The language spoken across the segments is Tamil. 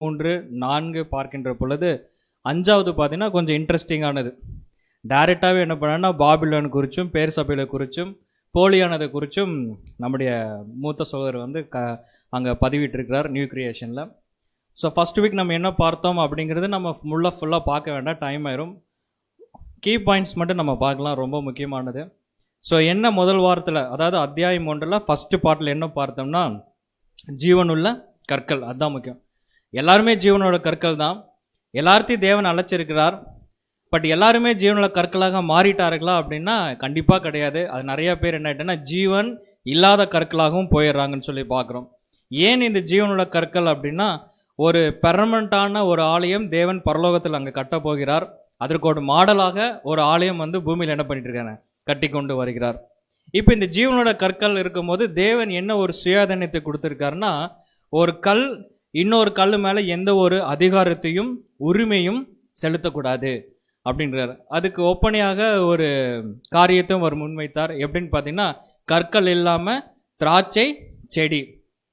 3, 4 பார்க்கின்ற பொழுது 5வது பார்த்தீங்கன்னா கொஞ்சம் இன்ட்ரெஸ்டிங்கானது. டைரெக்டாகவே என்ன பண்ணான்னா பாபிலோன் குறித்தும் பேர் சபையில குறித்தும் போலியானதை குறித்தும் நம்முடைய மூத்த சகோதரர் வந்து அங்கே பதிவிட்டிருக்கிறார் நியூ கிரியேஷனில். ஸோ ஃபஸ்ட் வீக் நம்ம என்ன பார்த்தோம் அப்படிங்கிறது நம்ம ஃபுல்லாக பார்க்க வேண்டாம், டைம் ஆயிரும். கீ பாயிண்ட்ஸ் மட்டும் நம்ம பார்க்கலாம், ரொம்ப முக்கியமானது. ஸோ என்ன முதல் வாரத்தில், அதாவது அத்தியாயம் 1 ஃபஸ்ட்டு பார்ட்டில் என்ன பார்த்தோம்னா ஜீவனுள்ள கற்கள், அதுதான் முக்கியம். எல்லாருமே ஜீவனோட கற்கள் தான், எல்லாத்தையும் தேவன் அழைச்சிருக்கிறார். பட் எல்லாருமே ஜீவனுள்ள கற்களாக மாறிட்டார்களா அப்படின்னா கண்டிப்பாக கிடையாது. அது நிறைய பேர் என்ன ஆகிட்டேன்னா ஜீவன் இல்லாத கற்களாகவும் போயிடுறாங்கன்னு சொல்லி பார்க்குறோம். ஏன் இந்த ஜீவனுள்ள கற்கள் அப்படின்னா, ஒரு பெர்மனண்டான ஒரு ஆலயம் தேவன் பரலோகத்தில் அங்கே கட்ட போகிறார். அதற்கு ஒரு மாடலாக ஒரு ஆலயம் வந்து பூமியில் என்ன பண்ணிட்டு இருக்காங்க, கட்டி கொண்டு வருகிறார். இப்போ இந்த ஜீவனோட கற்கள் இருக்கும்போது தேவன் என்ன ஒரு சுயாதீனத்தை கொடுத்துருக்காருன்னா, ஒரு கல் இன்னொரு கல் மேலே எந்த ஒரு அதிகாரத்தையும் உரிமையும் செலுத்தக்கூடாது அப்படின்றார். அதுக்கு ஒப்பனையாக ஒரு காரியத்தையும் அவர் முன்வைத்தார். எப்படின்னு பார்த்தீங்கன்னா, கற்கள் இல்லாமல் திராட்சை செடி,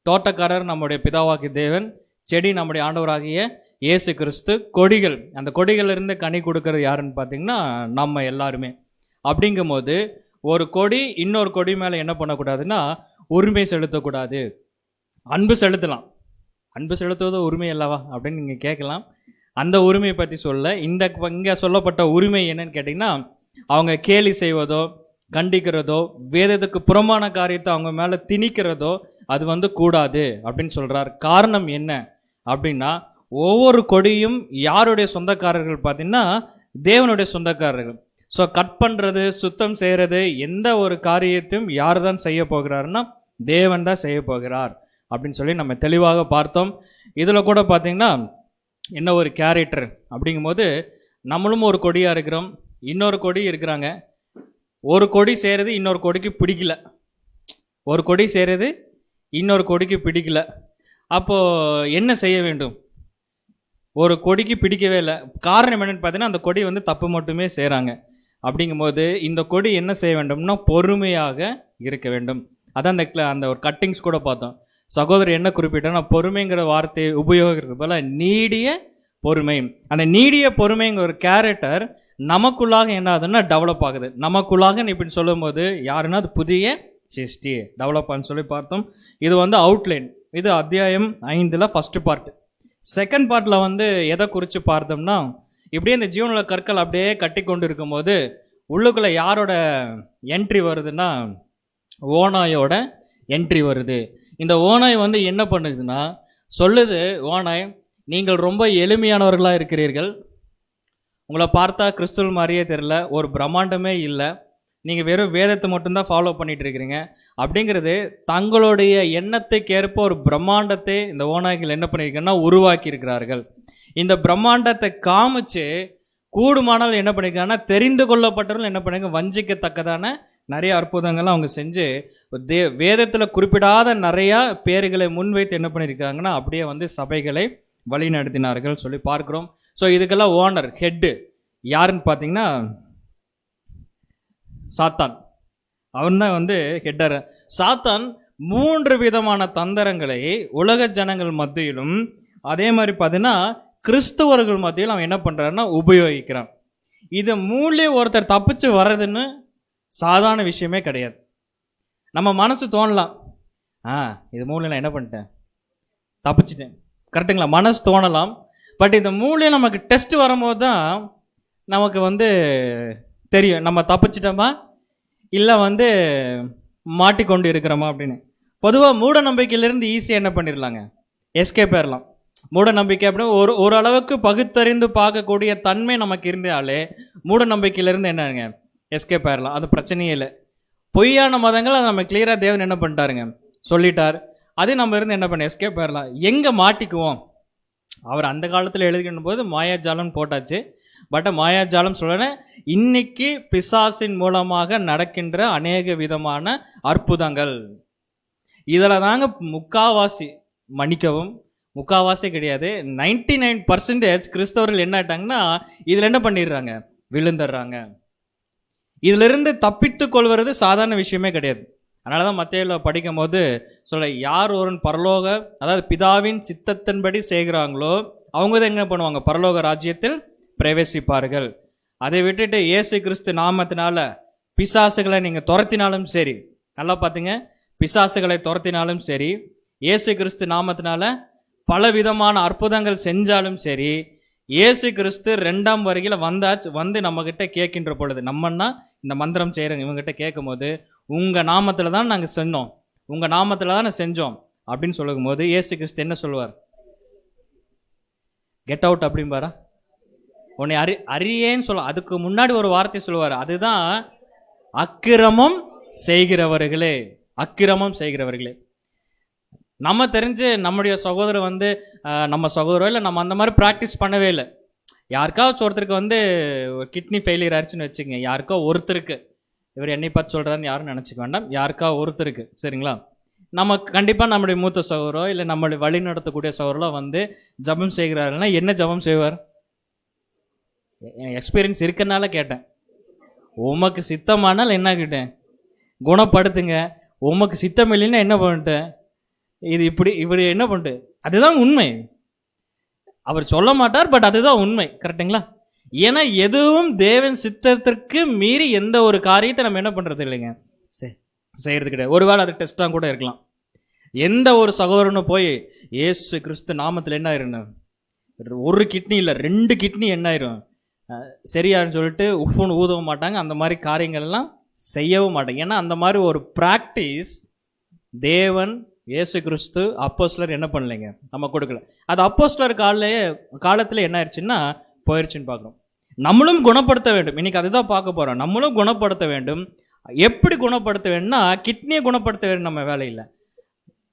தோட்டக்காரர் நம்முடைய பிதாவாகிய தேவன், செடி நம்முடைய ஆண்டவராகிய இயேசு கிறிஸ்து, கொடிகள், அந்த கொடிகள் இருந்து கனி கொடுக்கறது யாருன்னு பார்த்தீங்கன்னா நம்ம எல்லாருமே. அப்படிங்கும் போது ஒரு கொடி இன்னொரு கொடி மேலே என்ன பண்ணக்கூடாதுன்னா உரிமை செலுத்தக்கூடாது. அன்பு செலுத்தலாம், அன்பு செலுத்துவது உரிமை அல்லவா அப்படின்னு நீங்கள் கேட்கலாம். அந்த உரிமையை பற்றி சொல்ல, இங்கே சொல்லப்பட்ட உரிமை என்னன்னு கேட்டிங்கன்னா, அவங்க கேலி செய்வதோ கண்டிக்கிறதோ வேதத்துக்கு புறமான காரியத்தை அவங்க மேலே திணிக்கிறதோ அது வந்து கூடாது அப்படின்னு சொல்கிறார். காரணம் என்ன அப்படின்னா, ஒவ்வொரு கொடியும் யாருடைய சொந்தக்காரர்கள் பார்த்தீங்கன்னா தேவனுடைய சொந்தக்காரர்கள். ஸோ கட் பண்ணுறது, சுத்தம் செய்கிறது, எந்த ஒரு காரியத்தையும் யார் தான் செய்ய போகிறாருன்னா தேவன் தான் செய்ய போகிறார் அப்படின்னு சொல்லி நம்ம தெளிவாக பார்த்தோம். இதில் கூட பார்த்தீங்கன்னா என்ன ஒரு கேரக்டர் அப்படிங்கும்போது, நம்மளும் ஒரு கொடியாக இருக்கிறோம், இன்னொரு கொடி இருக்கிறாங்க. ஒரு கொடி செய்கிறது இன்னொரு கொடிக்கு பிடிக்கல, ஒரு கொடி செய்கிறது இன்னொரு கொடிக்கு பிடிக்கல. அப்போது என்ன செய்ய வேண்டும்? ஒரு கொடிக்கு பிடிக்கவே இல்லை, காரணம் என்னென்னு பார்த்தீங்கன்னா அந்த கொடி வந்து தப்பு மட்டுமே செய்கிறாங்க. அப்படிங்கும்போது இந்த கொடி என்ன செய்ய வேண்டும்னா பொறுமையாக இருக்க வேண்டும். அதான் அந்த ஒரு கட்டிங்ஸ் கூட பார்த்தோம். சகோதரர் என்ன குறிப்பிட்டோன்னா, பொறுமைங்கிற வார்த்தையை உபயோகிக்கிறது போல நீடிய பொறுமை. அந்த நீடிய பொறுமைங்கிற ஒரு கேரக்டர் நமக்குள்ளாக என்ன ஆகுதுன்னா டெவலப் ஆகுது. நமக்குள்ளாக இப்படி சொல்லும் போது யாருன்னா அது புதிய சிருஷ்டி டெவலப் ஆகுன்னு சொல்லி பார்த்தோம். இது வந்து அவுட்லைன். இது அத்தியாயம் 5 ஃபர்ஸ்ட் பார்ட். செகண்ட் பார்ட்டில் வந்து எதை குறித்து பார்த்தோம்னா, இப்படியே இந்த ஜீவனுள்ள கற்கள் அப்படியே கட்டி கொண்டு இருக்கும்போது உள்ளுக்குள்ளே யாரோட என்ட்ரி வருதுன்னா ஓநாயோட என்ட்ரி வருது. இந்த ஓநாய் வந்து என்ன பண்ணுதுன்னா சொல்லுது, ஓநாய் நீங்கள் ரொம்ப எளிமையானவர்களாக இருக்கிறீர்கள், உங்களை பார்த்தா கிறிஸ்துவ மாதிரியே தெரியல, ஒரு பிரம்மாண்டமே இல்லை, நீங்கள் வெறும் வேதத்தை மட்டும்தான் ஃபாலோ பண்ணிட்டு இருக்கிறீங்க அப்படிங்கிறது தங்களுடைய எண்ணத்துக்கு ஏற்ப ஒரு பிரம்மாண்டத்தை இந்த ஓநாய்கள் என்ன பண்ணியிருக்கேன்னா உருவாக்கி இருக்கிறார்கள். இந்த பிரம்மாண்டத்தை காமிச்சு கூடுமானால் என்ன பண்ணியிருக்காங்கன்னா தெரிந்து கொள்ளப்பட்டவர்கள் என்ன பண்ணியிருக்க வஞ்சிக்கத்தக்கதான நிறைய அற்புதங்கள்லாம் அவங்க செஞ்சு வேதத்தில் குறிப்பிடாத நிறையா பேர்களை முன்வைத்து என்ன பண்ணியிருக்காங்கன்னா அப்படியே வந்து சபைகளை வழி நடத்தினார்கள் சொல்லி பார்க்குறோம். ஸோ இதுக்கெல்லாம் ஓனர் ஹெட்டு யாருன்னு பார்த்தீங்கன்னா சாத்தான், அவன் தான் வந்து ஹெட்டர். சாத்தான் 3 விதமான தந்திரங்களை உலக ஜனங்கள் மத்தியிலும் அதே மாதிரி பார்த்தீங்கன்னா கிறிஸ்தவர்கள் மத்தியில் அவன் என்ன பண்ணுறாருன்னா உபயோகிக்கிறான். இது மூலையே ஒருத்தர் தப்பிச்சு வர்றதுன்னு சாதாரண விஷயமே கிடையாது. நம்ம மனசு தோணலாம், இது மூலையில் நான் என்ன பண்ணிட்டேன், தப்பிச்சிட்டேன், கரெக்டுங்களா, மனசு தோணலாம். பட் இந்த மூலையில் நமக்கு டெஸ்ட் வரும்போது தான் நமக்கு வந்து தெரியும் நம்ம தப்பிச்சிட்டோமா இல்லை வந்து மாட்டிக்கொண்டு இருக்கிறோமா அப்படின்னு. பொதுவாக மூட நம்பிக்கையிலேருந்து ஈஸியாக என்ன பண்ணிடலாங்க, எஸ்கேப் ஆயிடலாம். மூட நம்பிக்கை அப்படின்னு ஒரு அளவுக்கு பகுத்தறிந்து பார்க்கக்கூடிய தன்மை நமக்கு இருந்தாலே மூட நம்பிக்கையிலேருந்து என்னங்க எஸ்கேப் ஆயிடலாம், அது பிரச்சனையே இல்லை. பொய்யான மதங்கள் அதை நம்ம கிளியராக தேவன் என்ன பண்ணிட்டாருங்க சொல்லிட்டார், அது நம்ம இருந்து என்ன பண்ண எஸ்கேப் ஆயிடலாம். எங்கே மாட்டிக்குவோம், அவர் அந்த காலத்தில் எழுதிக்கணும் போது மாயாஜாலம் போட்டாச்சு. பட் மாயாஜாலம் சொல்லணும், இன்னைக்கு பிசாசின் மூலமாக நடக்கின்ற அநேக விதமான அற்புதங்கள் இதில் தாங்க முக்காவாசி, மன்னிக்கவும் முக்காவாசி கிடையாது, 99% கிறிஸ்தவர்கள் என்ன ஆயிட்டாங்கன்னா இதில் என்ன பண்ணிடுறாங்க, விழுந்துடுறாங்க. இதிலிருந்து தப்பித்து கொள்வது சாதாரண விஷயமே கிடையாது. அதனாலதான் மத்தேயுல படிக்கும் போது சொல்ல, யார் ஒருவன் பரலோக, அதாவது பிதாவின் சித்தத்தின்படி செய்கிறாங்களோ அவங்க தான் என்ன பண்ணுவாங்க, பரலோக ராஜ்யத்தில் பிரவேசிப்பார்கள். அதை விட்டுட்டு இயேசு கிறிஸ்து நாமத்தினால பிசாசுகளை நீங்க துரத்தினாலும் சரி, நல்லா பாத்தீங்க, பிசாசுகளை துரத்தினாலும் சரி, இயேசு கிறிஸ்து நாமத்தினால பல விதமான அற்புதங்கள் செஞ்சாலும் சரி, இயேசு கிறிஸ்து 2ஆம் வருகையில வந்து நம்ம கிட்ட கேட்கின்ற பொழுது, நம்மன்னா இந்த மந்திரம் செய்யறவங்க இவங்க கிட்ட கேட்கும் போது, உங்க நாமத்துல தான் நாங்க செஞ்சோம், உங்க நாமத்துல தான் செஞ்சோம் அப்படின்னு சொல்லும் போது இயேசு கிறிஸ்து என்ன சொல்லுவார்? கெட் அவுட் அப்படின்பாரா? உன்னை அறியேன்னு சொல்ல, அதுக்கு முன்னாடி ஒரு வார்த்தை சொல்லுவார், அதுதான் அக்கிரமம் செய்கிறவர்களே, அக்கிரமம் செய்கிறவர்களே. நம்ம தெரிஞ்சு நம்முடைய சகோதரர் நம்ம சகோதரோ இல்லை நம்ம அந்த மாதிரி ப்ராக்டிஸ் பண்ணவே இல்லை. யாருக்காச்சும் ஒருத்தருக்கு கிட்னி ஃபெயிலியர் ஆயிடுச்சுன்னு வச்சுங்க, யாருக்கோ ஒருத்தருக்கு, இவர் என்னை பார்த்து சொல்கிறாருன்னு யாரும் நினச்சிக்க வேண்டாம், யாருக்கா ஒருத்தருக்கு, சரிங்களா, நம்ம கண்டிப்பாக நம்முடைய மூத்த சகோதரோ இல்லை நம்மளுடைய வழி நடத்தக்கூடிய சகோதரோ ஜபம் செய்கிறாருன்னா என்ன ஜபம் செய்வார்? எக்ஸ்பீரியன்ஸ் இருக்கனால கேட்டேன். உமக்கு சித்தமானால் என்ன கேட்டேன்? குணப்படுத்துங்க. உமக்கு சித்தம் இல்லைன்னா என்ன பண்ணிட்டேன்? இது இப்படி இவர் என்ன பண்ணிட்டு, அதுதான் உண்மை. அவர் சொல்ல மாட்டார், பட் அதுதான் உண்மை. கரெக்டுங்களா? ஏன்னா எதுவும் தேவன் சித்தத்திற்கு மீறி எந்த ஒரு காரியத்தை நம்ம என்ன பண்றது இல்லைங்க, செய்யறது கிடையாது. ஒருவேளை அது டெஸ்டாக கூட இருக்கலாம். எந்த ஒரு சகோதரனும் போய் இயேசு கிறிஸ்து நாமத்தில் என்ன ஆயிரும், ஒரு கிட்னி இல்லை 2 கிட்னி என்ன ஆயிரும் சரியான்னு சொல்லிட்டு உஃப்னு ஊதவும் மாட்டாங்க. அந்த மாதிரி காரியங்கள் எல்லாம் செய்யவும் மாட்டாங்க. ஏன்னா அந்த மாதிரி ஒரு பிராக்டிஸ் தேவன், இயேசு கிறிஸ்து, அப்போஸ்தலர் என்ன பண்ணலைங்க, நம்ம கொடுக்கல. அது அப்போஸ்தலர் காலத்தில் என்ன ஆயிடுச்சுன்னா போயிடுச்சுன்னு பார்க்குறோம். நம்மளும் குணப்படுத்த வேண்டும். இன்னைக்கு அதுதான் பார்க்க போறோம். நம்மளும் குணப்படுத்த வேண்டும். எப்படி குணப்படுத்த வேண்டும்னா, கிட்னியை குணப்படுத்த வேண்டும் நம்ம வேலை இல்லை.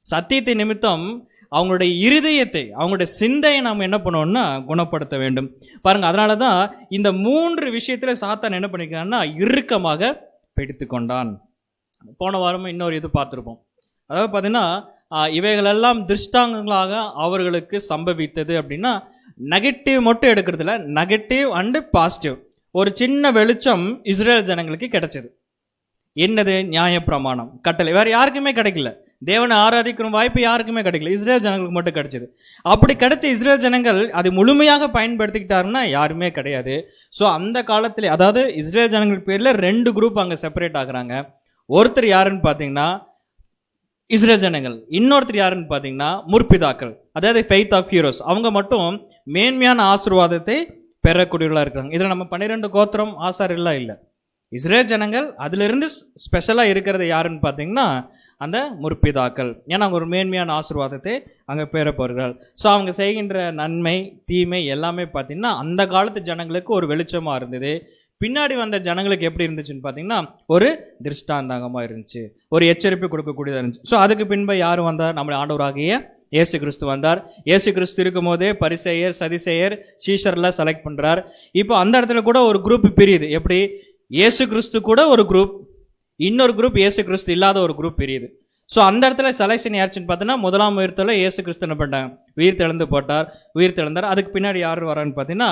சத்தியத்தை நிமித்தம் அவங்களுடைய இருதயத்தை, அவங்களுடைய சிந்தையை நாம் என்ன பண்ணுவோம்னா குணப்படுத்த வேண்டும். பாருங்க, அதனால தான் இந்த 3 விஷயத்துல சாத்தான் என்ன பண்ணிக்கிறான்னா இறுக்கமாக பிடித்து கொண்டான். போன வாரமும் இன்னொரு இது பார்த்துருப்போம். அதாவது பார்த்தீங்கன்னா, இவைகளெல்லாம் திருஷ்டாங்கங்களாக அவர்களுக்கு சம்பவித்தது அப்படின்னா, நெகட்டிவ் மட்டும் எடுக்கிறதுல நெகட்டிவ் அண்டு பாசிட்டிவ். ஒரு சின்ன வெளிச்சம் இஸ்ரேல் ஜனங்களுக்கு கிடைச்சது. என்னது? நியாயப்பிரமாணம், கட்டளை. வேற யாருக்குமே கிடைக்கல. தேவனை ஆராதிக்கிற வாய்ப்பு யாருக்குமே கிடைக்கல, இஸ்ரேல் ஜனங்களுக்கு மட்டும் கிடைச்சது. அப்படி கிடைச்ச இஸ்ரேல் ஜனங்கள் அது முழுமையாக பயன்படுத்திக்கிட்டாருன்னா யாருமே கிடையாது. ஸோ அந்த காலத்தில், அதாவது இஸ்ரேல் ஜனங்களுக்கு பேர்ல 2 குரூப் அங்கே செப்பரேட் ஆகுறாங்க. ஒருத்தர் யாருன்னு பார்த்தீங்கன்னா இஸ்ரேல் ஜனங்கள், இன்னொருத்தர் யாருன்னு பார்த்தீங்கன்னா முற்பிதாக்கள், அதாவது ஃபெய்த் ஆஃப் ஹீரோஸ். அவங்க மட்டும் மேன்மையான ஆசீர்வாதத்தை பெறக்கூடியவர்களாக இருக்கிறாங்க. இதில் நம்ம 12 கோத்திரம் ஆசாரியெல்லாம் இல்லை. இஸ்ரேல் ஜனங்கள் அதிலிருந்து ஸ்பெஷலாக இருக்கிறது யாருன்னு பார்த்தீங்கன்னா அந்த முற்பிதாக்கள். ஏன்னா அவங்க ஒரு மேன்மையான ஆசீர்வாதத்தை அங்கே பெற போகிறார்கள். ஸோ அவங்க செய்கின்ற நன்மை தீமை எல்லாமே பார்த்தீங்கன்னா அந்த காலத்து ஜனங்களுக்கு ஒரு வெளிச்சமாக இருந்தது. பின்னாடி வந்த ஜனங்களுக்கு எப்படி இருந்துச்சுன்னு பார்த்தீங்கன்னா ஒரு திருஷ்டாந்தகமாக இருந்துச்சு, ஒரு எச்சரிப்பு கொடுக்கக்கூடியதாக இருந்துச்சு. ஸோ அதுக்கு பின்பு யார் வந்தார்? நம்முடைய ஆண்டவராகிய இயேசு கிறிஸ்து வந்தார். இயேசு கிறிஸ்து இருக்கும் போதே பரிசேயர், சதிசேயர், சீஷர்லாம் செலக்ட் பண்ணுறார். இப்போ அந்த இடத்துல கூட ஒரு குரூப் பிரியுது. எப்படி? இயேசு கிறிஸ்து கூட ஒரு குரூப், இன்னொரு குரூப் இயேசு கிறிஸ்து இல்லாத ஒரு குரூப் பிரியுது. ஸோ அந்த இடத்துல செலெக்ஷன் யாருச்சுன்னு பார்த்தீங்கன்னா, முதலாம் உயிர்த்தெழுதல இயேசு கிறிஸ்து என்ன பண்ணிட்டாங்க, உயிர் தெழுந்தார். அதுக்கு பின்னாடி யார் வரான்னு பார்த்தீங்கன்னா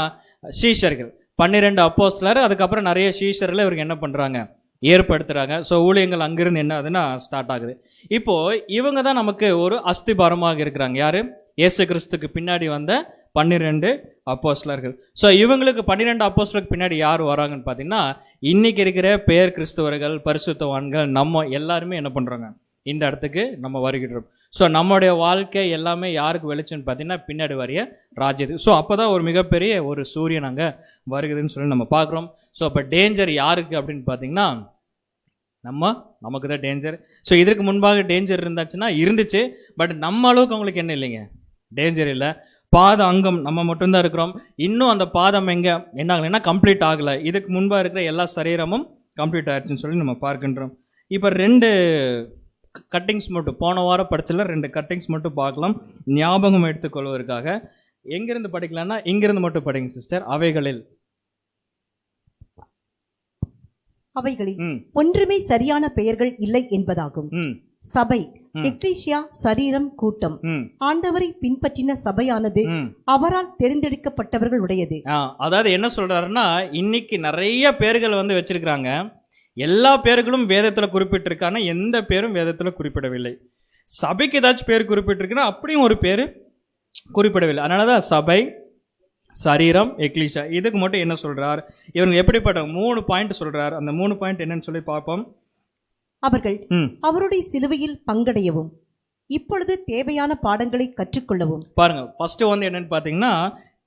சீஷர்கள், 12 அப்போஸ்தலர். அதுக்கப்புறம் நிறைய சீஷர்களை இவருக்கு என்ன பண்ணுறாங்க, ஏற்படுத்துகிறாங்க. ஸோ ஊழியங்கள் அங்கிருந்து என்ன ஆகுதுன்னா ஸ்டார்ட் ஆகுது. இப்போ இவங்க தான் நமக்கு ஒரு அஸ்திபாரமாக இருக்கிறாங்க. யாரு? இயேசு கிறிஸ்துக்கு பின்னாடி வந்த 12 அப்போஸ்தலர்கள். ஸோ இவங்களுக்கு 12 அப்போஸ்தலருக்கு பின்னாடி யார் வராங்கன்னு பார்த்தீங்கன்னா, இன்னைக்கு இருக்கிற பேர் கிறிஸ்தவர்கள், பரிசுத்தவான்கள், நம்ம எல்லாருமே என்ன பண்ணுறாங்க, இந்த இடத்துக்கு நம்ம வருகிறோம். ஸோ நம்மளுடைய வாழ்க்கை எல்லாமே யாருக்கு வெளிச்சம்னு பார்த்தீங்கன்னா பின்னாடி வரைய ராஜ்யத்துக்கு. ஸோ அப்போ தான் ஒரு மிகப்பெரிய ஒரு சூரியன் அங்கே வருகுதுன்னு சொல்லி நம்ம பார்க்குறோம். ஸோ அப்போ டேஞ்சர் யாருக்கு அப்படின்னு பார்த்தீங்கன்னா நமக்கு தான் டேஞ்சர். ஸோ இதற்கு முன்பாக டேஞ்சர் இருந்துச்சு. பட் நம்ம அளவுக்கு அவங்களுக்கு என்ன இல்லைங்க, டேஞ்சர் இல்லை. பாத அங்கம் நம்ம மட்டும்தான் இருக்கிறோம். இன்னும் அந்த பாதம் எங்கே என்ன ஆகலைன்னா கம்ப்ளீட் ஆகலை. இதுக்கு முன்பாக இருக்கிற எல்லா சரீரமும் கம்ப்ளீட் ஆயிடுச்சுன்னு சொல்லி நம்ம பார்க்கின்றோம். இப்போ 2 கட்டிங்ஸ் மட்டும், போன வாரம் படிச்சல 2 கட்டிங்ஸ் மட்டும் பார்க்கலாம், ஞாபகம் எடுத்துக்கொள்வதற்காக. எங்கிருந்து படிக்கலாம்னா இங்கிருந்து மட்டும் படிங்க சிஸ்டர். அவைகளில் ஒன்றுமே சரியான பெயர்கள் இல்லை என்பதாகும். சபை, எக்லீசியா, சரீரம், கூட்டம். ஆண்டவரை பின்பற்றின சபையானது அவரால் தெரிந்தெடுக்கப்பட்டவர்கள் உடையது. அதாவது என்ன சொல்றாருன்னா, இன்னைக்கு நிறைய பேர்கள் வச்சிருக்கிறாங்க. எல்லா பேர்களும் வேதத்தில் குறிப்பிட்டிருக்கான எந்த பேரும் வேதத்தில் குறிப்பிடவில்லை. சபைக்கு ஏதாச்சும் பேர் குறிப்பிட்டிருக்குன்னா அப்படியும் ஒரு பேர் குறிப்பிடவில்லை. அதனால தான் சபை, சரீரம், எக்லீஷா இதுக்கு மட்டும் என்ன சொல்றார், இவங்க எப்படிப்பட்ட 3 பாயிண்ட் சொல்றார். அந்த 3 பாயிண்ட் என்னன்னு சொல்லி பார்ப்போம். அவர்கள் அவருடைய சிலுவையில் பங்கடையவும் இப்பொழுது தேவையான பாடங்களை கற்றுக்கொள்ளவும். பாருங்க, ஃபர்ஸ்ட் வந்து என்னன்னு பார்த்தீங்கன்னா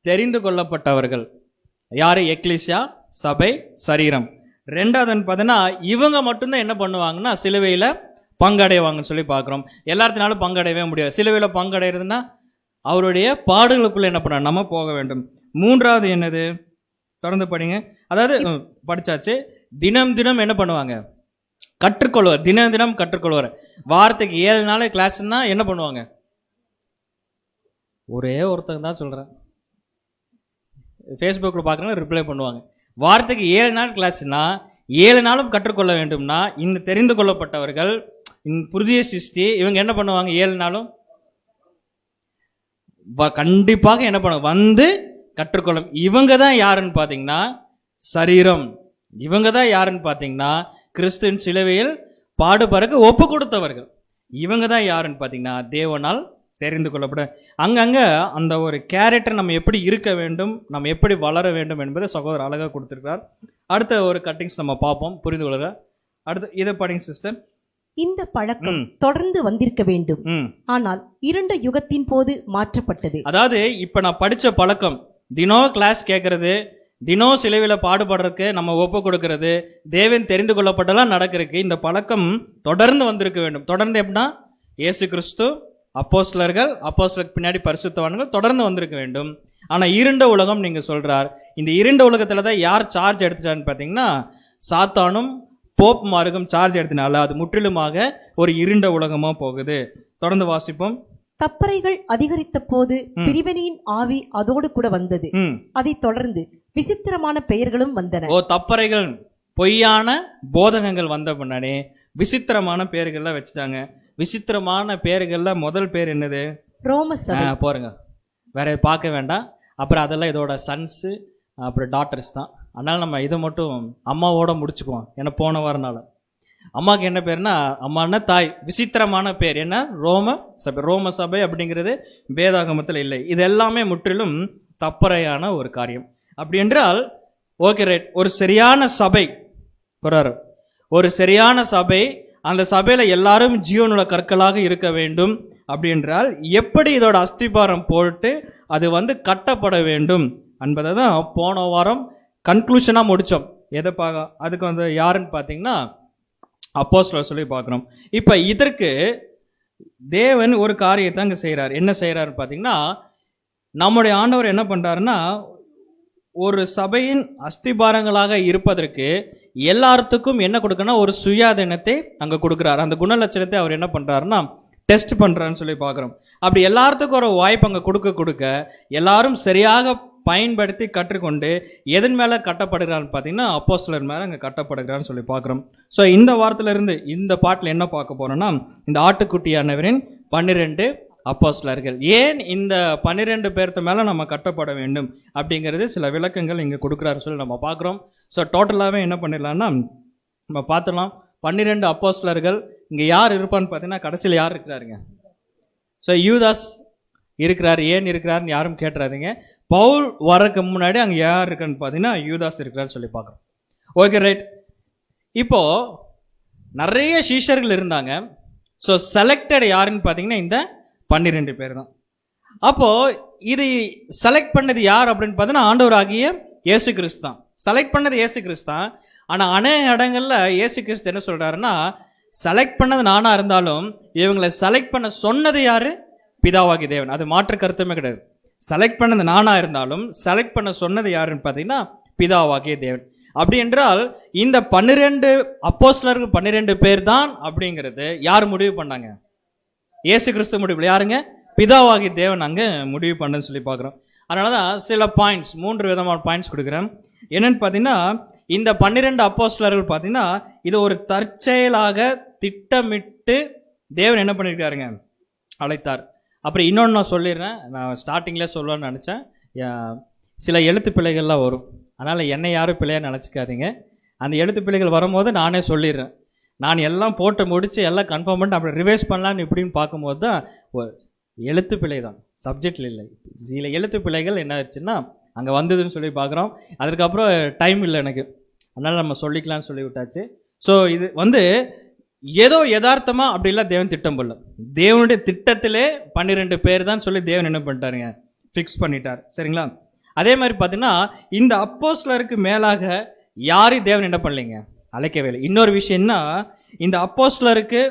தெரிந்து கொள்ளப்பட்டவர்கள் யாரு, எக்லீஷா, சபை, சரீரம். ரெண்டாவது பார்த்தீங்கன்னா இவங்க மட்டும்தான் என்ன பண்ணுவாங்கன்னா சிலுவையில் பங்கடைவாங்கன்னு சொல்லி பார்க்குறோம். எல்லாத்தினாலும் பங்கடையவே முடியாது. சிலுவையில் பங்கடைறதுன்னா அவருடைய பாடுகளுக்குள்ள என்ன பண்ண நம்ம போக வேண்டும். மூன்றாவது என்னது, தொடர்ந்து படிங்க. அதாவது படிச்சாச்சு. தினம் தினம் என்ன பண்ணுவாங்க, கற்றுக்கொள்வார். தினம் தினம் கற்றுக்கொள்வார். வாரத்துக்கு 7 நாள் கிளாஸ்னா என்ன பண்ணுவாங்க, ஒரே ஒருத்தங்க தான் சொல்கிறேன், ஃபேஸ்புக்கில் பார்க்குறவங்க ரிப்ளை பண்ணுவாங்க. வாரத்துக்கு 7 நாள் கிளாஸ்னா 7 நாளும் கற்றுக்கொள்ள வேண்டும்னா இந்த தெரிந்து கொள்ளப்பட்டவர்கள், இந்த புதிய சிருஷ்டி, இவங்க என்ன பண்ணுவாங்க 7 நாளும் கண்டிப்பாக என்ன பண்ணுவாங்க, வந்து கற்றுக்கொள்ளும். இவங்க தான் யாருன்னு பார்த்தீங்கன்னா சரீரம். இவங்க தான் யாருன்னு பார்த்தீங்கன்னா கிறிஸ்துவின் சிலுவையில் பாடுபறக்கு ஒப்பு கொடுத்தவர்கள். இவங்க தான் யாருன்னு பார்த்தீங்கன்னா தேவனால் தெரிந்து கொள்ளப்பட. அங்கங்க அந்த ஒரு கேரக்டர் நம்ம எப்படி இருக்க வேண்டும், நம்ம எப்படி வளர வேண்டும் என்பதை சகோதரர் அழகாக கொடுத்துருக்கிறார். அடுத்த ஒரு கட்டிங்ஸ் நம்ம பார்ப்போம், புரிந்து கொள்ளுங்க. அடுத்து இதை படிங்க சிஸ்டர். இந்த பழக்கம் தொடர்ந்து வந்திருக்க வேண்டும், ஆனால் 2 யுகத்தின் போது மாற்றப்பட்டது. அதாவது இப்ப நான் படிச்ச பழக்கம், தினம் கிளாஸ் கேட்கறது, தினம் சிலுவையில் பாடுபடுறதுக்கு நம்ம ஒப்பு கொடுக்கறது, தேவன் தெரிந்து கொள்ளப்பட்டெல்லாம் நடக்கிறதுக்கு இந்த பழக்கம் தொடர்ந்து வந்திருக்க வேண்டும். தொடர்ந்து எப்படின்னா இயேசு கிறிஸ்து, அப்போஸ்தலர்கள், அப்போஸ்தலருக்கு பின்னாடி பரிசுத்தவான்கள் தொடர்ந்து வந்திருக்க வேண்டும். ஆனா இருண்ட உலகம் நீங்க சொல்றார். இந்த இருண்ட உலகத்துல தான் யார் சார்ஜ் எடுத்துட்டான்னு பாத்தீங்கன்னா சாத்தானும் போப் மார்க்கும் சார்ஜ் எடுத்தனால அது முற்றிலுமாக ஒரு இருண்ட உலகமா போகுது. தொடர்ந்து வாசிப்போம். தப்பறைகள் அதிகரித்த போது பிரிவினையின் ஆவி அதோடு கூட வந்தது. அதை தொடர்ந்து விசித்திரமான பெயர்களும் வந்தன. தப்பறைகள், பொய்யான போதகங்கள் வந்த பின்னாடி விசித்திரமான பெயர்கள்லாம் வச்சுட்டாங்க. விசித்திரமான பெயர்கள்ல முதல் பேர் என்னது, ரோம சபை. போறங்க, வேற பார்க்க வேண்டாம். அப்புறம் அதெல்லாம் இதோட சன்ஸு, அப்புறம் டாட்டர்ஸ் தான். அதனால நம்ம இதை மட்டும் அம்மாவோட முடிச்சுக்குவோம். ஏன்னா போன வாரனால அம்மாவுக்கு என்ன பேர்னா, அம்மானா தாய். விசித்திரமான பேர் என்ன, ரோம சபை. ரோம சபை அப்படிங்கிறது வேதாகமத்தில் இல்லை. இது எல்லாமே முற்றிலும் தப்பறையான ஒரு காரியம். அப்படி என்றால் ஓகே ரைட், ஒரு சரியான சபை, ஒரு சரியான சபை, அந்த சபையில எல்லாரும் ஜீவனுள்ள கற்களாக இருக்க வேண்டும். அப்படி என்றால் எப்படி இதோட அஸ்திபாரம் போட்டு அது வந்து கட்டப்பட வேண்டும் என்பதை தான் போன வாரம் கன்க்ளூஷனா முடிச்சோம். எதை பார்க்க, அதுக்கு வந்து யாருன்னு பார்த்தீங்கன்னா அப்போஸ்தலர் சொல்லி பார்க்குறோம். இப்போ இதற்கு தேவன் ஒரு காரியத்தை அங்கே செய்கிறார். என்ன செய்கிறாருன்னு பார்த்தீங்கன்னா, நம்முடைய ஆண்டவர் என்ன பண்ணுறாருன்னா, ஒரு சபையின் அஸ்திபாரங்களாக இருப்பதற்கு எல்லாத்துக்கும் என்ன கொடுக்கணும், ஒரு சுயாதீனத்தை அங்கே கொடுக்குறாரு. அந்த குணலட்சணத்தை அவர் என்ன பண்ணுறாருன்னா டெஸ்ட் பண்ணுறான்னு சொல்லி பார்க்குறோம். அப்படி எல்லாத்துக்கும் ஒரு வாய்ப்பு அங்கே கொடுக்க எல்லாரும் சரியாக பயன்படுத்தி கற்றுக்கொண்டு எதன் மேலே கட்டப்படுகிறான்னு பார்த்தீங்கன்னா அப்போஸ்தலர் மேலே அங்கே கட்டப்படுகிறான்னு சொல்லி பார்க்குறோம். ஸோ இந்த வாரத்திலிருந்து இந்த பாட்டில் என்ன பார்க்க போகிறோன்னா, இந்த ஆட்டுக்குட்டியானவரின் 12 அப்போஸ்தலர்கள், ஏன் இந்த 12 பேர்த்து மேலே நம்ம கட்டப்பட வேண்டும் அப்படிங்கிறது சில விளக்கங்கள் இங்கே கொடுக்குறாரு சொல்லி நம்ம பார்க்குறோம். ஸோ டோட்டலாகவே என்ன பண்ணிடலாம்னா நம்ம பார்த்துடலாம். 12 அப்போஸ்தலர்கள் இங்கே யார் இருப்பான்னு பார்த்தீங்கன்னா கடைசியில் யார் இருக்கிறாருங்க, ஸோ யூதாஸ் இருக்கிறார். ஏன் இருக்கிறாருன்னு யாரும் கேட்டுறாதீங்க. பவுல் வரக்கு முன்னாடி அங்கே யார் இருக்குன்னு பார்த்தீங்கன்னா யூதாஸ் இருக்கிறான்னு சொல்லி பார்க்குறோம். Okay right. இப்போ நிறைய சீஷர்கள் இருந்தாங்க. ஸோ செலக்டட் யாருன்னு பார்த்தீங்கன்னா இந்த 12 பேர் தான். அப்போ இது செலக்ட் பண்ணது யார் அப்படின்னு பார்த்தீங்கன்னா ஆண்டவர் ஆகிய இயேசு கிறிஸ்து தான். செலக்ட் பண்ணது இயேசு கிறிஸ்து தான். ஆனால் அநேக இடங்கள்ல இயேசு கிறிஸ்து என்ன சொல்றாருன்னா, செலக்ட் பண்ணது நானா இருந்தாலும் இவங்களை செலக்ட் பண்ண சொன்னது யாரு, பிதாவாகி தேவன். அது மாற்று கருத்துமே கிடையாது. செலக்ட் பண்ணது நானா இருந்தாலும் செலக்ட் பண்ண சொன்னது யாருன்னு பார்த்தீங்கன்னா பிதாவாகிய தேவன். அப்படி என்றால் இந்த 12 அப்போஸ்தலர்கள் 12 பேர் தான் அப்படிங்கிறது யார் முடிவு பண்ணாங்க, இயேசு கிறிஸ்து முடிவு. யாருங்க, பிதாவாகிய தேவன் அங்கே முடிவு பண்ணன்னு சொல்லி பார்க்குறோம். அதனால தான் சில பாயிண்ட்ஸ், 3 விதமான பாயிண்ட்ஸ் கொடுக்குறேன். என்னன்னு பார்த்தீங்கன்னா, இந்த 12 அப்போஸ்தலர்கள் பார்த்தீங்கன்னா இது ஒரு தற்செயலாக திட்டமிட்டு தேவன் என்ன பண்ணியிருக்காருங்க, அழைத்தார். அப்புறம் இன்னொன்று நான் சொல்லிடுறேன், நான் ஸ்டார்டிங்லேயே சொல்லலாம்னு நினச்சேன். சில எழுத்து பிழைகள்லாம் வரும், அதனால் என்னை யாரும் பிள்ளையாக நினச்சிக்காதீங்க. அந்த எழுத்து பிழைகள் வரும்போது நானே சொல்லிடுறேன். நான் எல்லாம் போட்டு முடித்து எல்லாம் கன்ஃபார்ம் பண்ணிட்டு அப்படி ரிவைஸ் பண்ணலான்னு இப்படின்னு பார்க்கும்போது தான் எழுத்து பிழை தான், சப்ஜெக்டில் இல்லை. சில எழுத்து பிழைகள் என்ன ஆச்சுன்னா அங்கே வந்ததுன்னு சொல்லி பார்க்குறோம். அதுக்கப்புறம் டைம் இல்லை எனக்கு, அதனால் நம்ம சொல்லிக்கலாம்னு சொல்லி விட்டாச்சு. ஸோ இது ஏதோ யதார்த்தமாக அப்படிலாம் தேவன் திட்டம் பண்ணல. தேவனுடைய திட்டத்திலே 12 பேர் தான் சொல்லி தேவன் என்ன பண்ணிட்டாருங்க, ஃபிக்ஸ் பண்ணிட்டார். சரிங்களா? அதே மாதிரி பார்த்தீங்கன்னா இந்த அப்போஸ்தலருக்கு மேலாக யாரையும் தேவன் என்ன பண்ணலைங்க, அழைக்கவே இல்லை. இன்னொரு விஷயம்னா இந்த அப்போஸ்தலருக்கு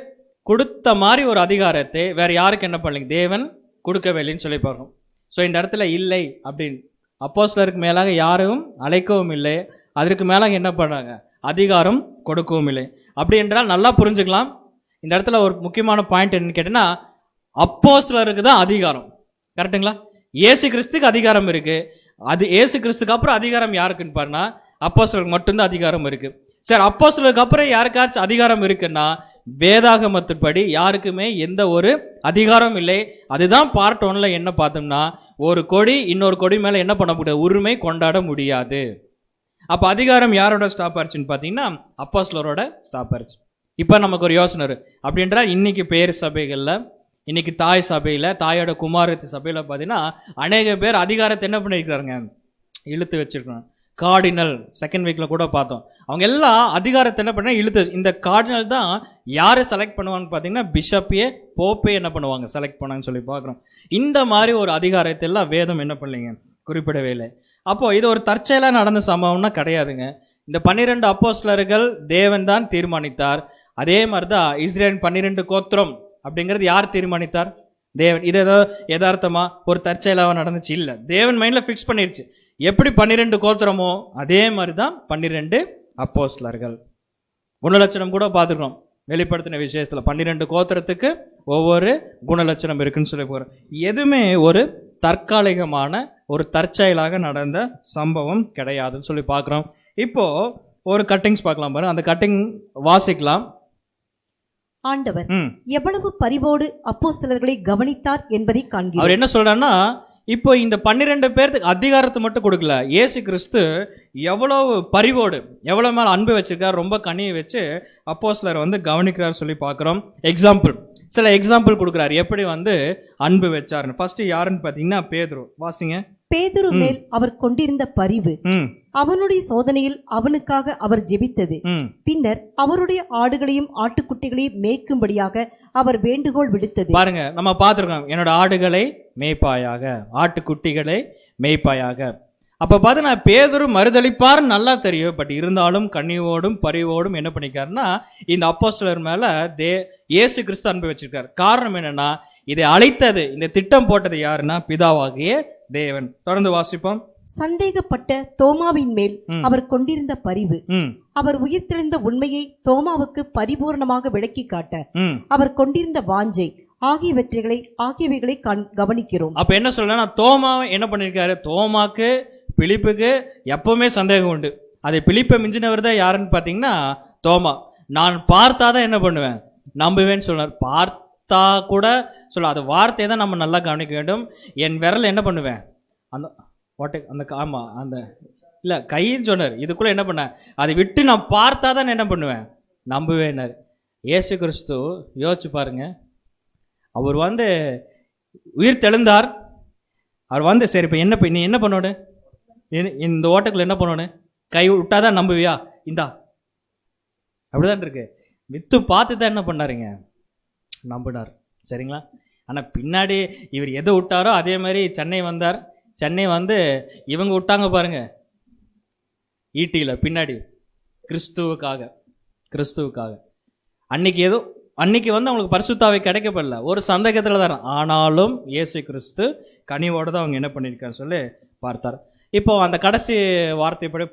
கொடுத்த மாதிரி ஒரு அதிகாரத்தை வேற யாருக்கு என்ன பண்ணலைங்க, தேவன் கொடுக்கவே இல்லைன்னு சொல்லி பார்க்கணும். ஸோ இந்த இடத்துல இல்லை அப்படின்னு அப்போஸ்தலருக்கு மேலாக யாரும் அழைக்கவும் இல்லை, அதற்கு மேலாக என்ன பண்ணுறாங்க, அதிகாரம் கொடுக்கவும் இல்லை. அப்படி என்றால் நல்லா புரிஞ்சுக்கலாம். இந்த இடத்துல ஒரு முக்கியமான பாயிண்ட் என்னன்னு கேட்டீங்கன்னா, அப்போஸ்தலருக்கு தான் அதிகாரம். கரெக்டுங்களா? இயேசு கிறிஸ்துக்கு அதிகாரம் இருக்கு. அது இயேசு கிறிஸ்துக்கு அப்புறம் அதிகாரம் யாருக்குன்னு பாருன்னா அப்போஸ்தலருக்கு மட்டும்தான் அதிகாரம் இருக்கு. சரி, அப்போஸ்தலருக்கு அப்புறம் யாருக்காச்சும் அதிகாரம் இருக்குன்னா வேதாகமத்தின்படி யாருக்குமே எந்த ஒரு அதிகாரம் இல்லை. அதுதான் பார்ட் 1ல என்ன பார்த்தோம்னா, ஒரு கொடி இன்னொரு கொடி மேல என்ன பண்ண முடியாது, உரிமை கொண்டாட முடியாது. அப்ப அதிகாரம் யாரோட ஸ்டாப் ஆச்சுன்னு பார்த்தீங்கன்னா அப்போஸ்தலரோட ஸ்டாப் ஆச்சு. இப்போ நமக்கு ஒரு யோசனை இருக்கு. அப்படின்றா இன்னைக்கு பேர் சபைகளில், இன்னைக்கு தாய் சபையில், தாயோட குமாரத்து சபையில் பார்த்தீங்கன்னா அநேக பேர் அதிகாரத்தை என்ன பண்ணியிருக்கிறாங்க, இழுத்து வச்சிருக்காங்க. கார்டினல் செகண்ட் வீக்ல கூட பார்த்தோம். அவங்க எல்லாம் அதிகாரத்தை என்ன பண்ண இழுத்து. இந்த கார்டினல் தான் யாரை செலக்ட் பண்ணுவாங்கன்னு பார்த்தீங்கன்னா பிஷப்பையே போப்பே என்ன பண்ணுவாங்க, செலக்ட் பண்ணாங்கன்னு சொல்லி பார்க்குறோம். இந்த மாதிரி ஒரு அதிகாரத்தை எல்லாம் வேதம் என்ன பண்ணலைங்க, குறிப்பிடவே இல்லை. அப்போ இது ஒரு தற்செயலாக நடந்த சம்பவம்னா கிடையாதுங்க. இந்த 12 அப்போஸ்தலர்கள் தேவன் தான் தீர்மானித்தார். அதே மாதிரி தான் இஸ்ரேல் 12 கோத்திரம் அப்படிங்கிறது யார் தீர்மானித்தார், தேவன். இது ஏதோ யதார்த்தமா ஒரு தற்செயலாக நடந்துச்சு இல்லை, தேவன் மைண்ட்ல ஃபிக்ஸ் பண்ணிருச்சு. எப்படி 12 கோத்திரமோ அதே மாதிரி தான் 12 அப்போஸ்தலர்கள். குணலட்சணம் கூட பார்த்துக்கிறோம் வெளிப்படுத்தின விசேஷத்துல. 12 கோத்திரத்துக்கு ஒவ்வொரு குணலட்சணம் இருக்குன்னு சொல்லி போகிறோம். எதுவுமே ஒரு தற்காலிகமான ஒரு தற்செயலாக நடந்த சம்பவம் கிடையாதுன்னு சொல்லி பார்க்குறோம். இப்போ ஒரு கட்டிங்ஸ் பார்க்கலாம் பாருங்க, அந்த கட்டிங் வாசிக்கலாம். ஆண்டவர் எவ்வளவு பரிவோடு அப்போஸ்தலர்களை கவனித்தார் என்பதை காண்கிறோம். அவர் என்ன சொல்றாருன்னா, இப்போ இந்த 12 பேருக்கு அதிகாரத்தை மட்டும் கொடுக்கல, இயேசு கிறிஸ்து எவ்வளவு பரிவோடு எவ்வளவு மேல அன்பு வச்சிருக்காரு, ரொம்ப கனியை வச்சு அப்போஸ்தலர் கவனிக்கிறார் சொல்லி பார்க்கிறோம். சில எக்ஸாம்பிள் கொடுக்குறாரு எப்படி அன்பு வச்சாருன்னு. ஃபர்ஸ்ட் யாருன்னு பாத்தீங்கன்னா பேதுரு. வாசிங்க. பேதுரு மேல் அவர் கொண்டிருந்த பரிவு, அவனுடைய சோதனையில் அவனுக்காக அவர் ஜெபித்தது. பின்னர் அவருடைய ஆடுகளையும் ஆட்டுக்குட்டிகளையும் மேய்க்கும்படியாக அவர் வேண்டுகோள் விடுத்தது. பாருங்க, நம்ம பார்த்திருக்கோம், என்னோட ஆடுகளை மேய்ப்பாயாக, ஆட்டுக்குட்டிகளை மேய்ப்பாயாக. அப்ப பார்த்தா பேதுரு மறுதளிப்பார் நல்லா தெரியும். பட் இருந்தாலும் கண்ணியோடும் பரிவோடும் என்ன பண்ணிக்காருன்னா இந்த அப்போஸ்தலர் மேல இயேசு கிறிஸ்து அன்பு வச்சிருக்காரு. காரணம் என்னன்னா, இதை அழைத்தது, இந்த திட்டம் போட்டது யாருன்னா பிதாவாகிய தேவன். தொடர்ந்து வாசிப்போம். சந்தேகப்பட்ட தோமாவின் மேல் அவர் கொண்டிருந்த பரிவு, அவர் உயிர்த்தெழுந்த உண்மையை தோமாவுக்கு பரிபூர்ணமாக விளக்கி காட்ட அவர் கொண்டிருந்த வாஞ்சை ஆகியவைகளை கவனிக்கிறோம். அப்ப என்ன சொல்றேன்னா, தோமா என்ன பண்ணிருக்காரு, தோமாக்கு பிலிப்புக்கு எப்பவுமே சந்தேகம் உண்டு. அதை பிலிப்பை மிஞ்சினவர் தான் யாருன்னு பாத்தீங்கன்னா தோமா. நான் பார்த்தாதான் என்ன பண்ணுவேன், நம்புவேன்னு சொன்னார். பார்த்தா கூட சொல்ல, அது வார்த்தையை தான் நம்ம நல்லா கவனிக்க வேண்டும். என் விரல் என்ன பண்ணுவேன், அந்த அந்த ஆமா அந்த இல்ல கைன்னு சொன்னார். இதுக்குள்ள என்ன பண்ண, அதை விட்டு நான் பார்த்தாதான் என்ன பண்ணுவேன், நம்புவேன்னாரு. இயேசு கிறிஸ்து யோசிச்சு பாருங்க, அவர் உயிர் தெழுந்தார். அவர் சரி இப்போ என்ன, நீ என்ன பண்ணோடு, இந்த ஓட்டக்குள்ள என்ன பண்ணோன்னு, கை விட்டாதான் நம்புவியா, இந்தா அப்படிதான் இருக்கு. வித்து பார்த்து தான் என்ன பண்ணாருங்க, நம்பினார். சரிங்களா? ஆனால் பின்னாடி இவர் எதை விட்டாரோ அதே மாதிரி சென்னை வந்தார். சென்னை இவங்க விட்டாங்க பாருங்க ஈட்டியில் பின்னாடி கிறிஸ்துவுக்காக. அன்னைக்கு அவங்களுக்கு பரிசுத்தாவை கிடைக்கப்படல, ஒரு சந்தேகத்தில் தான். ஆனாலும் இயேசு கிறிஸ்து கனிவோட தான் அவங்க என்ன பண்ணியிருக்காரு சொல்லி பார்த்தார். இப்போ அந்த கடைசி வார்த்தைப்படி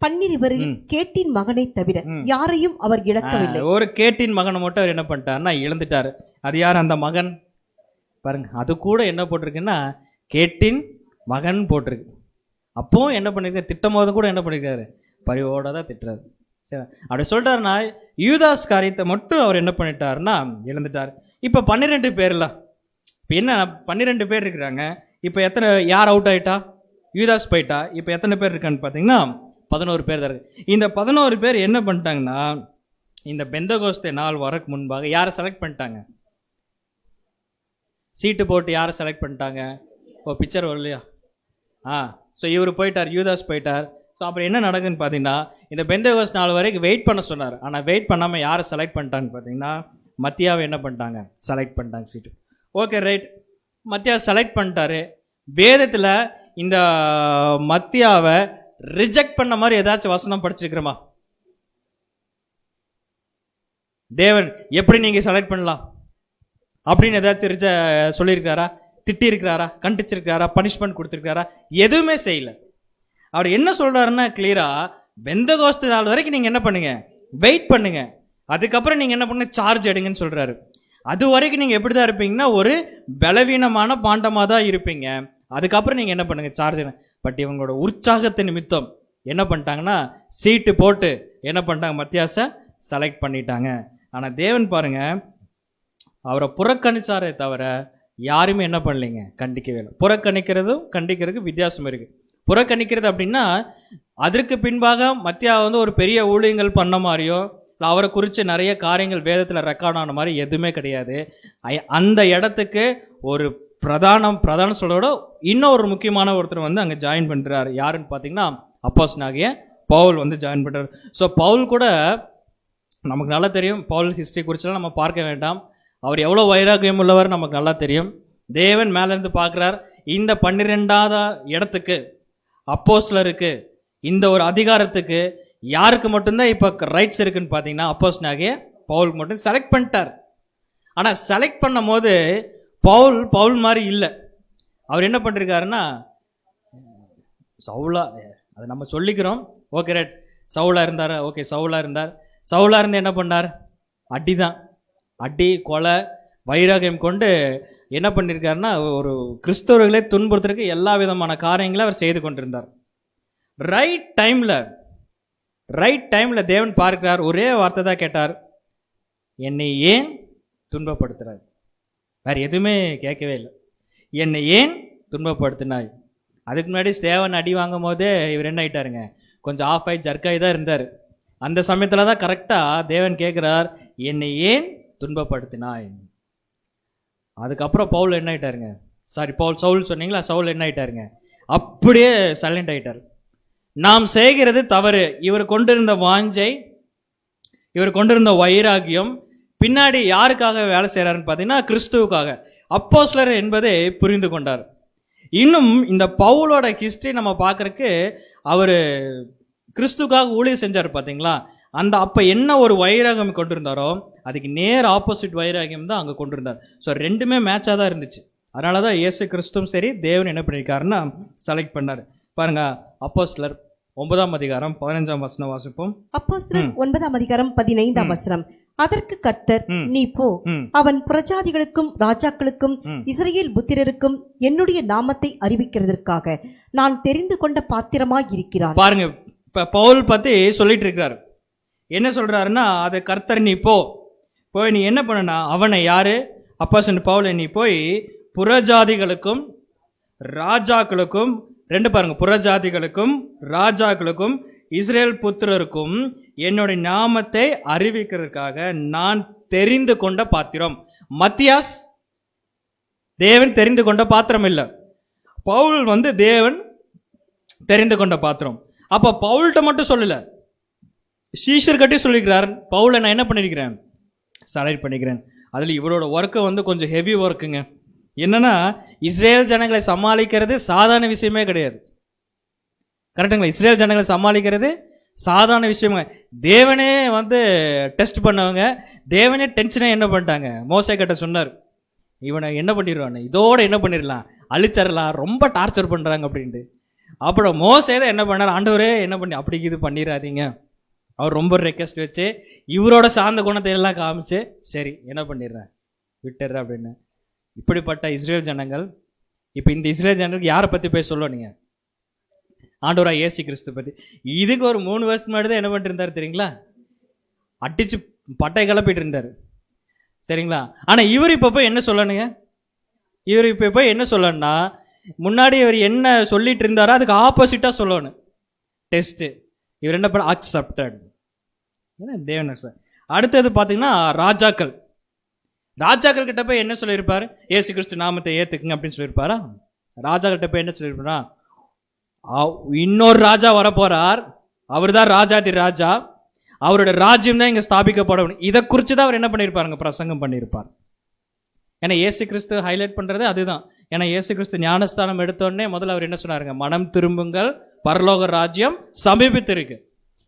12 கேட்டின் மகனை தவிர யாரையும் அவர் இழக்கவில்லை. ஒரு கேட்டின் மகனை மட்டும் அவர் என்ன பண்ணிட்டாருன்னா இழந்துட்டாரு. அது யார் அந்த மகன் பாருங்க, அது கூட என்ன போட்டிருக்குன்னா கேட்டின் மகன் போட்டிருக்கு. அப்போ என்ன பண்ணிருக்க, திட்டம் போது கூட என்ன பண்ணிருக்காரு, பரிவோட தான் திட்டுறாரு. சரி, அப்படி சொல்லிட்டாருன்னா யூதாஸ் காரியத்தை மட்டும் அவர் என்ன பண்ணிட்டாருன்னா இழந்துட்டார். இப்போ 12 பேர்ல இப்போ என்ன 12 பேர் இருக்கிறாங்க. இப்போ யார் அவுட் ஆயிட்டா, யூதாஸ் போயிட்டா. இப்போ எத்தனை பேர் இருக்கான்னு பார்த்தீங்கன்னா 11 பேர் தான் இருக்கு. இந்த 11 பேர் என்ன பண்ணிட்டாங்கன்னா, இந்த பெந்தகோஸ்தே நாள் வரக்கு முன்பாக யாரை செலக்ட் பண்ணிட்டாங்க? சீட்டு போட்டு யாரை செலக்ட் பண்ணிட்டாங்க? ஓ, பிக்சர் வரலையா? ஸோ இவர் போயிட்டார், யூதாஸ் போயிட்டார். ஸோ அப்புறம் என்ன நடக்குதுன்னு பார்த்தீங்கன்னா, இந்த பெந்தகோஸ்தே நாள் வரைக்கும் வெயிட் பண்ண சொன்னார். ஆனால் வெயிட் பண்ணாமல் யாரை செலக்ட் பண்ணிட்டான்னு பார்த்தீங்கன்னா, மத்தியாவை என்ன பண்ணிட்டாங்க? செலக்ட் பண்ணிட்டாங்க சீட்டு. Okay, right. மத்தியா செலக்ட் பண்ணிட்டாரு. வேதத்தில் இந்த மத்தியாவை ரிஜெக்ட் பண்ண மாதிரி ஏதாச்சும் வசனம் படிச்சிருக்கிறோமா? தேவன் எப்படி நீங்க செலக்ட் பண்ணலாம் அப்படின்னு ஏதாச்சும் சொல்லியிருக்காரா? திட்டி இருக்கிறாரா? கண்டிச்சிருக்காரா? பனிஷ்மெண்ட் கொடுத்துருக்காரா? எதுவுமே செய்யல. அவர் என்ன சொல்றாருன்னா கிளியரா, பெந்தகோஸ்தே நாள் வரைக்கும் நீங்க என்ன பண்ணுங்க? வெயிட் பண்ணுங்க. அதுக்கப்புறம் நீங்க என்ன பண்ணுங்க? சார்ஜ் எடுங்கன்னு சொல்றாரு. அது வரைக்கும் நீங்க எப்படிதான் இருப்பீங்கன்னா, ஒரு பலவீனமான பாண்டமா தான் இருப்பீங்க. அதுக்கப்புறம் நீங்க என்ன பண்ணுங்க? சார்ஜ். பட் இவங்களோட உற்சாகத்தை நிமித்தம் என்ன பண்ணிட்டாங்கன்னா, சீட்டு போட்டு என்ன பண்ணிட்டாங்க? மத்தியாசை செலக்ட் பண்ணிட்டாங்க. ஆனா தேவன் பாருங்க, அவரை புறக்கணிச்சாரே தவிர யாருமே என்ன பண்ணலைங்க? கண்டிக்கவே இல்லை. புறக்கணிக்கிறதும் கண்டிக்கிறதுக்கு வித்தியாசம் இருக்கு. புறக்கணிக்கிறது அப்படின்னா, அதற்கு பின்பாக மத்தியா ஒரு பெரிய ஊழியங்கள் பண்ண மாதிரியோ இல்லை அவரை குறித்து நிறைய காரியங்கள் வேதத்தில் ரெக்கார்ட் ஆன மாதிரி எதுவுமே கிடையாது. அந்த இடத்துக்கு ஒரு பிரதான சொல்றோட இன்னும் ஒரு முக்கியமான ஒருத்தர் அங்கே ஜாயின் பண்ணுறாரு. யாருன்னு பார்த்தீங்கன்னா, அப்போஸ்தலனாகிய பவுல் ஜாயின் பண்ணுறாரு. ஸோ பவுல் கூட நமக்கு நல்லா தெரியும். பவுல் ஹிஸ்ட்ரி குறிச்செல்லாம் நம்ம பார்க்க வேண்டாம். அவர் எவ்வளோ வைராகியம் உள்ளவர் நமக்கு நல்லா தெரியும். தேவன் மேலேருந்து பார்க்குறார். இந்த 12வது இடத்துக்கு, அப்போஸ்தலருக்கு, இந்த ஒரு அதிகாரத்துக்கு யாருக்கு மட்டும்தான் இப்போ ரைட்ஸ் இருக்குன்னு பார்த்தீங்கன்னா, அப்போஸ்தலனாகிய பவுலுக்கு மட்டும் செலக்ட் பண்ணிட்டார். ஆனால் செலக்ட் பண்ணும் போது பவுல் மாதிரி இல்லை. அவர் என்ன பண்ணிருக்காருன்னா, சவுலா, அதை நம்ம சொல்லிக்கிறோம். ஓகே ரைட், சவுலா இருந்தார். ஓகே, சவுலா இருந்து என்ன பண்ணார்? அடிதான், அடி, கொலை, வைராகியம் கொண்டு என்ன பண்ணியிருக்காருன்னா, ஒரு கிறிஸ்தவர்களை துன்புறுத்துறதுக்கு எல்லா விதமான காரியங்களும் அவர் செய்து கொண்டிருந்தார். ரைட் டைமில் தேவன் பார்க்கிறார். ஒரே வார்த்தை தான் கேட்டார், என்னை ஏன் துன்பப்படுத்துறார்? வேற எதுவுமே கேட்கவே இல்லை. என்னை ஏன் துன்பப்படுத்தினாய்? அதுக்கு முன்னாடி தேவன் அடி வாங்கும் போதே இவர் என்ன ஆயிட்டாருங்க? கொஞ்சம் ஆஃப் ஆகி ஜர்க்காகி தான் இருந்தார். அந்த சமயத்தில் தான் கரெக்டாக தேவன் கேட்குறார், என்னை ஏன் துன்பப்படுத்தினாய்? அதுக்கப்புறம் பவுல் என்ன ஆயிட்டாருங்க? சவுல் சொன்னீங்களா? சவுல் என்ன ஆயிட்டாருங்க? அப்படியே சைலண்ட் ஆயிட்டார். நாம் செய்கிறது தவறு. இவர் கொண்டிருந்த வாஞ்சை, இவர் கொண்டிருந்த வைராகியம் பின்னாடி யாருக்காக வேலை செய்கிறாருன்னு பார்த்தீங்கன்னா, கிறிஸ்துவுக்காக. அப்போஸ்தலர் என்பதை புரிந்து கொண்டார். இன்னும் இந்த பவுலோட ஹிஸ்டரி நம்ம பார்க்கறதுக்கு, அவர் கிறிஸ்துக்காக ஊழியம் செஞ்சார் பார்த்தீங்களா? அந்த அப்போ என்ன ஒரு வைராகியம் கொண்டிருந்தாரோ அதுக்கு நேர் ஆப்போசிட் வைராகியம் தான் அங்கே கொண்டிருந்தார். ஸோ ரெண்டுமே மேட்சாக தான் இருந்துச்சு. அதனால தான் இயேசு கிறிஸ்துவும் சரி, தேவன் என்ன பண்ணியிருக்காருன்னா செலக்ட் பண்ணார். பாருங்க, அப்போஸ்தலர் 9ஆம் அதிகாரம் 15ஆம் வசனம் வாசிப்போம். அப்போஸ்தலர் 9ஆம் அதிகாரம் 15ஆம் வசனம். அதற்கு கர்த்தர், நீ போ, அவன் பிரஜாதிகளுக்கும் ராஜாக்களுக்கும் இஸ்ரவேல் புத்திரருக்கும் என்னுடைய நாமத்தை அறிவிக்கிறதற்காக நான் தெரிந்து கொண்ட பாத்திரமாய் இருக்கிறான். பாருங்க, இப்ப பவுல் பத்தி சொல்லிட்டு இருக்கிறாரு. என்ன சொல்றாருன்னா, அதை கர்த்தர் நீ போய் நீ என்ன பண்ணனா, அவனை யாரு? அப்போஸ்தலன் பவுல், நீ போய் புறஜாதிகளுக்கும் ராஜாக்களுக்கும், ரெண்டு பாருங்க, புறஜாதிகளுக்கும் ராஜாக்களுக்கும் இஸ்ரேல் புத்திரருக்கும் என்னுடைய நாமத்தை அறிவிக்கிறதுக்காக நான் தெரிந்து கொண்ட பாத்திரம். மத்தியாஸ் தேவன் தெரிந்து கொண்ட பாத்திரம் இல்லை, பவுல் தேவன் தெரிந்து கொண்ட பாத்திரம். அப்ப பவுல்கிட்ட மட்டும் சொல்லல, சீஷர் கட்டி சொல்லிக்கிறார், பவுலை நான் என்ன பண்ணிருக்கிறேன்? செலக்ட் பண்ணிக்கிறேன். அதில் இவரோட ஒர்க்கை கொஞ்சம் ஹெவி ஒர்க்குங்க. என்னன்னா, இஸ்ரேல் ஜனங்களை சமாளிக்கிறது சாதாரண விஷயமே கிடையாது. கரெக்டுங்களா? இஸ்ரேல் ஜனங்களை சமாளிக்கிறது சாதாரண விஷயமா. தேவனே டெஸ்ட் பண்ணவங்க, தேவனே டென்ஷனே என்ன பண்ணிட்டாங்க? மோசே கிட்ட சொன்னார், இவனை என்ன பண்ணிடுவானு, இதோட என்ன பண்ணிடலாம், அழிச்சிடலாம், ரொம்ப டார்ச்சர் பண்ணுறாங்க அப்படின்ட்டு. அப்புறம் மோசே தான் என்ன பண்ணார், ஆண்டவரே என்ன பண்ணி அப்படி இது பண்ணிடாதீங்க. அவர் ரொம்ப ரெக்வெஸ்ட் வச்சு இவரோட சார்ந்த குணத்தை எல்லாம் காமிச்சு, சரி என்ன பண்ணிடுறேன், விட்டுடுற அப்படின்னு. இப்படிப்பட்ட இஸ்ரேல் ஜனங்கள், இப்போ இந்த இஸ்ரேல் ஜனங்களுக்கு யாரை பற்றி போய் சொல்லுவோம் நீங்கள்? ஆண்டவராக இயேசு கிறிஸ்து பற்றி. இதுக்கு ஒரு 3 வருஷம் முன்னாடி தான் என்ன பண்ணிட்டு இருந்தார் தெரியுங்களா? அடிச்சு பட்டை கிளப்பிட்டு இருந்தார், சரிங்களா? ஆனால் இவர் இப்போ போய் என்ன சொல்லணுங்க? இவர் இப்போ போய் என்ன சொல்லணும்னா, முன்னாடி இவர் என்ன சொல்லிட்டு இருந்தாரோ அதுக்கு ஆப்போசிட்டாக சொல்லணும். டெஸ்ட்டு இவர் என்ன பண்ண அக்செப்டட். ஏன்னா தேவன். அடுத்தது பார்த்தீங்கன்னா ராஜாக்கள். ராஜாக்கள் கிட்ட போய் என்ன சொல்லியிருப்பாரு? இயேசு கிறிஸ்து நாமத்தை ஏத்துக்குங்க அப்படின்னு சொல்லியிருப்பாரா? ராஜாக்கிட்ட போய் என்ன சொல்லியிருப்பாரா? இன்னொரு ராஜா வரப்போறார், அவர் தான் ராஜாதி ராஜா, அவரோட ராஜ்யம் தான் இங்க ஸ்தாபிக்கப்படும். இதை குறித்து தான் அவர் என்ன பண்ணியிருப்பாருங்க? பிரசங்கம் பண்ணியிருப்பார். ஏன்னா இயேசு கிறிஸ்து ஹைலைட் பண்றது அதுதான். ஏன்னா இயேசு கிறிஸ்து ஞானஸ்தானம் எடுத்தோடனே முதல்ல அவர் என்ன சொன்னாருங்க? மனம் திரும்புங்கள், பரலோக ராஜ்யம் சமீபித்திருக்கு.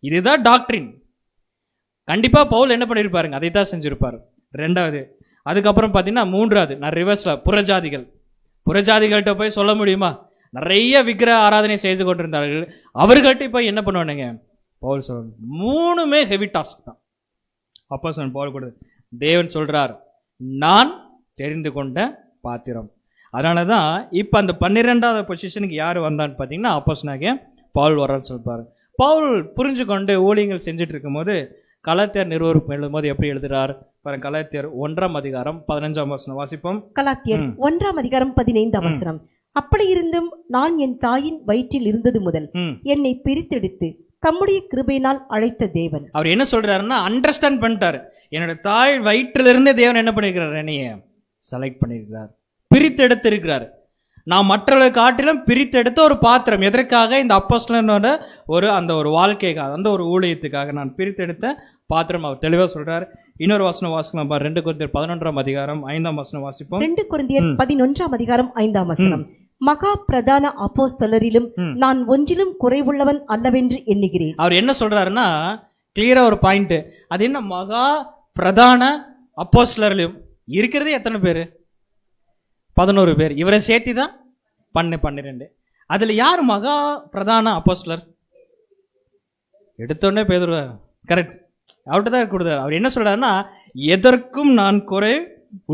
இதுதான் டாக்டரின். கண்டிப்பா பவுல் என்ன பண்ணியிருப்பாருங்க? அதை தான் செஞ்சிருப்பாரு. ரெண்டாவது. அதுக்கப்புறம் பார்த்தீங்கன்னா மூன்றாவது, நான் ரிவர்ஸ்ல, புறஜாதிகள். புறஜாதிகள்கிட்ட போய் சொல்ல முடியுமா? நிறைய விக்கிரக ஆராதனை செய்து கொண்டிருந்தார்கள். அவர்கள்ட்ட போய் என்ன பண்ணுவானுங்க? பவுல் சொல்றாரு. மூணுமே ஹெவி டாஸ்க் தான். அப்போஸ்தலன் பவுல் கூட தேவன் சொல்றார், நான் தெரிந்து கொண்ட பாத்திரம். அதனால தான் இப்போ அந்த 12வது பொசிஷனுக்கு யார் வந்தான்னு பார்த்தீங்கன்னா அப்போஸ்தலனாகிய பவுல் வரான்னு சொல்றாரு. பவுல் புரிஞ்சு கொண்டு ஊழியங்கள் செஞ்சுட்டு இருக்கும்போது கலாத்தியர் நிருபம் எழுதும்போது எப்படி எழுதுறார்? கலாத்தியர் 1:15 வாசிப்போம். கலாத்தியர் 1:15. அப்படி இருந்தும் நான் என் தாயின் வயிற்றில் இருந்தது முதல் என்னை பிரித்தெடுத்து தம்முடைய கிருபையினால் அழைத்த தேவன். அவர் என்ன சொல்றாருன்னா அண்டர்ஸ்டாண்ட் பண்ணிட்டாரு. என்னோட தாய் வயிற்றிலிருந்தே தேவன் என்ன பண்ணிருக்கிறார்? என்னைய செலக்ட் பண்ணிருக்கிறார், பிரித்தெடுத்து இருக்கிறார். நான் மற்றவர்களை காட்டிலும் பிரித்தெடுத்த ஒரு பாத்திரம். எதற்காக? இந்த அப்போஸ்தலனோட ஒரு வாழ்க்கைக்காக, அந்த ஒரு ஊழியத்துக்காக நான் பிரித்தெடுத்த பாத்திரம். அவர் தெளிவாக சொல்றார். இன்னொரு வசனம் வாசிக்கலாம். 2 கொரிந்தியர் 11:5 வாசிப்போம். 2 கொரிந்தியர் 11:5. மகா பிரதான அப்போஸ்தலரிலும் நான் ஒன்றிலும் குறைவுள்ளவன் அல்லவென்று எண்ணுகிறேன். அவர் என்ன சொல்றாருன்னா கிளியரா ஒரு பாயிண்ட். அது என்ன? மகா பிரதான அப்போஸ்தலரிலும் இருக்கிறது எத்தனை பேரு? 11 பேர். இவரை சேர்த்தி தான் 12. அதுல யார் மகா பிரதான அப்போஸ்தலர்? எடுத்தோடனே பேதுரு. கரெக்ட், அவர்கிட்ட தான் கொடுத்தார். அவர் என்ன சொல்றாருன்னா எதற்கும் நான் குறை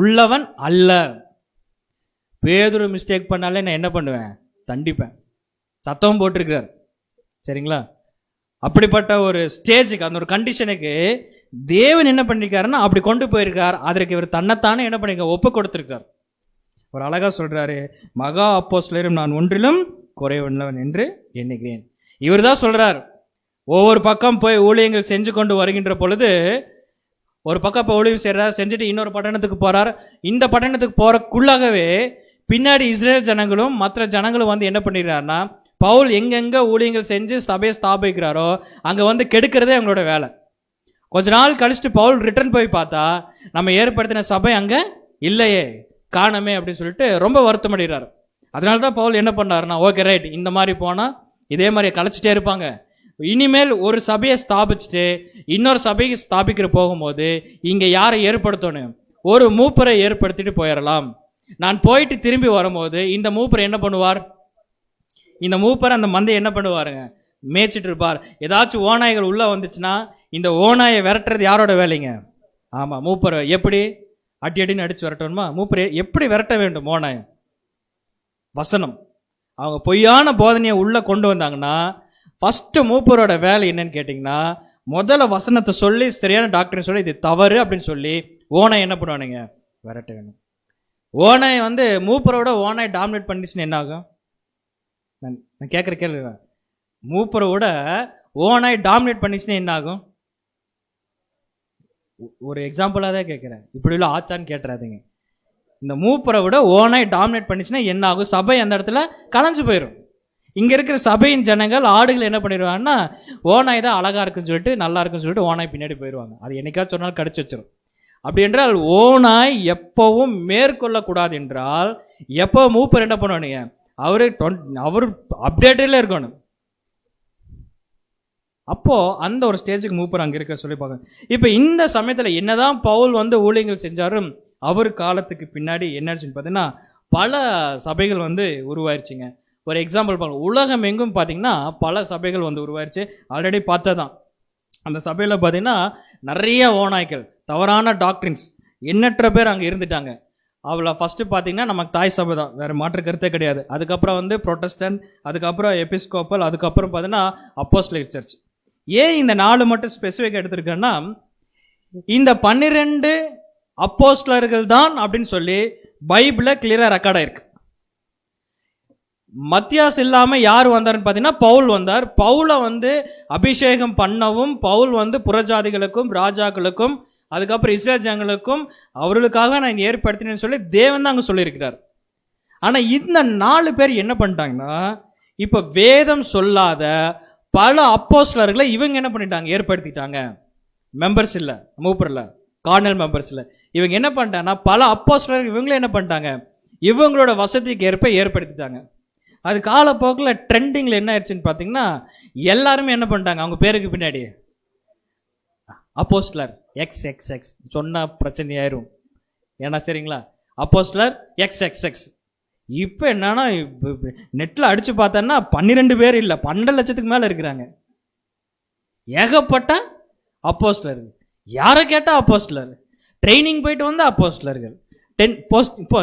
உள்ளவன் அல்ல. பேதுரு மிஸ்டேக் பண்ணாலே நான் என்ன பண்ணுவேன்? தண்டிப்பேன். சத்தம் போட்டிருக்கிறார். சரிங்களா? அப்படிப்பட்ட ஒரு ஸ்டேஜுக்கு, அந்த ஒரு கண்டிஷனுக்கு தேவன் என்ன பண்ணிருக்காருன்னா அப்படி கொண்டு போயிருக்கார். அதற்கு இவர் தன்னைத்தானே என்ன பண்ணிருக்கார்? ஒப்பு கொடுத்திருக்கார். ஒரு அழகா சொல்றாரு, மகா அப்போஸ்தலரும் நான் ஒன்றிலும் குறைவுள்ளவன் என்று எண்ணுகிறேன். இவர் தான் சொல்றார். ஒவ்வொரு பக்கம் போய் ஊழியங்கள் செஞ்சு கொண்டு வருகின்ற பொழுது, ஒரு பக்கம் இப்போ ஊழியம் செய்கிறார், செஞ்சுட்டு இன்னொரு பட்டணத்துக்கு போறார். இந்த பட்டணத்துக்கு போறக்குள்ளாகவே பின்னாடி இஸ்ரேல் ஜனங்களும் மற்ற ஜனங்களும் வந்து என்ன பண்ணிடுறாருன்னா, பவுல் எங்கெங்க ஊழியங்கள் செஞ்சு சபையை ஸ்தாபிக்கிறாரோ அங்க வந்து கெடுக்கிறதே அவங்களோட வேலை. கொஞ்ச நாள் கழிச்சுட்டு பவுல் ரிட்டர்ன் போய் பார்த்தா நம்ம ஏற்படுத்தின சபை அங்க இல்லையே, காணமே அப்படின்னு சொல்லிட்டு ரொம்ப வருத்தம் அடைகிறார். அதனால தான் பவுல் என்ன பண்ணாருன்னா, ஓகே ரைட், இந்த மாதிரி போனா இதே மாதிரி கலைச்சிட்டே இருப்பாங்க, இனிமேல் ஒரு சபையை ஸ்தாபிச்சுட்டு இன்னொரு சபையை ஸ்தாபிக்கிற போகும்போது இங்க யாரை ஏற்படுத்தணும்? ஒரு மூப்பரை ஏற்படுத்திட்டு போயிடலாம். நான் போயிட்டு திரும்பி வரும்போது இந்த மூப்பரை என்ன பண்ணுவார்? இந்த மூப்பர் அந்த மந்தையை என்ன பண்ணுவாருங்க? மேய்ச்சிட்டு இருப்பார். ஏதாச்சும் ஓநாய்கள் உள்ள வந்துச்சுன்னா இந்த ஓநாயை விரட்டுறது யாரோட வேலைங்க? ஆமா, மூப்பர். எப்படி அடின்னு அடிச்சு விரட்டணுமா? மூப்பர் எப்படி விரட்ட வேண்டும் ஓநாயை? வசனம். அவங்க பொய்யான போதனையை உள்ள கொண்டு வந்தாங்கன்னா ஃபர்ஸ்ட் மூப்பரோட வேலை என்னன்னு கேட்டிங்கன்னா, முதல்ல வசனத்தை சொல்லி சரியான டாக்டர் சொல்லி இது தவறு அப்படின்னு சொல்லி ஓனாய் என்ன பண்ணுவானுங்க? விரட்ட வேணும். ஓனாய் வந்து மூப்பரோட ஓனாய் டாமினேட் பண்ணிச்சுன்னு என்ன ஆகும்? நான் கேட்குற கேள்வி, மூப்பரோட ஓனாய் டாமினேட் பண்ணிச்சுன்னா என்ன ஆகும்? ஒரு எக்ஸாம்பிளாக தான் கேட்குறேன், இப்படி உள்ள ஆச்சான்னு கேட்டுறாதீங்க. இந்த மூப்பரை விட ஓனாய் டாமினேட் பண்ணிச்சுன்னா என்ன ஆகும்? சபை அந்த இடத்துல கலைஞ்சு போயிடும். இங்க இருக்கிற சபையின் ஜனங்கள் ஆடுகள் என்ன பண்ணிடுவாங்கன்னா, ஓனாய் தான் அழகா இருக்குன்னு சொல்லிட்டு நல்லா இருக்குன்னு சொல்லிட்டு ஓனாய் பின்னாடி போயிடுவாங்க. அது என்னைக்காச்சும் ஒரு நாள் கடிச்சு வச்சிடும். அப்படி என்றால் ஓனாய் எப்பவும் மேற்கொள்ளக்கூடாது என்றால் எப்போ மூப்பர் என்ன பண்ணுவானுங்க? அவரு அப்டேட்டில் இருக்கணும். அப்போ அந்த ஒரு ஸ்டேஜுக்கு மூப்பர் அங்க இருக்க சொல்லி பார்க்கணும். இப்ப இந்த சமயத்துல என்னதான் பவுல் வந்து ஊழியங்கள் செஞ்சாரும் அவர் காலத்துக்கு பின்னாடி என்னாச்சுன்னு பார்த்தீங்கன்னா பல சபைகள் வந்து உருவாயிருச்சுங்க. ஒரு எக்ஸாம்பிள் பார்க்கலாம். உலகம் எங்கும் பார்த்தீங்கன்னா பல சபைகள் வந்து உருவாயிருச்சு. ஆல்ரெடி பார்த்ததான். அந்த சபையில் பார்த்தீங்கன்னா நிறைய ஓநாய்கள், தவறான டாக்டரின்ஸ், எண்ணற்ற பேர் அங்கே இருந்துட்டாங்க. அவளை ஃபஸ்ட்டு பார்த்தீங்கன்னா நமக்கு தாய் சபை தான், வேறு மாற்று கருத்தே கிடையாது. அதுக்கப்புறம் வந்து புரோட்டஸ்டன்ட், அதுக்கப்புறம் எபிஸ்கோப்பல், அதுக்கப்புறம் பார்த்தீங்கன்னா அப்போஸ்தலிக் சர்ச். ஏன் இந்த 4 மட்டும் ஸ்பெசிஃபிக் எடுத்திருக்கேன்னா, இந்த 12 அப்போஸ்தலர்கள் தான் அப்படின்னு சொல்லி பைபிளில் கிளியராக ரெக்கார்ட் ஆயிருக்கு. மத்தியாஸ் இல்லாம யார் வந்தாருன்னு பார்த்தீங்கன்னா பவுல் வந்தார். பவுலை அபிஷேகம் பண்ணவும், பவுல் புறஜாதிகளுக்கும் ராஜாக்களுக்கும் அதுக்கப்புறம் இஸ்ரேல் ஜனங்களுக்கும் அவர்களுக்காக நான் ஏற்படுத்தினேன்னு சொல்லி தேவன் தான் அங்கே சொல்லியிருக்கிறார். ஆனா இந்த 4 பேர் என்ன பண்ணிட்டாங்கன்னா, இப்ப வேதம் சொல்லாத பல அப்போஸ்தலர்களை இவங்க என்ன பண்ணிட்டாங்க, ஏற்படுத்திட்டாங்க. மெம்பர்ஸ் இல்ல, மூப்பர் இல்ல, கார்னல் மெம்பர்ஸ் இல்ல, இவங்க என்ன பண்ணிட்டாங்கன்னா பல அப்போஸ்தலர்கள் இவங்களே என்ன பண்ணிட்டாங்க, இவங்களோட வசதிக்கு ஏற்ப ஏற்படுத்திட்டாங்க. அது காலப்போக்கில் ட்ரெண்டிங்ல என்ன ஆயிடுச்சுன்னு பார்த்தீங்கன்னா, எல்லாருமே என்ன பண்ணிட்டாங்க, அவங்க பேருக்கு பின்னாடி அப்போஸ்தலர் எக்ஸ் எக்ஸ் எக்ஸ் சொன்னா பிரச்சனை ஆயிரும். ஏன்னா சரிங்களா, அப்போஸ்தலர் எக்ஸ் எக்ஸ் எக்ஸ். இப்போ என்னன்னா நெட்டில் அடிச்சு பார்த்தோன்னா 12 பேர் இல்லை, 12 லட்சத்துக்கு மேலே இருக்கிறாங்க. ஏகப்பட்ட அப்போஸ்தலர். யாரை கேட்டால் அப்போஸ்தலர். ட்ரைனிங் போயிட்டு வந்த அப்போஸ்தலர்கள். 10 போஸ்ட் இப்போ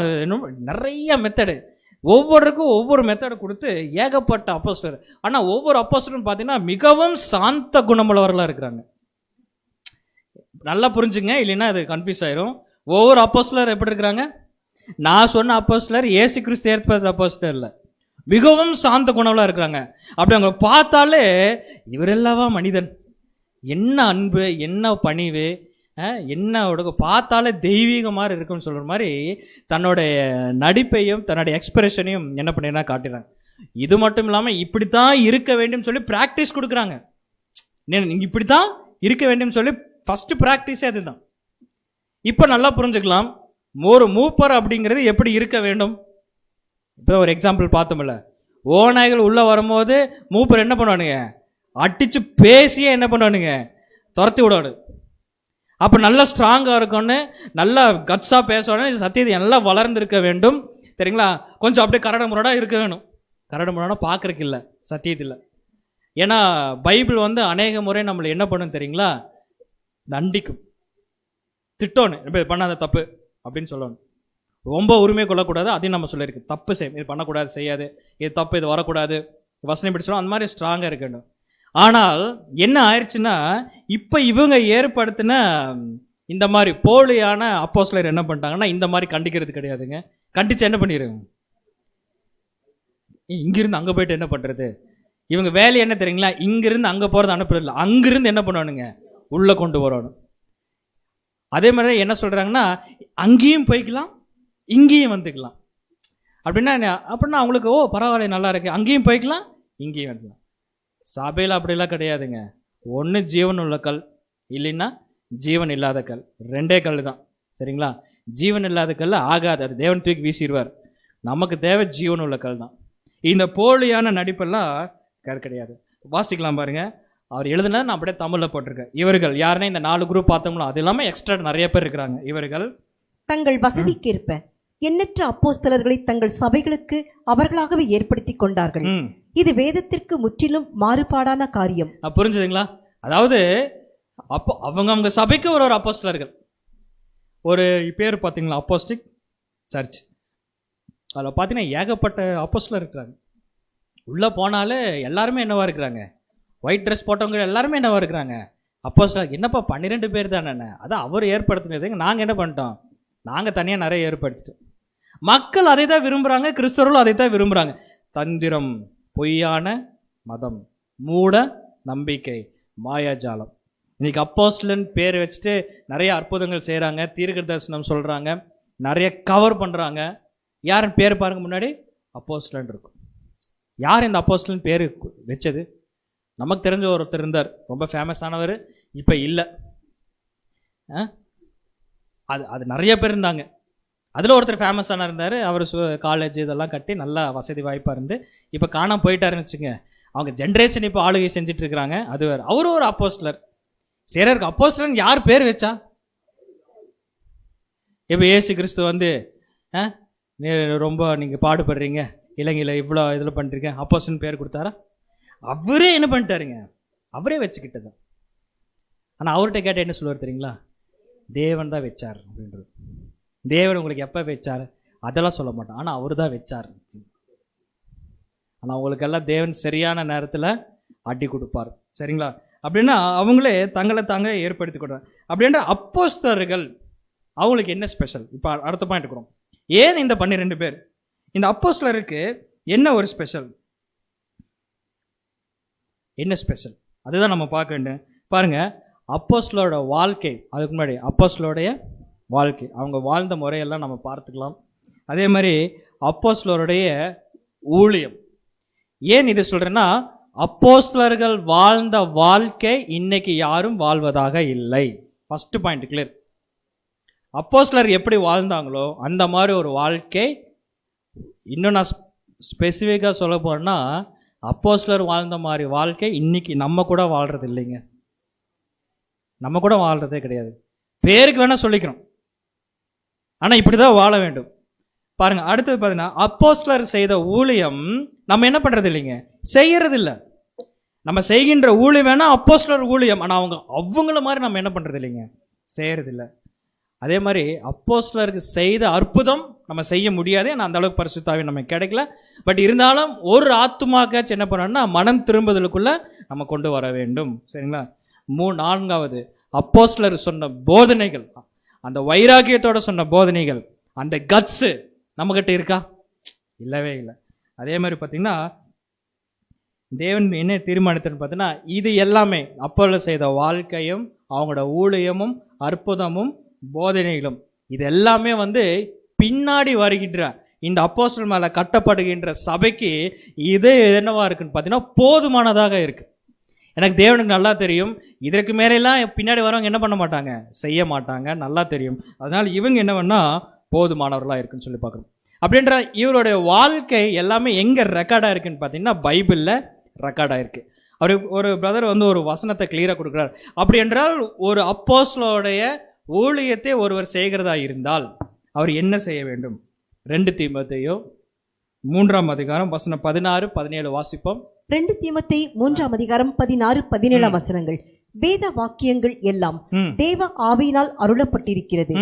நிறைய மெத்தடு, ஒவ்வொருக்கும் ஒவ்வொரு மெத்தடை கொடுத்து ஏகப்பட்ட அப்போஸ்தலர். ஆனால் ஒவ்வொரு அப்போஸ்தலரும் பார்த்தீங்கன்னா மிகவும் சாந்த குணமுள்ளவர்களாக இருக்கிறாங்க. நல்லா புரிஞ்சுங்க, இல்லைன்னா அது கன்ஃபியூஸ் ஆயிரும். ஒவ்வொரு அப்போஸ்தலர் எப்படி இருக்கிறாங்க, நான் சொன்ன அப்போஸ்தலர் இயேசு கிறிஸ்து ஏற்படுத்த அப்போஸ்தலர் இல்லை, மிகவும் சாந்த குணம்லாம் இருக்கிறாங்க. அப்படி அவங்க பார்த்தாலே இவரெல்லாவா மனிதன், என்ன அன்பு, என்ன பணிவு, என்ன பார்த்தாலே தெய்வீக மாதிரி இருக்குன்னு சொல்ற மாதிரி தன்னுடைய நடிப்பையும் தன்னுடைய எக்ஸ்பிரஷனையும் என்ன பண்ணினா காட்டுறாங்க. இது மட்டும் இல்லாமல் இப்படித்தான் இருக்க வேண்டும் சொல்லி பிராக்டிஸ் கொடுக்குறாங்க. நீங்க இப்படித்தான் இருக்க வேண்டும் சொல்லி ஃபர்ஸ்ட் பிராக்டிஸே அதுதான். இப்போ நல்லா புரிஞ்சுக்கலாம், ஒரு மூப்பர் அப்படிங்கிறது எப்படி இருக்க வேண்டும். இப்போ ஒரு எக்ஸாம்பிள் பார்த்தோம்ல, ஓநாய்கள் உள்ள வரும்போது மூப்பர் என்ன பண்ணுவானுங்க, அடிச்சு பேசியே என்ன பண்ணுவானுங்க, துரத்தி விடணும். அப்போ நல்லா ஸ்ட்ராங்காக இருக்கணும்னு, நல்லா கட்ஸாக பேசணும், சத்தியத்தை எல்லாம் வளர்ந்துருக்க வேண்டும். சரிங்களா, கொஞ்சம் அப்படியே கரடு முரடாக இருக்க வேணும். கரடு முரடாக பார்க்கறதுக்கு இல்லை, சத்தியத்தில். ஏன்னா பைபிள் அநேக முறை நம்மளை என்ன பண்ணும் தெரியுங்களா, தண்டிக்கும், திட்டணும், பண்ணாத தப்பு அப்படின்னு சொல்லணும். ரொம்ப உரிமை கொள்ளக்கூடாது, அதையும் நம்ம சொல்லியிருக்கு. தப்பு செய்யும், இது பண்ணக்கூடாது, செய்யாது, இது தப்பு, இது வரக்கூடாது, வசனம் பிடிச்சோம், அந்த மாதிரி ஸ்ட்ராங்காக இருக்கணும். ஆனால் என்ன ஆயிடுச்சுன்னா, இப்போ இவங்க ஏற்படுத்தின இந்த மாதிரி போலியான அப்போஸ்தலர் என்ன பண்ணிட்டாங்கன்னா, இந்த மாதிரி கண்டிக்கிறது கிடையாதுங்க. கண்டிச்சு என்ன பண்ணிடுங்க, இங்கிருந்து அங்கே போயிட்டு என்ன பண்ணுறது. இவங்க வேலை என்ன தெரியுங்களா, இங்கிருந்து அங்கே போகிறது அனுப்புறதில்ல, அங்கிருந்து என்ன பண்ணணுங்க, உள்ளே கொண்டு வரணும். அதே மாதிரி என்ன சொல்கிறாங்கன்னா, அங்கேயும் போய்க்கலாம் இங்கேயும் வந்துக்கலாம். அப்படின்னா அவங்களுக்கு பரவாயில்ல, நல்லா இருக்கு, அங்கேயும் போய்க்கலாம் இங்கேயும் வந்துக்கலாம். சபையில் அப்படிலாம் கிடையாதுங்க. ஒன்று ஜீவன் உள்ள கல், இல்லைன்னா ஜீவன் இல்லாத கல், 2 கல் தான். சரிங்களா, ஜீவன் இல்லாத கல் ஆகாது, அது தேவன் தூக்கி வீசிடுவார். நமக்கு தேவை ஜீவன் உள்ள கல் தான். இந்த போலியான நடிப்பெல்லாம் கிடையாது. வாசிக்கலாம் பாருங்க, அவர் எழுதுனா நான் அப்படியே தமிழில் போட்டிருக்கேன். இவர்கள் யாருன்னா இந்த 4 குரூப் பார்த்தோம்னா, அது இல்லாமல் எக்ஸ்ட்ரா நிறைய பேர் இருக்கிறாங்க. இவர்கள் தங்கள் வசதிக்கேற்ப எண்ணற்ற அப்போஸ்தலர்களை தங்கள் சபைகளுக்கு அவர்களாகவே ஏற்படுத்தி கொண்டார்கள். இது வேதத்திற்கு முற்றிலும் மாறுபாடான காரியம். புரிஞ்சுதுங்களா? அதாவது அப்போ அவங்க சபைக்கு ஒரு அப்போஸ்தலர்கள், ஒரு பேர் பார்த்தீங்களா, அப்போஸ்டிக் சர்ச். அதில் பார்த்தீங்கன்னா ஏகப்பட்ட அப்போஸ்தலர் இருக்கிறாங்க. உள்ளே போனாலே எல்லாருமே என்னவா இருக்கிறாங்க, ஒயிட் ட்ரெஸ் போட்டவங்க எல்லாருமே என்னவா இருக்கிறாங்க, அப்போஸ்தலர். என்னப்பா 12 பேர் தானே, அதான் அவர் ஏற்படுத்தினதுங்க, நாங்கள் என்ன பண்ணிட்டோம், நாங்கள் தனியாக நிறைய ஏற்படுத்திட்டோம். மக்கள் அதை தான் விரும்புகிறாங்க, கிறிஸ்தவர்களும் அதை தான் விரும்புகிறாங்க. தந்திரம், பொய்யான மதம், மூட நம்பிக்கை, மாயாஜாலம். இன்னைக்கு அப்போஸ்தலன் பேர் வச்சுட்டு நிறைய அற்புதங்கள் செய்கிறாங்க, தீர்க்க தரிசனம் சொல்கிறாங்க, நிறைய கவர் பண்ணுறாங்க. யாருன்னு பேர் பாருங்க, முன்னாடி அப்போஸ்தலன் இருக்கும். யார் இந்த அப்போஸ்தலன் பேர் வச்சது? நமக்கு தெரிஞ்ச ஒருத்தர் இருந்தார், ரொம்ப ஃபேமஸ் ஆனவர், இப்போ இல்லை. அது நிறைய பேர் இருந்தாங்க. அதில் ஒருத்தர் ஃபேமஸான இருந்தார், அவர் காலேஜ் இதெல்லாம் கட்டி நல்லா வசதி வாய்ப்பாக இருந்து இப்போ காணாமல் போயிட்டாருன்னு வச்சுங்க. அவங்க ஜென்ரேஷன் இப்போ ஆளுகை செஞ்சுட்டு இருக்கிறாங்க. அது வேறு. அவரும் ஒரு அப்போஸ்தலர். சரி, அப்போஸ்தலன் யார் பேர் வச்சா? இப்போ ஏசு கிறிஸ்து ரொம்ப நீங்கள் பாடுபடுறீங்க, இலங்கையில் இவ்வளோ இதில் பண்ணுறீங்க, அப்போஸ்தலன் பேர் கொடுத்தாரா? அவரே என்ன பண்ணிட்டாருங்க, அவரே வச்சுக்கிட்டது. ஆனால் அவர்கிட்ட கேட்டால் என்ன சொல்லுவார் தெரியுங்களா, தேவன் தான் வச்சார் அப்படின்றது. தேவன் உங்களுக்கு எப்போ வச்சார் அதெல்லாம் சொல்ல மாட்டான், ஆனால் அவர் தான் வச்சார். ஆனால் அவங்களுக்கெல்லாம் தேவன் சரியான நேரத்தில் அடி கொடுப்பார். சரிங்களா? அப்படின்னா அவங்களே தங்களை தாங்க ஏற்படுத்தி கொடுறாங்க. அப்படின்ற அப்போஸ்தலர்கள் அவங்களுக்கு என்ன ஸ்பெஷல்? இப்போ அடுத்த பாயிண்ட் இருக்கிறோம். ஏன் இந்த 12 பேர்? இந்த அப்போஸ்தலருக்கு என்ன ஒரு ஸ்பெஷல்? என்ன ஸ்பெஷல்? அதுதான் நம்ம பார்க்க வேண்டும். பாருங்க, அப்போஸ்தலரோட வாழ்க்கை, அதுக்கு முன்னாடி அப்போஸ்தலருடைய வாழ்க்கை, அவங்க வாழ்ந்த முறையெல்லாம் நம்ம பார்த்துக்கலாம். அதே மாதிரி அப்போஸ்தலருடைய ஊழியம். ஏன் இது சொல்றேன்னா, அப்போஸ்தலர்கள் வாழ்ந்த வாழ்க்கை இன்னைக்கு யாரும் வாழ்வதாக இல்லை. First point clear. அப்போஸ்தலர் எப்படி வாழ்ந்தாங்களோ அந்த மாதிரி ஒரு வாழ்க்கை, இன்னும் நான் ஸ்பெசிஃபிக்காக சொல்ல போறேன்னா, அப்போஸ்தலர் வாழ்ந்த மாதிரி வாழ்க்கை இன்னைக்கு நம்ம கூட வாழ்றது இல்லைங்க. நம்ம கூட வாழ்றதே கிடையாது. பேருக்கு வேணா சொல்லிக்கிறோம், ஆனா இப்படிதான் வாழ வேண்டும். பாருங்க, அடுத்தது பார்த்தீங்கன்னா, அப்போஸ்தலர் செய்த ஊழியம் நம்ம என்ன பண்றது இல்லைங்க, செய்யறது இல்லை. நம்ம செய்கின்ற ஊழியம் வேணா அப்போஸ்தலர் ஊழியம், ஆனா அவங்கள மாதிரி நம்ம என்ன பண்றது இல்லைங்க, செய்யறது இல்லை. அதே மாதிரி அப்போஸ்தலருக்கு செய்த அற்புதம் நம்ம செய்ய முடியாது, ஏன்னா அந்த அளவுக்கு பரிசுத்த ஆவி நமக்கு கிடைக்கல. பட் இருந்தாலும் ஒரு ஆத்துமாக்காச்சும் என்ன பண்ணணும்னா மனம் திரும்புதலுக்குள்ள நம்ம கொண்டு வர வேண்டும். சரிங்களா? நான்காவது, அப்போஸ்தலர் சொன்ன போதனைகள், அந்த வைராக்கியத்தோட சொன்ன போதனைகள், அந்த கட்ஸ் நம்ம கிட்ட இருக்கா? இல்லவே இல்லை. அதே மாதிரி பார்த்தீங்கன்னா, தேவன் என்ன தீர்மானித்தன்னு பார்த்தீங்கன்னா, இது எல்லாமே அப்போஸ்தலர் செய்த வாழ்க்கையும் அவங்களோட ஊழியமும் அற்புதமும் போதனைகளும், இது எல்லாமே பின்னாடி வருகின்ற இந்த அப்போஸ்தலர் மேல கட்டப்படுகின்ற சபைக்கு இது என்னவா இருக்குன்னு பார்த்தீங்கன்னா போதுமானதாக இருக்கு. எனக்கு தேவனுக்கு நல்லா தெரியும், இதற்கு மேலெல்லாம் பின்னாடி வரவங்க என்ன பண்ண மாட்டாங்க, செய்ய மாட்டாங்க, நல்லா தெரியும். அதனால இவங்க என்ன பண்ணா போதுமானவர்களாக இருக்குன்னு சொல்லி பார்க்குறோம். அப்படின்ற இவருடைய வாழ்க்கை எல்லாமே எங்கே ரெக்கார்டாக இருக்குன்னு பார்த்தீங்கன்னா பைபிளில் ரெக்கார்டாக இருக்கு. அவர் ஒரு பிரதர் ஒரு வசனத்தை கிளியராக கொடுக்குறாரு. அப்படி என்றால் ஒரு அப்போஸ்தலருடைய ஊழியத்தை ஒருவர் செய்கிறதா இருந்தால் அவர் என்ன செய்ய வேண்டும்? 2 தீமோத்தேயு 3ஆம் அதிகாரம் வசனம் 16, 17 வாசிப்போம். 2 தீமோத்தேயு 3ஆம் அதிகாரம் 16, 17 வசனங்கள். வேத வாக்கியங்கள் எல்லாம் தேவ ஆவியினால் அருளப்பட்டிருக்கிறது.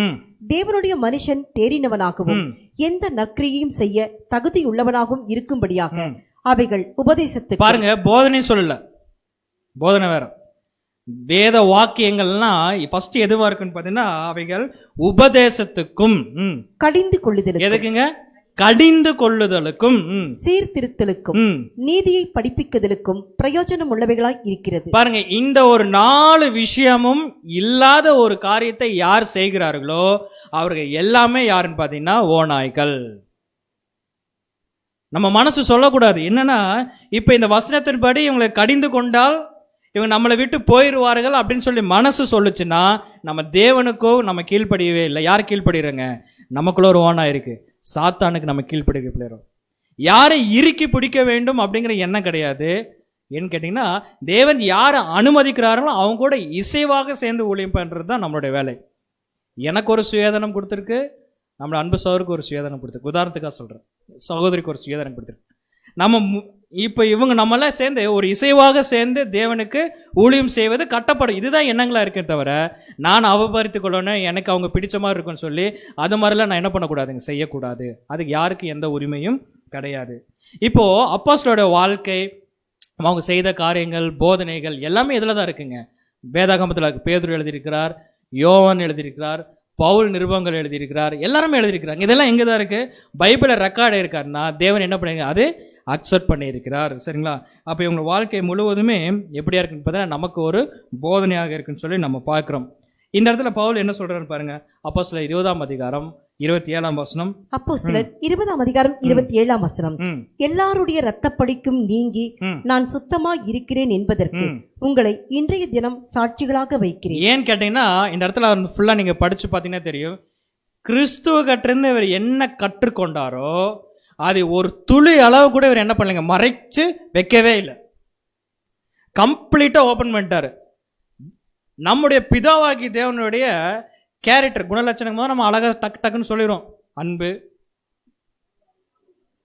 தேவனுடைய மனுஷன் தேறினவனாகவும் எந்த நற்கிரியையும் செய்ய தகுதியுள்ளவனாகவும் இருக்கும்படியாக அவைகள் உபதேசத்துக்கு. பாருங்க, போதனை சொல்லல, போதனை வேற. வேத வாக்கியங்கள்லாம் ஃபர்ஸ்ட் எதுவா இருக்குன்னு பாத்தீங்கன்னா அவைகள் உபதேசத்துக்கும் கடிந்து கொள்ளுதலுக்கும். எதுக்குங்க? கடிந்து கொள்ளுதலுக்கும் சீர்திருத்தலுக்கும் நீதியை படிப்பிக்குதலுக்கும் பிரயோஜனம் உள்ளவைகளாய் இருக்கிறது. பாருங்க, இந்த ஒரு 4 விஷயமும் இல்லாத ஒரு காரியத்தை யார் செய்கிறார்களோ அவர்கள் எல்லாமே யாருன்னு பாத்தீங்கன்னா ஓநாய்கள். நம்ம மனசு சொல்லக்கூடாது என்னன்னா, இப்ப இந்த வசனத்தின்படி இவங்களை கடிந்து கொண்டால் இவங்க நம்மளை விட்டு போயிடுவார்கள் அப்படின்னு சொல்லி மனசு சொல்லுச்சுன்னா நம்ம தேவனுக்கோ நம்ம கீழ்ப்படியவே இல்லை. யார் கீழ்ப்படுறங்க? நமக்குள்ள ஒரு ஓனா இருக்கு, சாத்தானுக்கு நம்ம கீழ்ப்படிக்க பிள்ளைறோம். யாரை இறுக்கி பிடிக்க வேண்டும் அப்படிங்கிற எண்ணம் கிடையாது. ஏன்னு கேட்டிங்கன்னா, தேவன் யாரை அனுமதிக்கிறார்களோ அவங்க கூட இசைவாக சேர்ந்து ஊழியம் பண்ணுறது தான் நம்மளுடைய வேலை. எனக்கு ஒரு சுயதனம் கொடுத்துருக்கு, நம்மளோட அன்பு சகோதருக்கு ஒரு சுயதனம் கொடுத்துருக்கு. உதாரணத்துக்காக சொல்கிறேன், சகோதரிக்கு ஒரு சுயதனம் கொடுத்துருக்கு. நம்ம இப்போ இவங்க நம்மளாம் சேர்ந்து ஒரு இசைவாக சேர்ந்து தேவனுக்கு ஊழியம் செய்வது கட்டப்படும். இதுதான் எண்ணங்களா இருக்கே தவிர நான் அவபரித்து கொள்ளணும், எனக்கு அவங்க பிடிச்ச மாதிரி இருக்குன்னு சொல்லி அது மாதிரிலாம் நான் என்ன பண்ணக்கூடாதுங்க, செய்யக்கூடாது. அதுக்கு யாருக்கு எந்த உரிமையும் கிடையாது. இப்போ அப்போஸ்தலரோட வாழ்க்கை, அவங்க செய்த காரியங்கள், போதனைகள் எல்லாமே இதில் தான் இருக்குங்க. வேதாகமத்தில் பேதுரு எழுதியிருக்கிறார், யோவான் எழுதியிருக்கிறார், பவுல் நிருபங்கள் எழுதியிருக்கிறார், எல்லாருமே எழுதியிருக்கிறாங்க. இதெல்லாம் எங்கே தான் இருக்குது? பைபிளில் ரெக்கார்டு இருக்காருன்னா தேவன் என்ன பண்ணுங்க, அது அக்செப்ட் பண்ணியிருக்கிறார். சரிங்களா? அப்போ இவங்க வாழ்க்கை முழுவதுமே எப்படியா இருக்குன்னு பார்த்தா நமக்கு ஒரு போதனையாக இருக்குன்னு சொல்லி நம்ம பார்க்குறோம். இந்த இடத்துல பவுல் என்ன சொல்றாருன்னு பாருங்க. அப்போஸ்தலர் 20ஆம் அதிகாரம் 27ஆம் வசனம். அப்போஸ்தலர் 20ஆம் அதிகாரம் 27ஆம் வசனம். எல்லாருடைய இரத்தப்பழிக்கும் நீங்கி நான் சுத்தமா இருக்கிறேன் என்பதற்கு உங்களை இன்றைய தினம் சாட்சிகளாக வைக்கிறேன். ஏன்னு கேட்டீங்கன்னா, இந்த இடத்துல ஃபுல்லா நீங்க படிச்சு பார்த்தீங்கன்னா தெரியும், கிறிஸ்துவ கற்றிருந்து இவர் என்ன கற்றுக்கொண்டாரோ அது ஒரு துளி அளவு கூட இவர் என்ன பண்ணலைங்க, மறைச்சு வைக்கவே இல்லை. கம்ப்ளீட்டா ஓபன் பண்ணிட்டாரு. நம்முடைய பிதாவாகி தேவனுடைய கேரக்டர், குணலட்சணம் நம்ம அழகா டக்கு டக்குன்னு சொல்லிடுவோம். அன்பு,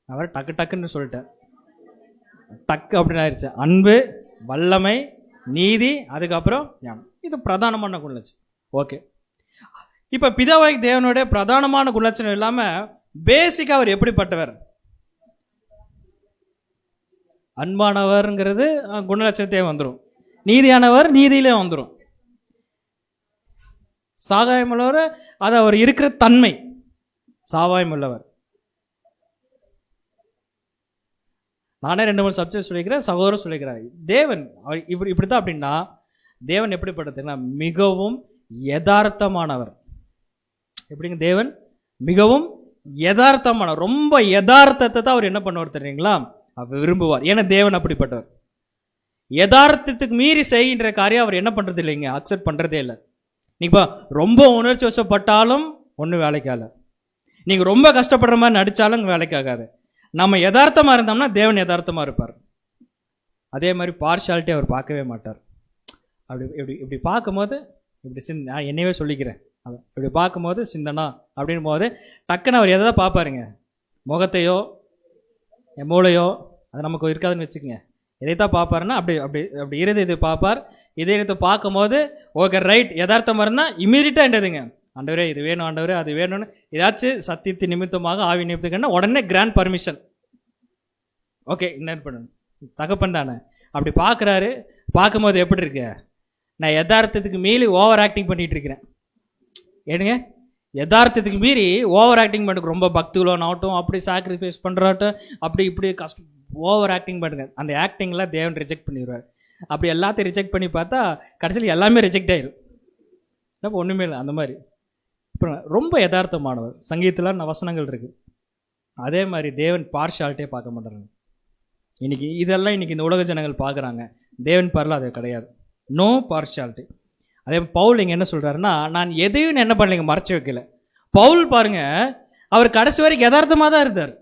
அவர் டக்கு டக்குன்னு சொல்லிட்டார், டக்கு அப்படின்னு ஆயிடுச்சு. அன்பு, வல்லமை, நீதி, அதுக்கப்புறம் ஞானம். இது பிரதானமான குணலட்சணம். ஓகே, இப்ப பிதாவாகி தேவனுடைய பிரதானமான குணலட்சணம் இல்லாம பேசிக்கா அவர் எப்படிப்பட்டவர்? அன்பானவர்ங்கிறது குணலட்சணத்தே வந்துடும், நீதியானவர் நீதியிலே வந்துடும், சாகாயமுள்ளவர் அது அவர் இருக்கிற தன்மை, சாவாயமுள்ளவர். நானே 2-3 சப்ஜெக்ட் சொல்லிக்கிறேன், சகோதரர் சொல்லிக்கிறார். தேவன் அவர் இப்படித்தான். அப்படின்னா தேவன் எப்படிப்பட்டதுன்னா மிகவும் யதார்த்தமானவர். எப்படிங்க? தேவன் மிகவும் யதார்த்தமானவர். ரொம்ப யதார்த்தத்தை தான் அவர் என்ன பண்ணுவார் தெரியுங்களா? அவர் விரும்புவார். ஏன்னா தேவன் அப்படிப்பட்டவர். யதார்த்தத்துக்கு மீறி செய்கின்ற காரியம் அவர் என்ன பண்றது இல்லைங்க, அக்செப்ட் பண்றதே இல்லை. நீங்க ரொம்ப உணர்ச்சி வசப்பட்டாலும் ஒன்றும் வேலைக்காகல, நீங்க ரொம்ப கஷ்டப்படுற மாதிரி நடிச்சாலும் வேலைக்காகாது. நம்ம யதார்த்தமா இருந்தோம்னா தேவன் யதார்த்தமா இருப்பார். அதே மாதிரி பார்ஷாலிட்டி அவர் பார்க்கவே மாட்டார். அப்படி இப்படி இப்படி பார்க்கும்போது இப்படி நான் என்னையவே சொல்லிக்கிறேன், இப்படி பார்க்கும்போது சிந்தனா அப்படின் போது டக்குன்னு அவர் எதை தான் பார்ப்பாருங்க? முகத்தையோ என் மூளையோ அது நமக்கு இருக்காதுன்னு வச்சுக்கோங்க. எதைத்தான் பார்ப்பாருன்னா அப்படி அப்படி அப்படி இதயத்தை பார்ப்பார். இதயத்தை பார்க்கும்போது ஓகே ரைட் யதார்த்தமாக இருந்தால் இமீடியட்டாக என்னதுங்க, ஆண்டவரே இது வேணும், ஆண்டவரே அது வேணும்னு ஏதாச்சும் சத்தியத்தின் நிமித்தமாக ஆவி நிமித்தம்னா உடனே கிராண்ட் பர்மிஷன். ஓகே என்ன பண்ணணும், தகப்பன் தானே. அப்படி பார்க்குறாரு. பார்க்கும்போது எப்படி இருக்கு? நான் யதார்த்தத்துக்கு மீறி ஓவர் ஆக்டிங் பண்ணிட்டு இருக்கிறேன். ஏனுங்க, யதார்த்தத்துக்கு மீறி ஓவர் ஆக்டிங் பண்ணுங்க. ரொம்ப பக்திகளோ ஆகட்டும், அப்படி சாக்ரிஃபைஸ் பண்ணுறாட்டும், அப்படி இப்படி கஷ்டம் ஓவர் ஆக்டிங் பண்ணுங்க. அந்த ஆக்டிங்லாம் தேவன் ரிஜெக்ட் பண்ணிடுவார். அப்படி எல்லாத்தையும் ரிஜெக்ட் பண்ணி பார்த்தா கடைசியில் எல்லாமே ரிஜெக்ட் ஆயிடும். அப்போ ஒன்றுமே இல்லை. அந்த மாதிரி இப்போ ரொம்ப யதார்த்தமானவர். சங்கீதத்தில் வசனங்கள் இருக்கு. அதே மாதிரி தேவன் பார்ஷாலிட்டியே பார்க்க மாட்டாங்க. இன்னைக்கு இதெல்லாம் இன்னைக்கு இந்த உலக ஜனங்கள் பார்க்குறாங்க. தேவன் பார்ல அது கிடையாது. No partiality. அதே பவுல் இங்கே என்ன சொல்கிறாருன்னா, நான் எதையும் என்ன பண்ணலைங்க, மறைச்சி வைக்கல. பவுல் பாருங்க, அவர் கடைசி வரைக்கும் யதார்த்தமாக தான் இருந்தார்.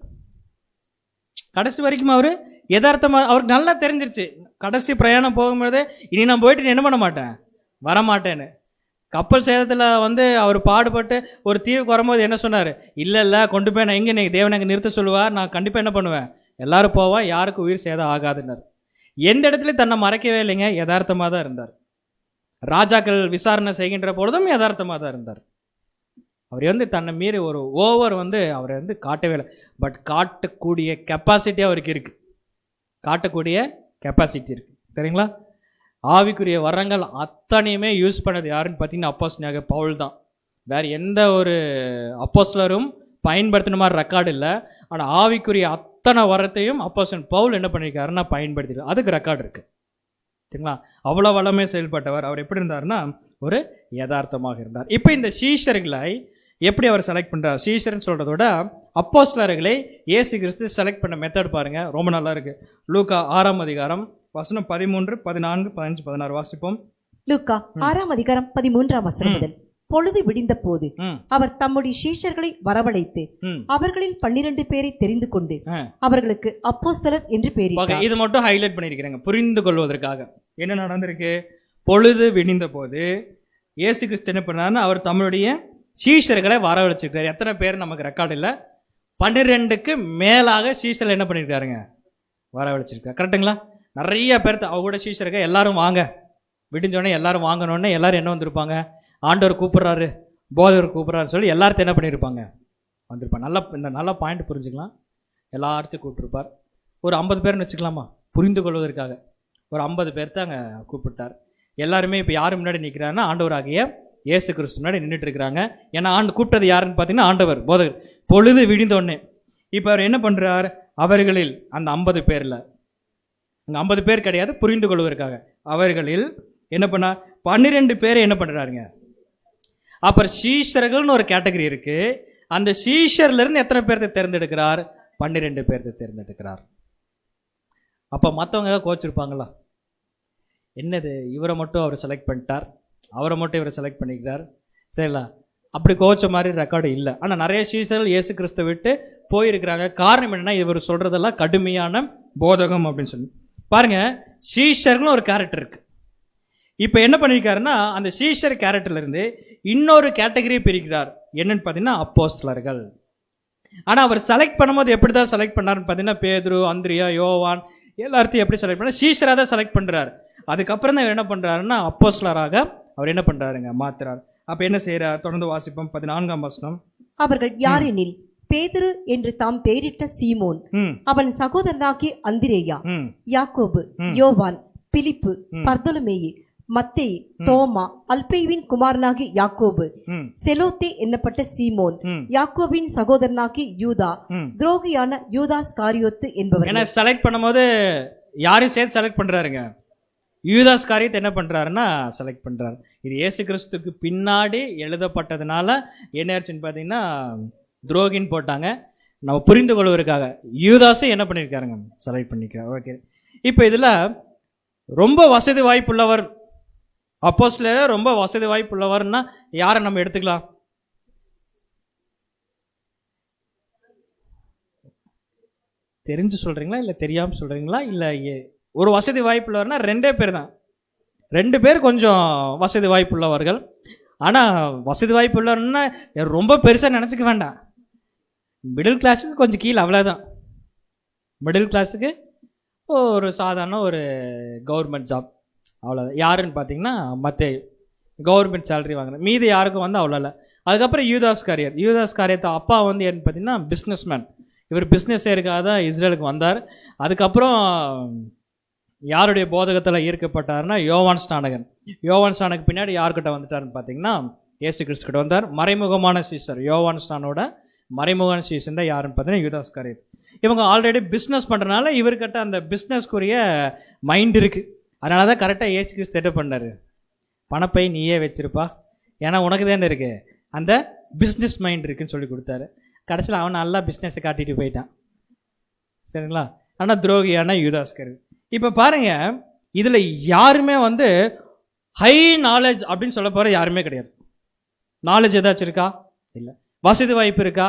கடைசி வரைக்கும் அவர் யதார்த்தமாக, அவருக்கு நல்லா தெரிஞ்சிருச்சு கடைசி பிரயாணம் போகும்போதே இனி நான் போயிட்டு என்ன பண்ண மாட்டேன், வரமாட்டேன்னு. கப்பல் சேதத்தில் அவர் பாடுபட்டு ஒரு தீவுக்கு வரும்போது என்ன சொன்னார்? இல்லை கொண்டு போய் நான் எங்கே நீங்கள் தேவன் அங்கே நிறுத்த சொல்லுவார், நான் கண்டிப்பாக என்ன பண்ணுவேன், எல்லாரும் போவான், யாருக்கும் உயிர் சேதம் ஆகாதுன்னார். எந்த இடத்துல தன்னை மறைக்கவே இல்லைங்க, யதார்த்தமாக தான் இருந்தார். ராஜாக்கள் விசாரணை செய்கின்ற பொழுதும் யதார்த்தமாக தான் இருந்தார். அவர் தன்னை மீறி ஒரு ஓவர் அவரை காட்டவே இல்லை. பட் காட்டக்கூடிய கெப்பாசிட்டி அவருக்கு இருக்கு. காட்டக்கூடிய கெப்பாசிட்டி இருக்கு. சரிங்களா? ஆவிக்குரிய வரங்கள் அத்தனையுமே யூஸ் பண்ணது யாருன்னு பார்த்தீங்கன்னா அப்போஸ்தலனாகிய பவுல் தான். வேற எந்த ஒரு அப்போஸ்தலரும் பயன்படுத்தின மாதிரி ரெக்கார்டு இல்லை. ஆனால் ஆவிக்குரிய அத்தனை வரத்தையும் அப்போஸ்தலன் பவுல் என்ன பண்ணியிருக்காருன்னா பயன்படுத்திட்டு அதுக்கு ரெக்கார்டு இருக்கு. சரிங்களா? அவ்வளோ வளமே செயல்பட்டவர். அவர் எப்படி இருந்தார்னா ஒரு யதார்த்தமாக இருந்தார். இப்போ இந்த சீஷர்களை எப்படி அவர் செலக்ட் பண்ணுறார்? சீஷர்னு சொல்கிறத விட அப்போஸ்தலர்களை இயேசு கிறிஸ்து செலக்ட் பண்ண மெத்தட் பாருங்க, ரொம்ப நல்லா இருக்கு. லூக்கா 6ஆம் அதிகாரம் வசனம் 13, 14, 15, 16 வாசிப்போம். லூக்கா 6ஆம் அதிகாரம் 13ஆம் வசனம் முதல். பொழுது விடிந்த போது அவர் தம்முடைய சீஷர்களை வரவழைத்து அவர்களில் 12 பேரை தெரிந்து கொண்டு அவர்களுக்கு அப்போஸ்தலர் என்று பெயரிட்டார். இது மட்டும் ஹைலைட் பண்ணியிருக்கிறாங்க புரிந்து கொள்வதற்காக. என்ன நடந்திருக்கு? பொழுது விடிந்த போது இயேசு கிறிஸ்து என்ன பண்ணாருன்னா அவர் தம்முடைய சீஷர்களை வரவழைச்சிருக்காரு. எத்தனை பேர் நமக்கு ரெக்கார்டு இல்லை. 12க்கு மேலாக சீஷர்கள் என்ன பண்ணியிருக்காருங்க, வரவழைச்சிருக்காரு. கரெக்டுங்களா? நிறைய பேர் அவரோட சீஷர்கள் எல்லாரும் வாங்க விடிஞ்சோடனே எல்லாரும் வாங்கணுன்னே எல்லாரும் என்ன வந்திருப்பாங்க, ஆண்டவர் கூப்பிட்றாரு, போதவர் கூப்பிட்றாரு சொல்லி எல்லாத்தையும் என்ன பண்ணியிருப்பாங்க, வந்திருப்பாங்க. இந்த நல்ல பாயிண்ட் புரிஞ்சுக்கலாம். எல்லாத்தையும் கூப்பிட்டுருப்பார். ஒரு 50 பேர்னு வச்சுக்கலாமா, புரிந்து கொள்வதற்காக ஒரு 50 பேர் தான் அங்கே கூப்பிட்டார். எல்லாருமே இப்போ யார் முன்னாடி நிற்கிறாருன்னா ஆண்டவராகிய இயேசு கிறிஸ்து முன்னாடி நின்றுட்டு இருக்கிறாங்க. ஏன்னா கூப்பிட்டது யாருன்னு பார்த்தீங்கன்னா ஆண்டவர், போதகர். பொழுது விடிந்தோடனே இப்போ அவர் என்ன பண்ணுறார்? அவர்களில் அந்த 50 பேரில் அங்கே 50 பேர் கிடையாது, புரிந்து கொள்வதற்காக அவர்களில் என்ன பண்ணா 12 பேரை என்ன பண்ணுறாருங்க. அப்புறம் சீஷர்கள்னு ஒரு கேட்டகரி இருக்கு. அந்த சீஷர்ல இருந்து எத்தனை பேர்த்தை தேர்ந்தெடுக்கிறார்? 12 பேர்த்தை தேர்ந்தெடுக்கிறார். அப்போ மற்றவங்க கோச்சிருப்பாங்களா, என்னது இவரை மட்டும் அவர் செலக்ட் பண்ணிட்டார், அவரை மட்டும் இவரை செலக்ட் பண்ணிக்கிறார், சரிங்களா? அப்படி கோச்ச மாதிரி ரெக்கார்டு இல்லை. ஆனால் நிறைய சீஷர்கள் இயேசு கிறிஸ்துவை விட்டு போயிருக்கிறாங்க. காரணம் என்னன்னா இவர் சொல்றதெல்லாம் கடுமையான போதகம் அப்படின்னு சொல்லி பாருங்க. சீஷர்கள்னு ஒரு கேரக்டர் இருக்கு. இப்போ என்ன பண்ணியிருக்காருன்னா அந்த சீஷர் கேரக்டர்ல இருந்து இன்னொரு கேட்டகரியை பிரிக்கிறார். என்னன்னு பார்த்தீங்கன்னா அப்போஸ்தலர்கள். ஆனால் அவர் செலக்ட் பண்ணும்போது எப்படி தான் செலக்ட் பண்ணாருன்னு பார்த்தீங்கன்னா பேதுரு, அந்திரியா, யோவான் எல்லாத்தையும் எப்படி செலக்ட் பண்ணார்? சீஷராக தான் செலக்ட் பண்ணுறாரு. அதுக்கப்புறம் தான் என்ன பண்ணுறாருன்னா அப்போஸ்தலராக அவர் என்ன பண்ணுறாருங்க, மாத்துறார். அப்போ என்ன செய்யறார்? தொடர்ந்து வாசிப்போம். 14ஆம் வசனம். அவர்கள் யாரெனில் பேதுரு என்று தாம் பெயரிட்ட சீமோன், அவன் சகோதரனாகிய அந்திரேயா, யாக்கோபு, யோவான், பிலிப்பு, பர்தொலமேயு, மத்தே, தோமா, அல்பேயுவின் குமாரனாகி யாக்கோபு, செலோத்தே என்னப்பட்ட சீமோன், யாக்கோபின் சகோதரனாகி யூதா, துரோகியான யூதாஸ் காரியோத்து என்பவர். ஏன்னா செலக்ட் பண்ணும்போது யாரும் சேர்த்து செலக்ட் பண்றாருங்க. யூதாஸ் காரியத்தை என்ன பண்றாருன்னா செலக்ட் பண்றாரு. இது இயேசு கிறிஸ்துக்கு பின்னாடி எழுதப்பட்டதுனால என்ன ஆச்சுன்னு பார்த்தீங்கன்னா துரோகின்னு போட்டாங்க. நம்ம புரிந்து கொள்வதற்காக யூதாஸை என்ன பண்ணியிருக்காருங்க செலக்ட் பண்ணிக்கிறார். ஓகே, இப்போ இதில் ரொம்ப வசதி வாய்ப்புள்ளவர், அப்போஸ்தலர் ரொம்ப வசதி வாய்ப்புள்ளவர்னா யாரை நம்ம எடுத்துக்கலாம்? தெரிஞ்சு சொல்றீங்களா இல்லை தெரியாமல் சொல்றீங்களா? இல்லை ஒரு வசதி வாய்ப்புள்ளவர்னா 2 பேர் தான். 2 பேர் கொஞ்சம் வசதி வாய்ப்புள்ளவர்கள். ஆனால் வசதி வாய்ப்புள்ளவர்னா ரொம்ப பெருசாக நினச்சிக்க வேண்டாம். மிடில் கிளாஸுக்கு கொஞ்சம் கீழே, அவ்வளோதான். மிடில் கிளாஸுக்கு ஒரு சாதாரண ஒரு கவர்மெண்ட் ஜாப், அவ்வளோதான். யாருன்னு பார்த்தீங்கன்னா மத்தேயு கவர்மெண்ட் சேலரி வாங்குறேன். மீதி யாருக்கும் வந்து அவ்வளோ இல்லை. அதுக்கப்புறம் யூதாஸ் காரியர். யூதாஸ் காரியத்தை அப்பா வந்து என்னன்னு பார்த்தீங்கன்னா பிஸ்னஸ் மேன். இவர் பிஸ்னஸ் ஏருக்காக தான் இஸ்ரேலுக்கு வந்தார். அதுக்கப்புறம் யாருடைய போதகத்தில் ஈர்க்கப்பட்டார்னா யோவான் ஸ்நானகன். யோவான் ஸ்நானக்கு பின்னாடி யார்கிட்ட வந்துட்டாருன்னு பார்த்தீங்கன்னா இயேசு கிறிஸ்து கிட்ட வந்தார். மறைமுகமான சீசர், யோவான் ஸ்நானோட மறைமுகமான சீசன் தான் யாருன்னு பார்த்தீங்கன்னா யூதாஸ் காரியர். இவங்க ஆல்ரெடி பிஸ்னஸ் பண்ணுறதுனால இவர்கிட்ட அந்த பிஸ்னஸ்க்குரிய மைண்ட் இருக்குது. அதனால தான் கரெக்டாக இயேசு கிறிஸ்து என்ன பண்ணார், பணப்பை நீயே வச்சிருப்பா, ஏன்னா உனக்கு தானே இருக்குது அந்த பிஸ்னஸ் மைண்ட் இருக்குன்னு சொல்லி கொடுத்தாரு. கடைசியில் அவன் நல்லா பிஸ்னஸை காட்டிட்டு போயிட்டான். சரிங்களா? ஆனால் துரோகியான யூதாஸ் காரியர். இப்போ பாருங்க, இதில் யாருமே வந்து ஹை நாலேஜ் அப்படின்னு சொல்ல போகிற யாருமே கிடையாது. நாலேஜ் ஏதாச்சும் இருக்கா? இல்லை. வசதி வாய்ப்பு இருக்கா?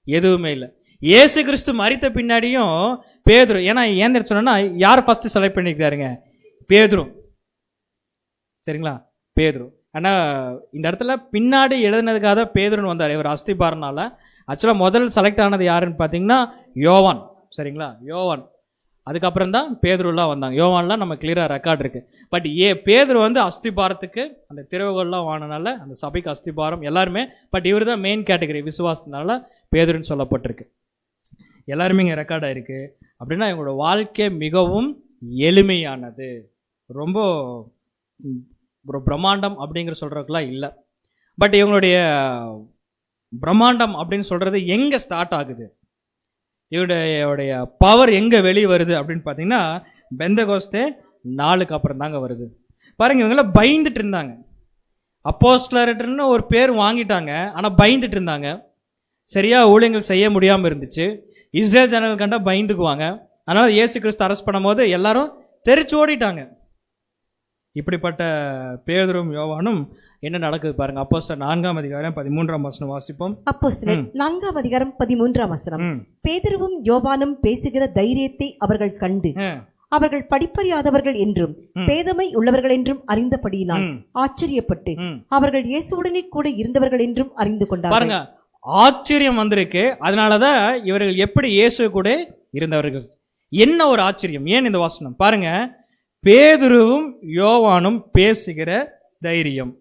எதுவுமே இல்லை. இயேசு கிறிஸ்து மரித்த பின்னாடியும் பேதுரு, ஏன்னா ஏன் சொன்னா யார் ஃபர்ஸ்ட் செலக்ட் பண்ணிக்கிறாருங்க? பேதுரு. சரிங்களா? பேதுரு. ஆனால் இந்த இடத்துல பின்னாடி எழுதுனதுக்காக பேதுருன்னு வந்தார். இவர் அஸ்திபாரனால. ஆக்சுவலாக முதல் செலக்ட் ஆனது யாருன்னு பார்த்தீங்கன்னா யோவான். சரிங்களா? யோவான். அதுக்கப்புறம் தான் பேதுருலாம் வந்தாங்க. யோவான்லாம் நம்ம கிளியராக ரெக்கார்ட் இருக்குது. பட் பேதுரு வந்து அஸ்திபாரத்துக்கு அந்த திறவுகள்லாம் வாங்கினால அந்த சபைக்கு அஸ்திபாரம் எல்லாருமே. பட் இவர் தான் மெயின் கேட்டகரி, விசுவாசத்தினால பேதுருன்னு சொல்லப்பட்டிருக்கு. எல்லாருமே இங்கே ரெக்கார்ட் ஆகிருக்கு. அப்படின்னா இவங்களோட வாழ்க்கை மிகவும் எளிமையானது, ரொம்ப ஒரு பிரம்மாண்டம் அப்படிங்கிற சொல்கிறதுக்கெலாம் இல்லை. பட் இவங்களுடைய பிரம்மாண்டம் அப்படின்னு சொல்கிறது எங்கே ஸ்டார்ட் ஆகுது, இவருடைய பவர் எங்கே வெளியே வருது அப்படின்னு பார்த்தீங்கன்னா பெந்தகோஸ்தே நாளுக்கு அப்புறம் தாங்க வருது. பாருங்க, இவங்களாம் பயந்துட்டு இருந்தாங்க. அப்போஸ்தலர்னு ஒரு பேர் வாங்கிட்டாங்க, ஆனால் பயந்துட்டு இருந்தாங்க. சரியாக ஊழியங்கள் செய்ய முடியாமல் இருந்துச்சு. இஸ்ரேல் ஜனங்கள் கண்டா பயந்துக்குவாங்க. அதனால் இயேசு கிறிஸ்து அரெஸ்ட் பண்ணும்போது எல்லாரும் தெரிச்சு ஓடிட்டாங்க. இப்படிப்பட்ட பேதுரும் யோவானும் என்ன நடக்குது பாருங்க. அப்போஸ்தலர் 4ஆம் அதிகாரம் 13ஆம் வசனம் வாசிப்போம். அப்போஸ்தலர் 4ஆம் அதிகாரம் 13ஆம் வசனம். பேதுருவும் யோவானும் பேசுகிற தைரியத்தை அவர்கள் கண்டு அவர்கள் படிப்பறியாதவர்கள் என்றும் பேதமை உள்ளவர்கள் என்றும் அறிந்தபடியினால் ஆச்சரியப்பட்டு அவர்கள் இயேசுவுடனே கூட இருந்தவர்கள் என்றும் அறிந்து கொண்டார்கள். பாருங்க, ஆச்சரியம் வந்திருக்கு. அதனாலதான் இவர்கள் எப்படி இயேசு கூட இருந்தவர்கள். என்ன ஒரு ஆச்சரியம்! ஏன் இந்த வாசனம் பாருங்க, பேதுருவும் யோவானும் பேசுகிற தைரியம்.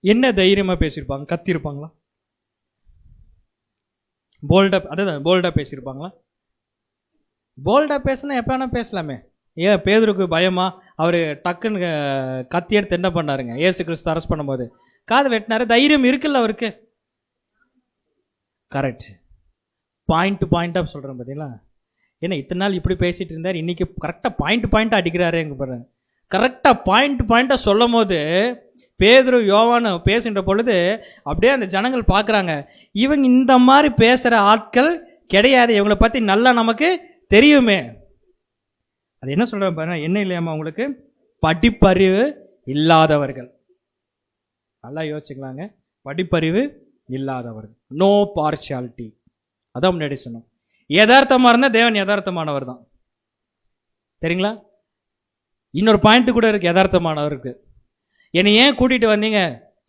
என்ன தைரியமா பேசியிருப்பாங்க? கத்திருப்பாங்களா? போல்டா, அதான் போல்டா பேசியிருப்பாங்களா? போல்டா பேசினா எப்ப வேணா பேசலாமே. ஏன் பேதுருக்கு பயமா? அவர் டக்குன்னு கத்தி எடுத்து என்ன பண்ணாருங்க? இயேசு கிறிஸ்து அரெஸ்ட் பண்ணும்போது காது வெட்டினாரு. தைரியம் இருக்குல்ல அவருக்கு. கரெக்ட். பாயிண்ட் பாயிண்டா சொல்றேன் பார்த்தீங்களா? ஏன்னா இத்தனை நாள் இப்படி பேசிட்டு இருந்தார், இன்னைக்கு கரெக்டாக பாயிண்ட் அடிக்கிறாரு. எங்க பாருங்க, கரெக்டாக பாயிண்டா சொல்லும் போது பேதுரு யோவானு பேசுகின்ற பொழுது அப்படியே அந்த ஜனங்கள் பார்க்குறாங்க, இவங்க இந்த மாதிரி பேசுகிற ஆட்கள் கிடையாது, இவங்களை பற்றி நல்லா நமக்கு தெரியுமே. அது என்ன சொல்கிறேன் பாருங்க, என்ன இல்லையாமா உங்களுக்கு? படிப்பறிவு இல்லாதவர்கள். நல்லா யோசிச்சுக்கலாங்க. படிப்பறிவு இல்லாதவர்கள், நோ பார்ஷியாலிட்டி. அதான் முன்னாடி சொன்னோம். யதார்த்தமாக இருந்தால் தேவன் யதார்த்தமானவர் தான். சரிங்களா? இன்னொரு பாயிண்ட் கூட இருக்கு, யதார்த்தமானவருக்கு. என்னை ஏன் கூட்டிகிட்டு வந்தீங்க?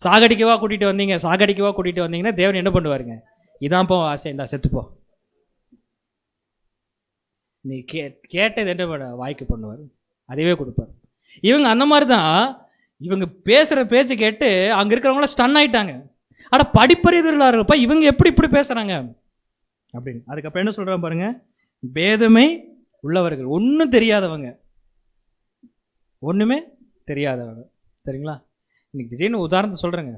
சாகடிக்கவா கூட்டிகிட்டு வந்தீங்க? சாகடிக்கவா கூட்டிகிட்டு வந்தீங்கன்னா தேவன் என்ன பண்ணுவாருங்க? இதான்ப்போ ஆசை, இந்தா செத்துப்போ. நீ கேட்டது என்ன பண்ண வாய்க்கு பண்ணுவார், அதுவே கொடுப்பார். இவங்க அந்த மாதிரி தான். இவங்க பேசுகிற பேச்சு கேட்டு அங்கே இருக்கிறவங்களாம் ஸ்டன் ஆயிட்டாங்க. ஆனால் படிப்பறிவு இருப்பா, இவங்க எப்படி இப்படி பேசுகிறாங்க அப்படின்னு. அதுக்கப்புறம் என்ன சொல்கிறாங்க பாருங்க, பேதமை உள்ளவர்கள், ஒன்றும் தெரியாதவங்க, ஒன்றுமே தெரியாதவங்க. சரிங்களா? இன்னைக்கு திடீர்னு உதாரணத்தை சொல்கிறேங்க.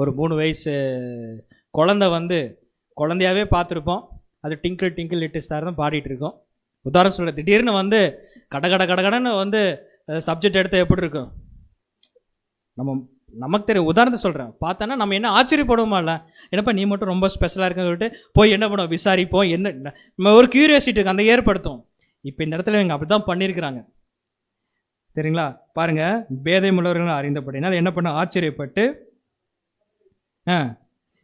ஒரு 3 வயசு குழந்தை குழந்தையாவே பார்த்துருப்போம். அது டிங்கிள் டிங்கிள் லிட்டில் ஸ்டார் தான் பாடிட்டு இருக்கோம். உதாரணம் சொல்கிறேன். திடீர்னு கடகடன்னு சப்ஜெக்ட் எடுத்தால் எப்படி இருக்கும்? நமக்கு தெரியும். உதாரணத்தை சொல்கிறேன். பார்த்தோன்னா நம்ம என்ன ஆச்சரியப்படுவோமா? இல்லை என்னப்பா நீ மட்டும் ரொம்ப ஸ்பெஷலாக இருக்குன்னு சொல்லிட்டு போய் என்ன பண்ணுவோம்? விசாரிப்போம். என்ன நம்ம ஒரு கியூரியாசிட்டி இருக்குது, அந்த ஏற்படுத்தும். இப்போ இந்த இடத்துல இவங்க அப்படி தான் பண்ணியிருக்கிறாங்க. சரிங்களா? பாருங்க, பேதையுள்ளவர்கள் அறிந்தபடினால் என்ன பண்ண ஆச்சரியப்பட்டு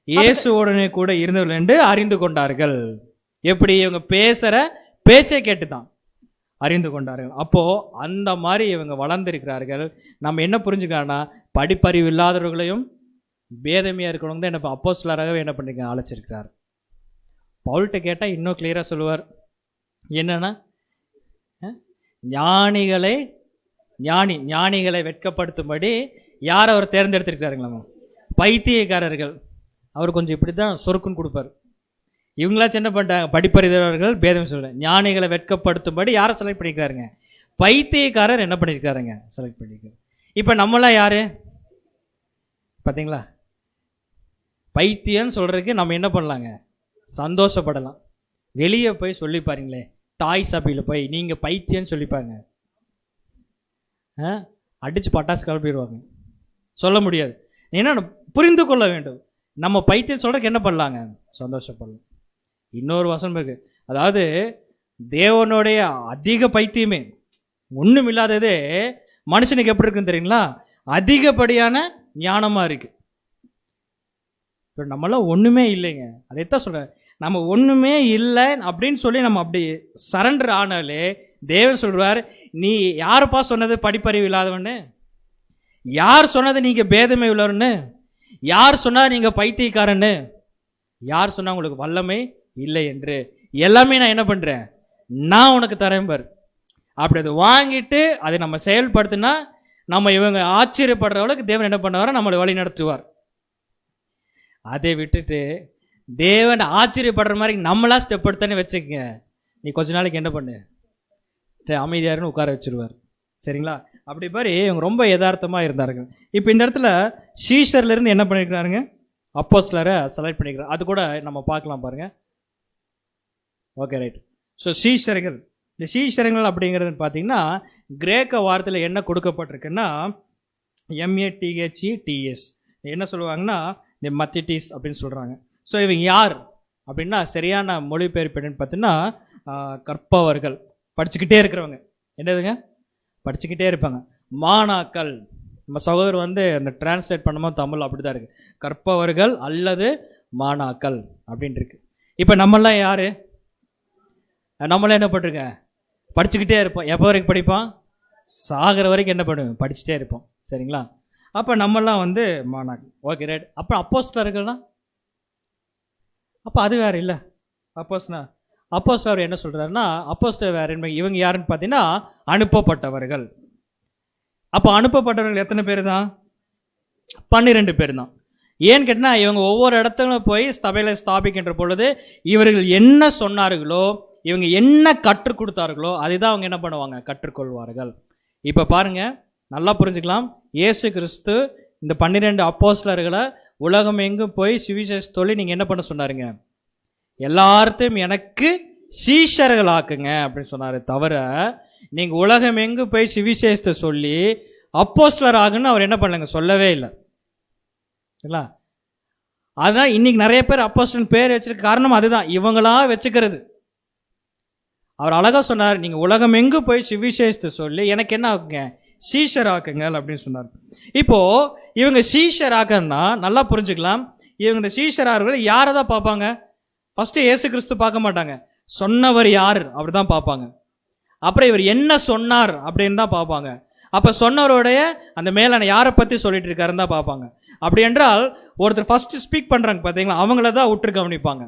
இயேசுவுடனே கூட இருந்தவர்கள் என்று அறிந்து கொண்டார்கள். எப்படி? இவங்க பேசுகிற பேச்சை கேட்டு தான் அறிந்து கொண்டார்கள். அப்போ அந்த மாதிரி இவங்க வளர்ந்திருக்கிறார்கள். நம்ம என்ன புரிஞ்சுக்கலாம்னா, படிப்பறிவு இல்லாதவர்களையும் பேதமையா இருக்கிறவங்க தான் என்ன அப்போஸ்தலராகவே என்ன பண்ணிருக்காங்க, அழைச்சிருக்கிறார். பவுல்கிட்ட கேட்டால் இன்னும் கிளியராக சொல்லுவார். என்னன்னா, ஞானிகளை வெட்கப்படுத்தும்படி யார் அவர் தேர்ந்தெடுத்திருக்கிறாருங்களா? பைத்தியக்காரர்கள். அவர் கொஞ்சம் இப்படி தான் சொருக்குன்னு கொடுப்பார். இவங்களாச்சும் என்ன பண்ணிட்டாங்க? படிப்பறிந்தவர்கள் பேதம் சொல்ல ஞானிகளை வெட்கப்படுத்தும்படி யாரை செலக்ட் பண்ணியிருக்காருங்க? பைத்தியக்காரர் என்ன பண்ணியிருக்காருங்க? செலக்ட் பண்ணியிருக்காரு. இப்போ நம்மளாம் யாரு பார்த்தீங்களா? பைத்தியம்னு சொல்றதுக்கு நம்ம என்ன பண்ணலாங்க? சந்தோஷப்படலாம். வெளியே போய் சொல்லி பாருங்களே, தாய் சபையில் போய் நீங்கள் பைத்தியம்னு சொல்லிப்பாங்க, அடிச்சு பட்டாசு கிளப்பிடுவாங்க. சொல்ல முடியாது. ஏன்னா புரிந்து கொள்ள வேண்டும். நம்ம பைத்தியம் சொல்றதுக்கு என்ன பண்ணலாங்க? சந்தோஷப்படலாம். இன்னொரு வசனம் இருக்கு. அதாவது தேவனுடைய அதிக பைத்தியமே ஒன்றும் இல்லாததே மனுஷனுக்கு எப்படி இருக்குன்னு தெரியுங்களா? அதிகப்படியான ஞானமா இருக்கு. இப்போ நம்மளாம் ஒன்றுமே இல்லைங்க. அதைத்தான் சொல்கிறேன். நம்ம ஒன்றுமே இல்லை அப்படின்னு சொல்லி நம்ம அப்படி சரண்டர் ஆனாலே தேவன் சொல்வார், நீ யாருப்பா சொன்னது படிப்பறிவு இல்லாதவன்னு? யார் சொன்னது நீங்கள் பேதமை உள்ளவன்னு? யார் சொன்னா நீங்கள் பைத்தியக்காரன்னு? யார் சொன்னா உங்களுக்கு வல்லமை இல்லை என்று? எல்லாமே நான் என்ன பண்ணுறேன்? நான் உனக்கு தரேன் பார். அப்படி அதை வாங்கிட்டு அதை நம்ம செயல்படுத்தினா நம்ம இவங்க ஆச்சரியப்படுற அளவுக்கு தேவன் என்ன பண்ணுவார்? நம்மளை வழி நடத்துவார். அதை விட்டுட்டு தேவன் ஆச்சரியப்படுற மாதிரி நம்மளா ஸ்டெப் எடுத்தானே வச்சுக்கங்க, நீ கொஞ்ச நாளைக்கு என்ன பண்ணு, அமைதியாருன்னு உட்கார வச்சிருவார். சரிங்களா? அப்படி மாதிரி இவங்க ரொம்ப யதார்த்தமாக இருந்தார்கள். இப்போ இந்த இடத்துல சீஷர்லேருந்து என்ன பண்ணியிருக்கிறாருங்க? அப்போஸ்தலரை செலக்ட் பண்ணிக்கிறார். அது கூட நம்ம பார்க்கலாம் பாருங்க. Okay, right. ஸோ சீஷர்கள், இந்த சீஷர்கள் அப்படிங்கிறது பார்த்தீங்கன்னா கிரேக்க வார்த்தையில் என்ன கொடுக்கப்பட்டிருக்குன்னா MATHETS. என்ன சொல்லுவாங்கன்னா இந்த மத்திட்டிஸ் அப்படின்னு சொல்கிறாங்க. ஸோ இவங்க யார் அப்படின்னா சரியான மொழிபெயர்ப்பு என்னன்னு பார்த்தீங்கன்னா கற்பவர்கள், படிச்சுக்கிட்டே இருக்கிறவங்க. என்னதுங்க? படிச்சுக்கிட்டே இருப்பாங்க. மாணாக்கள். நம்ம சகோதரர் அந்த டிரான்ஸ்லேட் பண்ணும்போது தமிழ் அப்படி தான் இருக்குது. கற்பவர்கள் அல்லது மாணாக்கள் அப்படின்ட்டு இருக்கு. இப்போ நம்மளாம் யார்? நம்மளாம் என்ன பண்ணுறோங்க? படிச்சுக்கிட்டே இருப்போம். எப்போ வரைக்கும் படிப்போம்? சாகிற வரைக்கும் என்ன பண்ணுவோம்? படிச்சுட்டே இருப்போம். சரிங்களா? அப்போ நம்மளாம் மாணாக்கள். Okay, right. அப்புறம் அப்போஸ்தலர்கள்னா அப்போ அது வேறு இல்லை. அப்போஸ்தலர் என்ன சொல்கிறாருன்னா, அப்போஸ்தலர் வேறு. இவங்க யாருன்னு பார்த்தீங்கன்னா அனுப்பப்பட்டவர்கள். அப்போ அனுப்பப்பட்டவர்கள் எத்தனை பேர் தான்? 12 பேர் தான். ஏன்னு கேட்டால் இவங்க ஒவ்வொரு இடத்துலையும் போய் சபையில் ஸ்தாபிக்கின்ற பொழுது இவர்கள் என்ன சொன்னார்களோ, இவங்க என்ன கற்றுக் கொடுத்தார்களோ அதை தான் அவங்க என்ன பண்ணுவாங்க? கற்றுக்கொள்வார்கள். இப்போ பாருங்க, நல்லா புரிஞ்சுக்கலாம். இயேசு கிறிஸ்து இந்த 12 அப்போஸ்தலர்களை உலகம் எங்கும் போய் சுவிசேஷ தொழில் நீங்கள் என்ன பண்ண சொன்னாருங்க? எல்லார்த்தையும் எனக்கு சீஷர்கள் ஆக்குங்க அப்படின்னு சொன்னாரு. தவிர நீங்கள் உலகம் எங்கு போய் சுவிசேஷத்தை சொல்லி அப்போஸ்தலர் ஆகுன்னு அவர் என்ன பண்ணலங்க? சொல்லவே இல்லை. சரிங்களா? அதனால் இன்னைக்கு நிறைய பேர் அப்போஸ்தலன் பேர் வச்சிருக்க காரணம் அதுதான், இவங்களா வச்சுக்கிறது. அவர் அழகா சொன்னார், நீங்கள் உலகம் எங்கு போய் சுவிசேஷத்தை சொல்லி எனக்கு என்ன ஆக்குங்க? சீஷர் ஆக்குங்க அப்படின்னு சொன்னார். இப்போ இவங்க சீஷர் ஆக்கன்னா நல்லா புரிஞ்சுக்கலாம். இவங்க இந்த சீஷரார்கள் யாரை தான் பார்ப்பாங்க? ஃபர்ஸ்ட் இயேசு கிறிஸ்து பார்க்க மாட்டாங்க, சொன்னவர் யார் அப்படிதான் பார்ப்பாங்க. அப்புறம் இவர் என்ன சொன்னார் அப்படின்னு தான் பார்ப்பாங்க. அப்ப சொன்னவருடைய அந்த மேலான யாரை பத்தி சொல்லிட்டு இருக்காருன்னு தான் பார்ப்பாங்க. அப்படி என்றால் ஒருத்தர் ஃபர்ஸ்ட் ஸ்பீக் பண்றாங்க பார்த்தீங்களா, அவங்கள தான் உற்று கவனிப்பாங்க.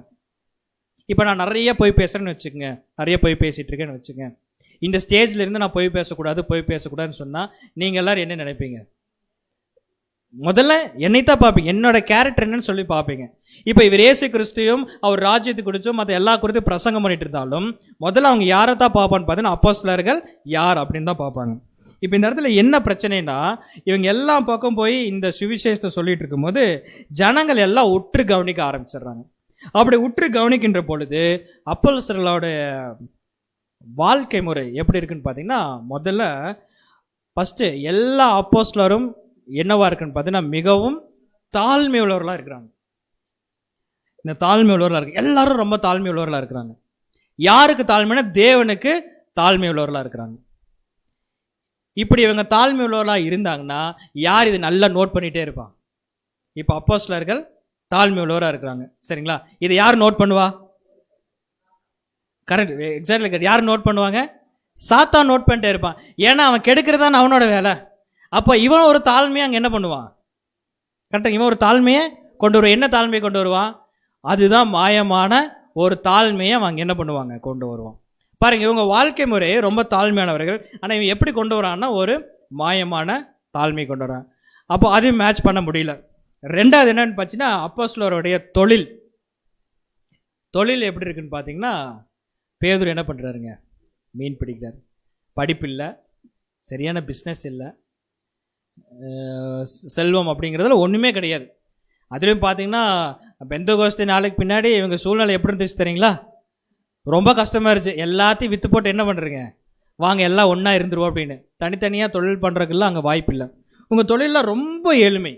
இப்போ நான் நிறைய போய் பேசுறேன்னு வச்சுக்கோங்க, நிறைய போய் பேசிட்டு இருக்கேன்னு வச்சுக்கோங்க. இந்த ஸ்டேஜ்ல இருந்து நான் போய் பேசக்கூடாதுன்னு சொன்னா நீங்க எல்லாரும் என்ன நினைப்பீங்க? முதல்ல என்னைத்தான் பார்ப்பீங்க, என்னோட கேரக்டர் என்னன்னு சொல்லி பார்ப்பீங்க. இப்போ இவர் இயேசு கிறிஸ்துவும் அவர் ராஜ்யத்தை குறித்தும் மற்ற எல்லா குறித்தும் பிரசங்கம் பண்ணிட்டு இருந்தாலும் முதல்ல அவங்க யாரை தான் பார்ப்பான்னு பார்த்தீங்கன்னா அப்போஸ்தலர்கள் யார் அப்படின்னு தான் பார்ப்பாங்க. இப்போ இந்த இடத்துல என்ன பிரச்சனைனா, இவங்க எல்லா பக்கம் போய் இந்த சுவிசேஷத்தை சொல்லிட்டு இருக்கும்போது ஜனங்கள் எல்லாம் உற்று கவனிக்க ஆரம்பிச்சிடுறாங்க. அப்படி உற்று கவனிக்கின்ற பொழுது அப்போஸ்தலரோட வாழ்க்கை முறை எப்படி இருக்குன்னு பார்த்தீங்கன்னா, முதல்ல ஃபஸ்ட்டு எல்லா அப்போஸ்தலரும் என்னவா இருக்குன்னு பார்த்தீங்கன்னா, மிகவும் தாழ்மை உள்ளவர்களாக இருக்கிறாங்க. இந்த தாழ்மை உள்ளவர்களாக இருக்கு, எல்லாரும் ரொம்ப தாழ்மை உள்ளவர்களாக இருக்கிறாங்க. யாருக்கு தாழ்மைனா, தேவனுக்கு தாழ்மை உள்ளவர்களாக இருக்கிறாங்க. இப்படி இவங்க தாழ்மை உள்ளவர்களாக இருந்தாங்கன்னா யார் இது நல்லா நோட் பண்ணிட்டே இருப்பான்? இப்போ அப்போஸ்தலர்கள் தாழ்மை உள்ளவராக இருக்கிறாங்க, சரிங்களா? இதை யார் நோட் பண்ணுவா? Correct, exactly correct. யார் நோட் பண்ணுவாங்க? சாத்தான் நோட் பண்ணிட்டே இருப்பான். ஏன்னா அவன் கெடுக்கிறதான் அவனோட வேலை. அப்போ இவன் ஒரு தாழ்மையை அங்கே என்ன பண்ணுவான்? கரெக்டாக, இவன் ஒரு தாழ்மையை கொண்டு வருவான். என்ன தாழ்மையை கொண்டு வருவான்? அதுதான் மாயமான ஒரு தாழ்மையை அவங்க என்ன பண்ணுவாங்க? கொண்டு வருவான். பாருங்க, இவங்க வாழ்க்கை முறை ரொம்ப தாழ்மையானவர்கள். ஆனால் இவன் எப்படி கொண்டு வரான்னா ஒரு மாயமான தாழ்மை கொண்டு வரான். அப்போ அதையும் மேட்ச் பண்ண முடியல. ரெண்டாவது என்னன்னு பார்த்தீங்கன்னா, அப்போஸ்தலருடைய தொழில் எப்படி இருக்குன்னு பார்த்தீங்கன்னா, பேதுரு என்ன பண்ணுறாருங்க? மீன் பிடிக்கிறார். படிப்பு இல்லை, சரியான பிஸ்னஸ் இல்லை, செல்வம் அப்படிங்கிறதுல ஒன்றுமே கிடையாது. அதுலேயும் பார்த்தீங்கன்னா பெந்தகோஸ்தே நாளைக்கு பின்னாடி இவங்க சூழ்நிலை எப்படி இருந்துச்சு தெரியுங்களா? ரொம்ப கஷ்டமாக இருந்துச்சு. எல்லாத்தையும் விற்று போட்டு என்ன பண்ணுறீங்க? வாங்க எல்லாம் ஒன்றா இருந்துருவோம் அப்படின்னு. தனித்தனியாக தொழில் பண்ணுறதுக்குலாம் அங்கே வாய்ப்பு இல்லை. உங்கள் தொழிலில் ரொம்ப ஏழ்மை.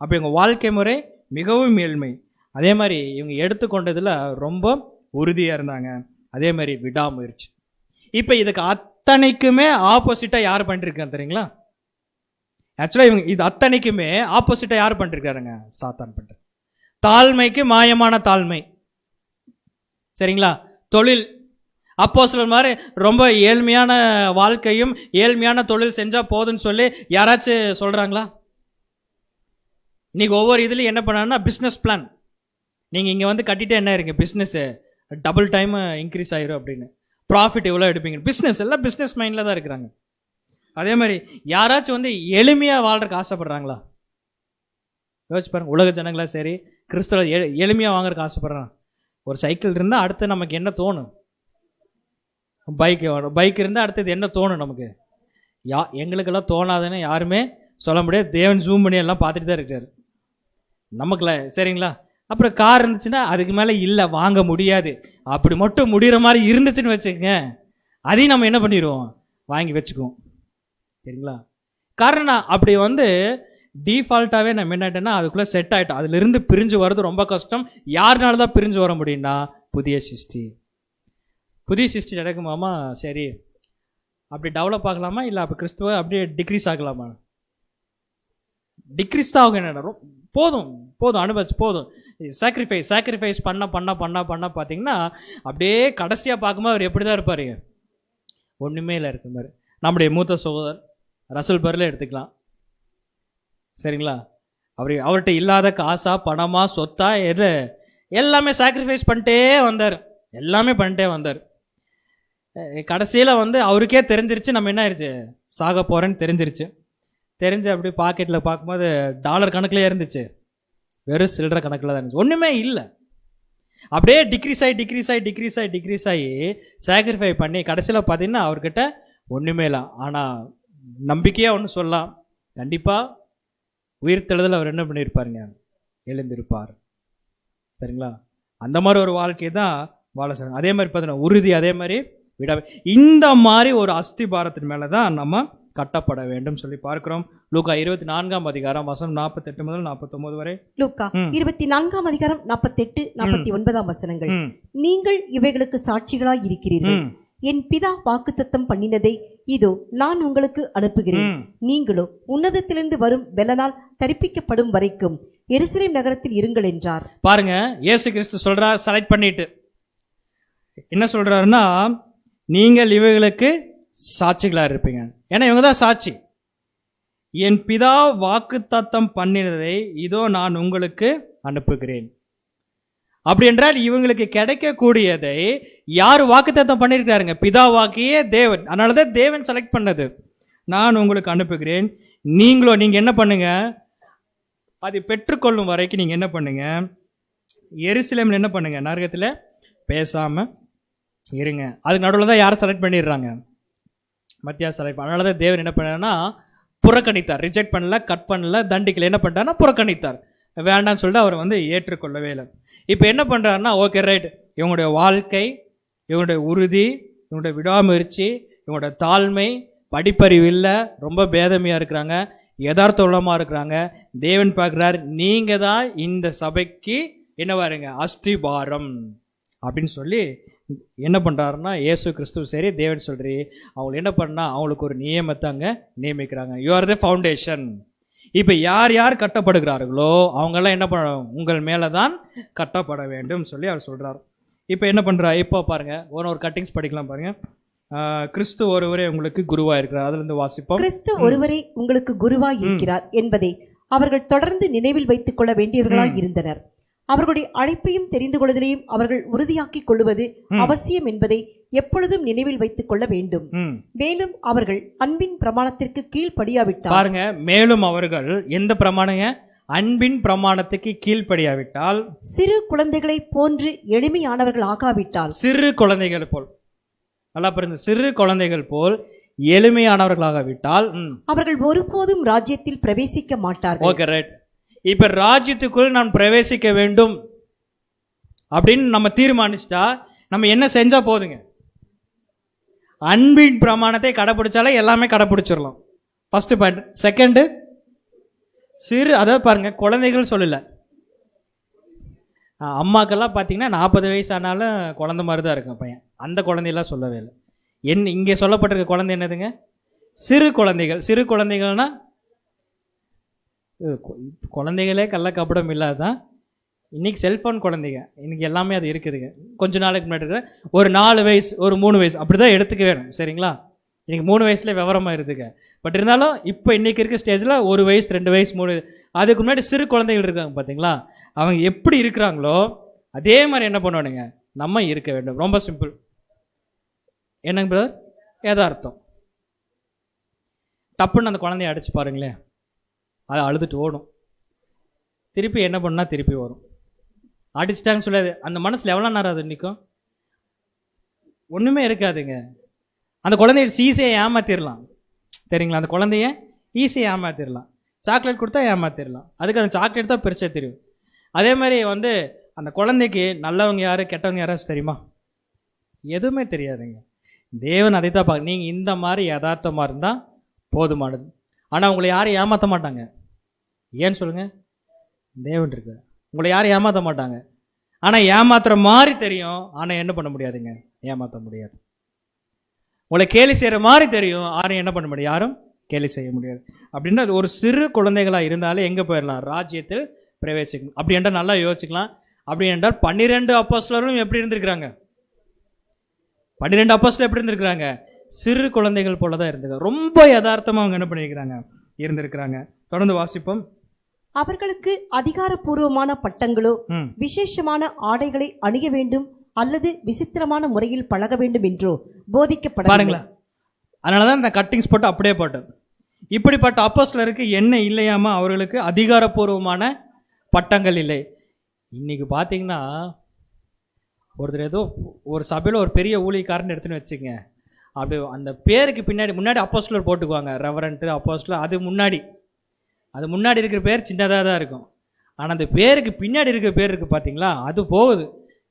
அப்போ இவங்க வாழ்க்கை முறை மிகவும் ஏழ்மை. அதே மாதிரி இவங்க எடுத்துக்கொண்டதில் ரொம்ப உறுதியாக இருந்தாங்க. அதே மாதிரி விடாமுயற்சி. இப்போ இதுக்கு அத்தனைக்குமே ஆப்போசிட்டாக யார் பண்ணிருக்காங்க தெரியுங்களா? ஆக்சுவலாக இவங்க இது அத்தனைக்குமே ஆப்போசிட்டாக யார் பண்ணிருக்காருங்க? சாத்தான் பண்ணுற தாழ்மைக்கு மாயமான தாழ்மை, சரிங்களா? தொழில் அப்போஸ்தலர் மாதிரி ரொம்ப ஏழ்மையான வாழ்க்கையும் ஏழ்மையான தொழில் செஞ்சால் போதுன்னு சொல்லி யாராச்சும் சொல்கிறாங்களா? இன்னைக்கு ஒவ்வொரு இதுலையும் என்ன பண்ணாங்கன்னா பிஸ்னஸ் பிளான். நீங்கள் இங்கே வந்து கட்டிட்டு என்ன இருங்க, பிஸ்னஸ்ஸு டபுள் டைம் இன்க்ரீஸ் ஆயிரும் அப்படின்னு, ப்ராஃபிட் எவ்வளோ எடுப்பீங்க, பிஸ்னஸ் எல்லாம் பிஸ்னஸ் மைண்டில் தான் இருக்கிறாங்க. அதே மாதிரி யாராச்சும் வந்து எளிமையாக வாழ்றதுக்கு ஆசைப்படுறாங்களா? யோசிச்சு பாருங்க. உலக ஜனங்களா சரி, கிறிஸ்தவ எளிமையாக வாங்குறதுக்கு ஆசைப்படுறான். ஒரு சைக்கிள் இருந்தால் அடுத்து நமக்கு என்ன தோணும்? பைக் இருந்தால் அடுத்தது என்ன தோணும் நமக்கு? எங்களுக்கெல்லாம் தோணாதுன்னு யாருமே சொல்ல முடியாது. தேவன் ஜூம் பண்ணி எல்லாம் பார்த்துட்டு தான் இருக்காரு நமக்குல, சரிங்களா? அப்புறம் கார் இருந்துச்சுன்னா அதுக்கு மேலே இல்லை, வாங்க முடியாது. அப்படி மட்டும் முடிகிற மாதிரி இருந்துச்சுன்னு வச்சுக்கோங்க, அதையும் நம்ம என்ன பண்ணிடுவோம்? வாங்கி வச்சுக்குவோம், சரிங்களா? காரணம் அப்படி வந்து டிஃபால்ட்டாகவே நம்ம என்ன ஆகிட்டோன்னா அதுக்குள்ளே செட் ஆகிட்டோம். அதுலேருந்து பிரிஞ்சு வர்றது ரொம்ப கஷ்டம். யாருனால தான் பிரிஞ்சு வர முடியும்னா புதிய சிருஷ்டி நடக்குமாமா. சரி, அப்படி டெவலப் ஆகலாமா, இல்லை அப்போ கிறிஸ்துவ அப்படியே டிக்ரீஸ் ஆகலாமா? டிக்ரீஸ் தான் ஆகும். என்ன போதும் அனுபவிச்சு போதும். சாக்ரிஃபைஸ் பண்ண பார்த்தீங்கன்னா அப்படியே கடைசியாக பார்க்கும்போது அவர் எப்படி தான் இருப்பார்? ஒன்றுமே இல்லை இருக்க மாதிரி. நம்முடைய மூத்த சகோதரர் ரசல் பர்ல எடுத்துக்கலாம், சரிங்களா? அவர்கிட்ட இல்லாத காசா பணமா சொத்தா எல்லாமே சாக்ரிஃபைஸ் பண்ணிட்டே வந்தார். கடைசியில் வந்து அவருக்கே தெரிஞ்சிருச்சு நம்ம என்ன ஆயிடுச்சு, சாக போகிறேன்னு தெரிஞ்சு அப்படி பாக்கெட்டில் பார்க்கும்போது டாலர் கணக்கில் இருந்துச்சு, வெறும் சில்லற கணக்கில் தான் இருந்துச்சு, ஒன்றுமே இல்லை. அப்படியே டிக்ரீஸ் ஆகி சாக்ரிஃபை பண்ணி கடைசியில் பார்த்தீங்கன்னா அவர்கிட்ட ஒன்றுமே இல்லை. ஆனால் நம்பிக்கையாக ஒன்று சொல்லலாம், கண்டிப்பாக உயிர்த்தெழுதல் அவர் என்ன பண்ணியிருப்பாருங்க? எழுந்திருப்பார், சரிங்களா? அந்த மாதிரி ஒரு வாழ்க்கை தான் வாழ சொல்லுங்க. அதே மாதிரி பார்த்தீங்கன்னா உறுதி, அதே மாதிரி விட, இந்த மாதிரி ஒரு அஸ்திபாரத்தின் மேலே தான் நம்ம கட்டப்பட வேண்டும் சொல்லி பார்க்கிறோம். லூக்கா 24ஆம் அதிகாரம் வசனம் 48 முதல் 49 வரை. லூக்கா 24ஆம் அதிகாரம் 48, 49 வசனங்கள். நீங்கள் இவைகளுக்கு சாட்சிகளாய் இருக்கிறீர்கள். என் பிதா வாக்குத்தத்தம் பண்ணினதை இதோ நான் உங்களுக்கு அனுப்புகிறேன். நீங்களோ உன்னதத்திலிருந்து வரும் பெலனால் தரிப்பிக்கப்படும் வரைக்கும் எருசலேம் நகரத்தில் இருங்கள் என்றார். பாருங்க, இயேசு கிறிஸ்து சொல்றார், செலக்ட் பண்ணிட்டு என்ன சொல்றாருன்னா, நீங்கள் இவைகளுக்கு சாட்சிகளா இருப்பீங்க. ஏன்னா இவங்க தான் சாட்சி. என் பிதா வாக்குத்தத்தம் பண்ணினதை இதோ நான் உங்களுக்கு அனுப்புகிறேன். அப்படி என்றால் இவங்களுக்கு கிடைக்கக்கூடியதை யார் வாக்குத்தத்தம் பண்ணியிருக்காருங்க? பிதாவாக்கிய தேவன். அதனாலதான் தேவன் செலக்ட் பண்ணது. நான் உங்களுக்கு அனுப்புகிறேன், நீங்க என்ன பண்ணுங்க, அதை பெற்றுக்கொள்ளும் வரைக்கும் நீங்க என்ன பண்ணுங்க, எருசலேம்ல என்ன பண்ணுங்க, நரகத்தில் பேசாம இருங்க. அதுக்கு நடுவில் தான் யாரை செலக்ட் பண்ணிடுறாங்க? மத்தியாச அழைப்பு. அதனால தான் தேவன் என்ன பண்ணாருன்னா புறக்கணித்தார். ரிஜெக்ட் பண்ணல, கட் பண்ணல, தண்டிக்கல. என்ன பண்ணிட்டாருன்னா புறக்கணித்தார். வேண்டாம்னு சொல்லிட்டு அவர் வந்து ஏற்றுக்கொள்ளவே இல்லை. இப்போ என்ன பண்ணுறாருன்னா, ஓகே ரைட், இவங்களுடைய வாழ்க்கை, இவங்களுடைய உறுதி, இவங்களுடைய விடாமுயற்சி, இவங்களுடைய தாழ்மை, படிப்பறிவு இல்லை, ரொம்ப பேதமையாக இருக்கிறாங்க, யதார்த்த உள்ளமாக இருக்கிறாங்க. தேவன் பார்க்குறார், நீங்கள் தான் இந்த சபைக்கு என்ன பாருங்க அஸ்திபாரம் அப்படின்னு சொல்லி என்ன பண்ணுறாருன்னா, இயேசு கிறிஸ்துவ சரி தேவன் சொல்கிறீ அவங்களை என்ன பண்ணால் அவங்களுக்கு ஒரு நியமத்தை அங்கே நியமிக்கிறாங்க. You are the foundation. இப்போ யார் யார் கட்டப்படுகிறார்களோ அவங்கெல்லாம் என்ன பண்ண உங்கள் மேலே தான் கட்டப்பட வேண்டும் சொல்லி அவர் சொல்கிறார். இப்போ என்ன பண்ணுறா, இப்போ பாருங்கள் ஒரு கட்டிங்ஸ் படிக்கலாம் பாருங்கள். கிறிஸ்து ஒருவரே உங்களுக்கு குருவாக இருக்கிறார். அதிலிருந்து வாசிப்போம். கிறிஸ்து ஒருவரே உங்களுக்கு குருவாய் இருக்கிறார் என்பதை அவர்கள் தொடர்ந்து நினைவில் வைத்துக் கொள்ள வேண்டியவர்களாய் இருந்தனர். அவர்களுடைய அழைப்பையும் தெரிந்து கொள்வதிலையும் அவர்கள் உறுதியாக்கிக் கொள்வது அவசியம் என்பதை எப்பொழுதும் நினைவில் வைத்துக் கொள்ள வேண்டும். மேலும் அவர்கள் அன்பின் பிரமாணத்திற்கு கீழ்ப்படியாவிட்டால் பாருங்க, மேலும் அவர்கள் எந்த பிரமாணங்க, அன்பின் பிரமாணத்துக்கு கீழ்ப்படியாவிட்டால், சிறு குழந்தைகளை போன்று எளிமையானவர்கள் ஆகாவிட்டால், சிறு குழந்தைகள் போல், நல்லா பாருங்க, சிறு குழந்தைகள் போல் எளிமையானவர்களாகவிட்டால் அவர்கள் ஒருபோதும் ராஜ்யத்தில் பிரவேசிக்க மாட்டார்கள். Okay right. இப்ப ராஜ்யத்துக்குள் நான் பிரவேசிக்க வேண்டும் அப்படின்னு நம்ம தீர்மானிச்சிட்டா நம்ம என்ன செஞ்சா போதுங்க, அன்பின் பிரமாணத்தை கடைபிடிச்சாலே எல்லாமே கடைபிடிச்சிடலாம். First point. செகண்ட், சிறு, அதாவது பாருங்க, குழந்தைகள் சொல்லல, அம்மாக்கெல்லாம் பார்த்தீங்கன்னா 40 வயசு ஆனாலும் குழந்தை மாதிரி தான் இருக்கும் பையன். அந்த குழந்தையெல்லாம் சொல்லவே இல்லை. இங்கே சொல்லப்பட்டிருக்க குழந்தை என்னதுங்க, சிறு குழந்தைகள். சிறு குழந்தைகள்னா குழந்தைகளே கள்ள கபடம் இல்லாதான். இன்னைக்கு செல்ஃபோன் குழந்தைங்க, இன்னைக்கு எல்லாமே அது இருக்குதுங்க. கொஞ்ச நாளைக்கு முன்னாடி இருக்கிற ஒரு 4 வயசு, ஒரு 3 வயசு அப்படி தான் எடுத்துக்க வேணும், சரிங்களா? இன்னைக்கு 3 வயசுல விவரமாக இருக்குங்க. பட் இருந்தாலும் இப்போ இன்னைக்கு இருக்க ஸ்டேஜில் 1 வயசு 2 வயசு 3 அதுக்கு முன்னாடி சிறு குழந்தைகள் இருக்காங்க பார்த்தீங்களா? அவங்க எப்படி இருக்கிறாங்களோ அதே மாதிரி என்ன பண்ணுவானுங்க, நம்ம இருக்க வேண்டும். ரொம்ப சிம்பிள். என்னங்க பிரதர்? யதார்த்தம். டப்புன்னு அந்த குழந்தைய அடிச்சு பாருங்களேன், அதை அழுதுட்டு ஓடும். திருப்பி என்ன பண்ணால் திருப்பி வரும். அடிச்சிட்டாங்கன்னு சொல்லாது, அந்த மனசில் எவ்வளோ நேரம் அது நிற்கும்? ஒன்றுமே இருக்காதுங்க. அந்த குழந்தைய ஈஸியாக ஏமாத்திடலாம், தெரியுங்களா? அந்த குழந்தைய ஈஸியாக ஏமாத்திடலாம். சாக்லேட் கொடுத்தா ஏமாத்திடலாம், அதுக்கு அந்த சாக்லேட் தான் பெருசாக தெரியும். அதே மாதிரி வந்து அந்த குழந்தைக்கு நல்லவங்க யார் கெட்டவங்க யாராச்சும் தெரியுமா? எதுவுமே தெரியாதுங்க. தேவன் அதை தான் பார்க்க, நீங்கள் இந்த மாதிரி யதார்த்தமாக இருந்தால் போதுமானது. ஆனால் உங்களை யாரும் ஏமாற்ற மாட்டாங்க. ஏன்னு சொல்லுங்கள்? தேவன் இருக்கு, உங்களை யாரும் ஏமாற்ற மாட்டாங்க. ஆனால் ஏமாத்துற மாதிரி தெரியும், ஆனால் என்ன பண்ண முடியாதுங்க, ஏமாற்ற முடியாது. உங்களை கேலி செய்கிற மாதிரி தெரியும், யாரும் என்ன பண்ண முடியாது, யாரும் கேலி செய்ய முடியாது. அப்படின்னா ஒரு சிறு குழந்தைகளாக இருந்தாலே எங்கே போயிடலாம், ராஜ்யத்தில் பிரவேசிக்கணும். அப்படி என்றால் நல்லா யோசிச்சுக்கலாம். அப்படி என்றால் 12 அப்போஸ்தலரும் எப்படி இருந்திருக்கிறாங்க? 12 அப்போஸ்தலர் எப்படி இருந்திருக்கிறாங்க? சிறு குழந்தைகள் போல தான் இருந்திருக்காங்க. ரொம்ப யதார்த்தமாக அவங்க என்ன பண்ணியிருக்கிறாங்க, இருந்திருக்கிறாங்க. தொடர்ந்து வாசிப்போம். அவர்களுக்கு அதிகாரப்பூர்வமான பட்டங்களோ விசேஷமான ஆடைகளை அணிய வேண்டும் அல்லது விசித்திரமான முறையில் பழக வேண்டும் என்றோ போதிக்கப்பட பாருங்களா. அதனாலதான் இந்த கட்டிங்ஸ் போட்டு அப்படியே போட்டது. இப்படிப்பட்ட அப்போஸ்தலருக்கு என்ன இல்லையாமா? அவர்களுக்கு அதிகாரப்பூர்வமான பட்டங்கள் இல்லை. இன்னைக்கு பார்த்தீங்கன்னா ஒருத்தர் ஏதோ ஒரு சபையில் ஒரு பெரிய ஊழியக்காரன் எடுத்துன்னு வச்சுங்க, அப்படி அந்த பேருக்கு முன்னாடி அப்போஸ்தலர் போட்டுக்குவாங்க, ரெவரண்ட் அப்போஸ்தலர். அது முன்னாடி இருக்கிற பேர் சின்னதாக தான் இருக்கும். ஆனால் அந்த பேருக்கு பின்னாடி இருக்கிற பேர் இருக்குது பார்த்தீங்களா, அது போகுது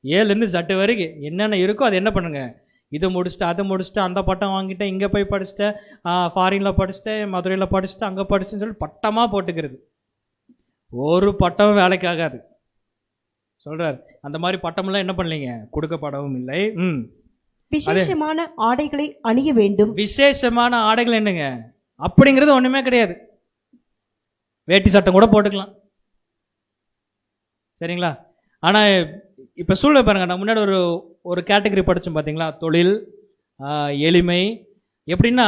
7லேருந்து Z வரைக்கும் என்னென்ன இருக்கோ அது என்ன பண்ணுங்க, இதை முடிச்சுட்டு அதை முடிச்சுட்டு அந்த பட்டம் வாங்கிட்டேன், இங்கே போய் படிச்சுட்டேன், ஃபாரினில் படிச்சுட்டேன், மதுரையில் படிச்சுட்டு அங்கே படிச்சுன்னு சொல்லி பட்டமாக போட்டுக்கிறது. ஒரு பட்டமும் வேலைக்கு ஆகாது சொல்றார். அந்த மாதிரி பட்டமெல்லாம் என்ன பண்ணலீங்க, கொடுக்கப்படவும் இல்லை. விசேஷமான ஆடைகளை அணிய வேண்டும். விசேஷமான ஆடைகள் என்னங்க அப்படிங்கிறது ஒண்ணுமே கிடையாது. வேட்டி சட்டம் கூட போட்டுக்கலாம், சரிங்களா? ஆனா இப்ப சூழ்நிலை பாருங்க, நான் முன்னாடி ஒரு கேட்டகரி படிச்சோம் பாத்தீங்களா, தொழில், எளிமை. எப்படின்னா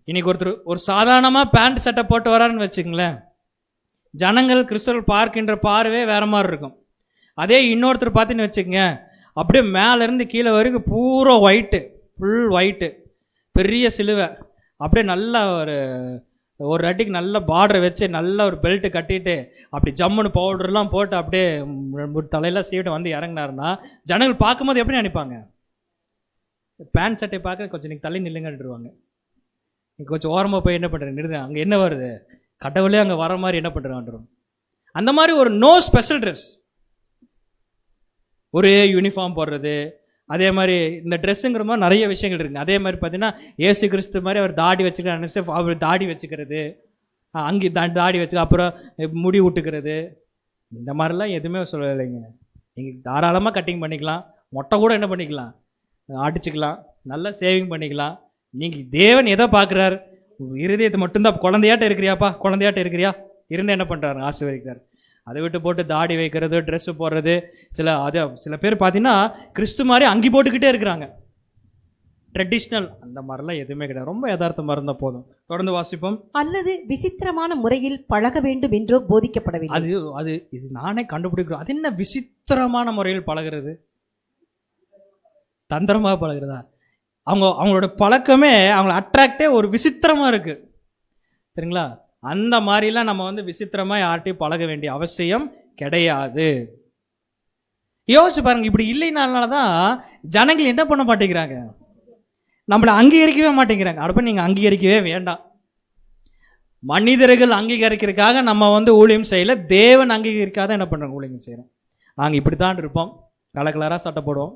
இன்னைக்கு ஒருத்தர் ஒரு சாதாரணமா பேண்ட் சட்டை போட்டு வரான்னு வச்சுங்களேன், ஜனங்கள் கிறிஸ்தவர்கள் பார்க்கின்ற பார்வை வேற மாதிரி இருக்கும். அதே இன்னொருத்தர் பார்த்தீங்கன்னு வச்சுக்கோங்க, அப்படியே மேலேருந்து கீழே வரைக்கும் பூரா ஒயிட்டு, ஃபுல் ஒயிட்டு, பெரிய சிலுவை, அப்படியே நல்லா ஒரு அடிக்கு நல்ல பார்டரை வச்சு நல்ல ஒரு பெல்ட்டு கட்டிட்டு அப்படி ஜம்முன்னு பவுடர்லாம் போட்டு அப்படியே தலையெல்லாம் சீவிட்டு வந்து இறங்கினாருன்னா ஜனங்கள் பார்க்கும்போது எப்படி நினைப்பாங்க? பேண்ட் சட்டை பார்க்க கொஞ்சம் நீங்கள் தள்ளி நில்லுங்கன்றுவாங்க. நீங்கள் கொஞ்சம் ஓரமாக போய் என்ன பண்ணுறேன் நிறுங்க, அங்கே என்ன வருது, கடவுளே அங்கே வர மாதிரி என்ன பண்ணுறான்றோம். அந்த மாதிரி ஒரு நோ ஸ்பெஷல் ட்ரெஸ், ஒரே யூனிஃபார்ம் போடுறது, அதே மாதிரி இந்த ட்ரெஸ்ஸுங்கிற மாதிரி நிறைய விஷயங்கள் இருக்குங்க. அதே மாதிரி பார்த்தீங்கன்னா இயேசு கிறிஸ்து மாதிரி அவர் தாடி வச்சுக்கிறார், அவர் தாடி வச்சுக்கிறது, அங்கே தாடி வச்சுக்க, அப்புறம் முடி விட்டுக்கிறது, இந்த மாதிரிலாம் எதுவுமே சொல்லலைங்க. நீங்கள் தாராளமாக கட்டிங் பண்ணிக்கலாம், மொட்டை கூட என்ன பண்ணிக்கலாம், அடிச்சுக்கலாம், நல்லா சேவிங் பண்ணிக்கலாம். நீங்கள் தேவன் எதை பார்க்குறாரு, இருதயத்தை மட்டும்தான். குழந்தையாட்ட இருக்கிறியாப்பா, குழந்தையாட்ட இருக்கிறியா, இருந்து என்ன பண்ணுறாரு, ஆசீர்வதிக்கிறார். அதை விட்டு போட்டு தாடி வைக்கிறது, ட்ரெஸ்ஸு போடுறது, சில பேர் பார்த்தீங்கன்னா கிறிஸ்து மாதிரி அங்கி போட்டுக்கிட்டே இருக்கிறாங்க, ட்ரெடிஷ்னல். அந்த மாதிரிலாம் எதுவுமே கிடையாது, ரொம்ப யதார்த்தமாக இருந்தால் போதும். தொடர்ந்து வாசிப்போம். அல்லது விசித்திரமான முறையில் பழக வேண்டும் என்றோ போதிக்கப்படவில்லை. இது நானே கண்டுபிடிக்கிறோம். அது என்ன விசித்திரமான முறையில் பழகிறது, தந்திரமாக பழகிறதா? அவங்களோட பழக்கமே, அவங்கள அட்ராக்டே ஒரு விசித்திரமாக இருக்கு, சரிங்களா? அந்த மாதிரிலாம் நம்ம வந்து விசித்திரமாக யார்கிட்டையும் பழக வேண்டிய அவசியம் கிடையாது. யோசிச்சு பாருங்க, இப்படி இல்லைனால தான் ஜனங்கள் என்ன பண்ண மாட்டேங்கிறாங்க, நம்மளை அங்கீகரிக்கவே மாட்டேங்கிறாங்க. அப்போ நீங்கள் அங்கீகரிக்கவே வேண்டாம். மனிதர்கள் அங்கீகரிக்கிறதுக்காக நம்ம வந்து ஊழியம் செய்யலை, தேவன் அங்கீகரிக்காத என்ன பண்ணுறோம், ஊழியம் செய்கிறோம். நாங்கள் இப்படி தான் இருப்போம், கலராக சட்டை போடுவோம்,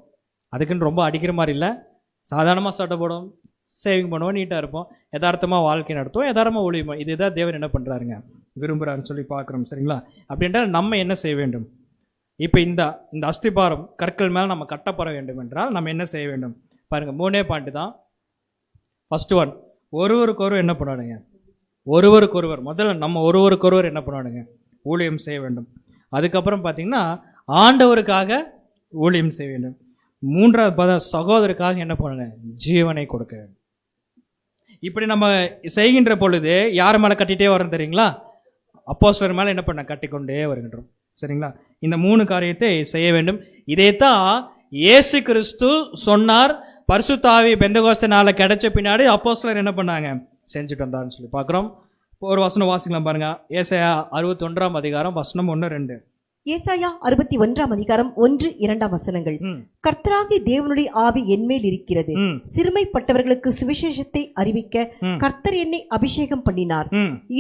அதுக்குன்னு ரொம்ப அடிக்கிற மாதிரி இல்லை, சாதாரணமாக சட்டை போடுவோம், சேவிங் பண்ணுவோம், நீட்டாக இருப்போம், யதார்த்தமாக வாழ்க்கை நடத்துவோம், யதார்த்தமாக ஒழியுமா. இதுதான் தேவன் என்ன பண்ணுறாருங்க, விரும்புகிறாருன்னு சொல்லி பார்க்குறோம், சரிங்களா? அப்படின்றால் நம்ம என்ன செய்ய வேண்டும்? இப்போ இந்த அஸ்திபாரம் கற்கள் மேலே நம்ம கட்டப்பட வேண்டும் என்றால் நம்ம என்ன செய்ய வேண்டும் பாருங்கள். 3 பாயிண்ட் தான். ஃபர்ஸ்ட் ஒன், ஒருவருக்கொருவர் என்ன பண்ணாடுங்க, ஒருவருக்கொருவர் முதல்ல நம்ம ஒருவருக்கொருவர் என்ன பண்ணாடுங்க, ஊழியம் செய்ய வேண்டும். அதுக்கப்புறம் பார்த்தீங்கன்னா ஆண்டவருக்காக ஊழியம் செய்ய வேண்டும். 3வது சகோதரருக்காக என்ன பண்ணுங்க, ஜீவனை கொடுக்க வேண்டும். இப்படி நம்ம செய்கின்ற பொழுது யார் மேலே கட்டிகிட்டே வரோம் தெரியுங்களா, அப்போஸ்தலர் மேலே என்ன பண்ண, கட்டிக்கொண்டே வருகின்றோம், சரிங்களா? இந்த 3 காரியத்தை செய்ய வேண்டும். இதைத்தான் இயேசு கிறிஸ்து சொன்னார். பரிசுத்த ஆவி பெந்தெகோஸ்தே நாளில் கிடைச்ச பின்னாடி அப்போஸ்தலர் என்ன பண்ணாங்க, செஞ்சுட்டு வந்தாருன்னு சொல்லி பார்க்குறோம். ஒரு வசனம் வாசிக்கலாம் பாருங்க. ஏசாயா 61 அதிகாரம் வசனம் 1-2. ஏசாயா 61 1-2 வசனங்கள். கர்த்தராகிய தேவனுடைய ஆவி என்மேல் இருக்கிறது, சிறுமைப்பட்டவர்களுக்கு சுவிசேஷத்தை அறிவிக்க கர்த்தர் என்னை அபிஷேகம் பண்ணினார்.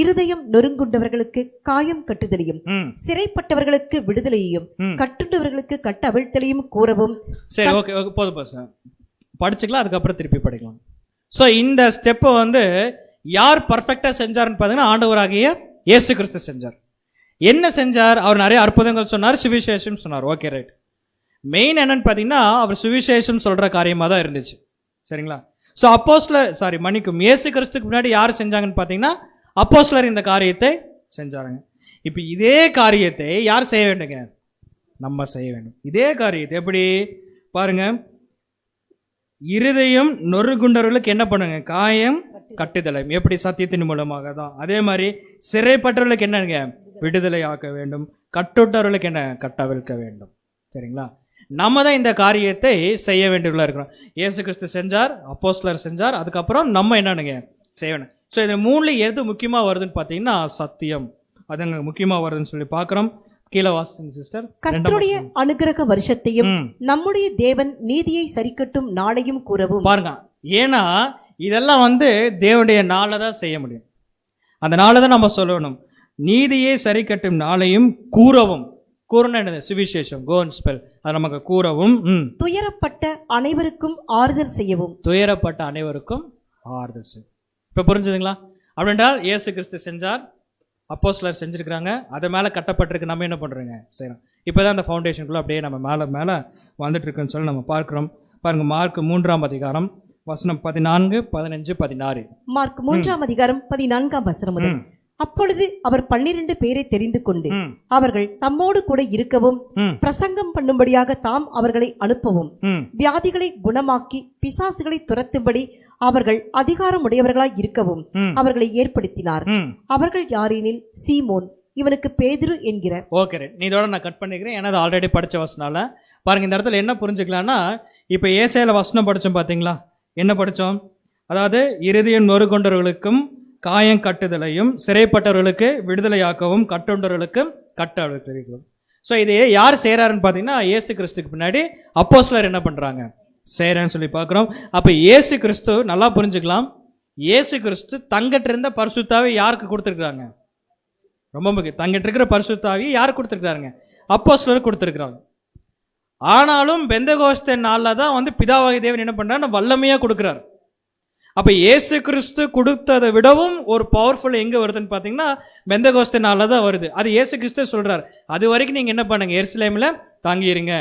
இருதயம் நொறுங்குண்டவர்களுக்கு காயம் கட்டுதலையும், சிறைப்பட்டவர்களுக்கு விடுதலையையும், கட்டுண்டவர்களுக்கு கட்ட அவிழ்த்தலையும் கூறவும். சரி, ஓகே, போதும், படிச்சுக்கலாம், அதுக்கப்புறம் திருப்பி படிக்கலாம். ஸோ இந்த ஸ்டெப்பை வந்து யார் பர்ஃபெக்டாக செஞ்சாருன்னு பார்த்தீங்கன்னா ஆண்டவராகிய இயேசு கிறிஸ்து செஞ்சார். என்ன செஞ்சார், அவர் நிறைய அற்புதங்கள் சொன்னார், சுவிசேஷம் சொன்னார். Okay, right. மெயின் என்னன்னு பார்த்தீங்கன்னா அவர் சுவிசேஷம் சொல்கிற காரியமாக தான் இருந்துச்சு, சரிங்களா? ஸோ இயேசு கிறிஸ்துக்கு முன்னாடி யார் செஞ்சாங்கன்னு பார்த்தீங்கன்னா அப்போஸ்தலர் இந்த காரியத்தை செஞ்சாருங்க. இப்போ இதே காரியத்தை யார் செய்ய வேண்டுங்க, நம்ம செய்ய வேண்டும். இதே காரியத்தை எப்படி பாருங்க, இருதயம் நொறுங்குண்டவர்களுக்கு என்ன பண்ணுங்க, காயம் கட்டுதலை, எப்படி சத்தியத்தின் மூலமாக தான். அதே மாதிரி சிறைப்பட்டவர்களுக்கு என்னங்க, விடுதலை ஆக்க வேண்டும், கட்டுட்டவர்களுக்கு என்ன, கட்டவிழ்க்க வேண்டும், சரிங்களா? நம்ம தான் இந்த காரியத்தை செய்ய வேண்டியவர்களாக இருக்கிறோம். இயேசு கிறிஸ்து செஞ்சார், அப்போஸ்தலர் செஞ்சார், அதுக்கப்புறம் நம்ம என்னனுங்க செய்யணும். ஸோ இது 3ல எது முக்கியமாக வருதுன்னு பார்த்தீங்கன்னா சத்தியம், அதுங்க முக்கியமாக வருதுன்னு சொல்லி பார்க்குறோம். கீழே வாசிங்க சிஸ்டர். கர்த்தருடைய அனுக்கிரக வருஷத்தையும் நம்முடைய தேவன் நீதியை சரிக்கட்டும் நாளையும் கூறவும். பாருங்க, ஏன்னா இதெல்லாம் வந்து தேவனுடைய நாளை தான் செய்ய முடியும், அந்த நாளை தான் நம்ம சொல்லணும். நீதியை சரிக்கட்டும் நாளையும் கூறவும். கூறணும் என்னது, சுவிசேஷம், கோ அண்ட் ஸ்பெல், அது நமக்கு கூறவும். துயரப்பட்ட அனைவருக்கும் ஆறுதல் செய்யவும். துயரப்பட்ட அனைவருக்கும் ஆறுதல் செய்யும். இப்போ புரிஞ்சுதுங்களா? அப்படின்றால் இயேசு கிறிஸ்து செஞ்சார், அப்போஸ்தலர் செஞ்சுருக்கிறாங்க, அதை மேலே கட்டப்பட்டிருக்கு, நம்ம என்ன பண்ணுறோங்க, செய்கிறோம். இப்போ தான் அந்த ஃபவுண்டேஷனுக்குள்ளே அப்படியே நம்ம மேலே வந்துட்டு இருக்குன்னு சொல்லி நம்ம பார்க்குறோம். பாருங்கள், மார்க் 3 அதிகாரம் வசனம் 14, 15, 16. மார்க் 3 அதிகாரம் 14 வசனம் முதல். அப்பொழுது அவர் 12 பேரை தெரிந்து கொண்டு அவர்கள் தம்மோடு கூட இருக்கவும் பிரசங்கம் பண்ணும்படியாக தாம் அவர்களை அனுப்பவும் வியாதிகளை குணமாக்கி பிசாசுகளை துரத்தும்படி அவர்கள் அதிகாரம் உடையவர்களாய் இருக்கவும் அவர்களை ஏற்படுத்தினார். அவர்கள் யாரெனில் சீமோன், இவனுக்கு பேதுரு என்கிற. ஓகே, நீ இதோட நான் கட் பண்ணிக்கிறேன், ஏன்னா ஆல்ரெடி படிச்ச வசனால. பாருங்க, இந்த இடத்துல என்ன புரிஞ்சுக்கலாம்னா, இப்போ ஏசாயால வசனம் படித்தோம் பார்த்தீங்களா, என்ன படித்தோம், அதாவது இருதயம் நொறுங்குண்டவர்களுக்கும் காயம் கட்டுதலையும், சிறைப்பட்டவர்களுக்கு விடுதலையாக்கவும், கட்டுண்டவர்களுக்கு கட்ட அவிழ்க்கவும். ஸோ இது யார் செய்கிறாருன்னு பார்த்தீங்கன்னா இயேசு கிறிஸ்துக்கு பின்னாடி அப்போஸ்தலர் என்ன பண்ணுறாங்க, செய்கிறேன்னு சொல்லி பார்க்குறோம். அப்போ இயேசு கிறிஸ்து நல்லா புரிஞ்சுக்கலாம், இயேசு கிறிஸ்து தங்கிட்ட இருந்த பரிசுத்தாவை யாருக்கு கொடுத்துருக்குறாங்க? ரொம்ப முக்கியம். தங்கிட்ட இருக்கிற பரிசுத்தாவியை யாருக்கு கொடுத்துருக்காருங்க? அப்போஸ்தலருக்கு கொடுத்துருக்குறாங்க. ஆனாலும் பெந்தெகோஸ்தே நாளில் தான் வந்து பிதாவாகிய தேவன் என்ன பண்ணுறாரு? வல்லமையாக கொடுக்குறாரு. அப்போ இயேசு கிறிஸ்து கொடுத்ததை விடவும் ஒரு பவர்ஃபுல் எங்கே வருதுன்னு பார்த்தீங்கன்னா பெந்தெகோஸ்தே நாளில் தான் வருது. அது இயேசு கிறிஸ்து சொல்கிறார், அது வரைக்கும் நீங்கள் என்ன பண்ணுங்க, எருசலேமில் தாங்கியிருங்க.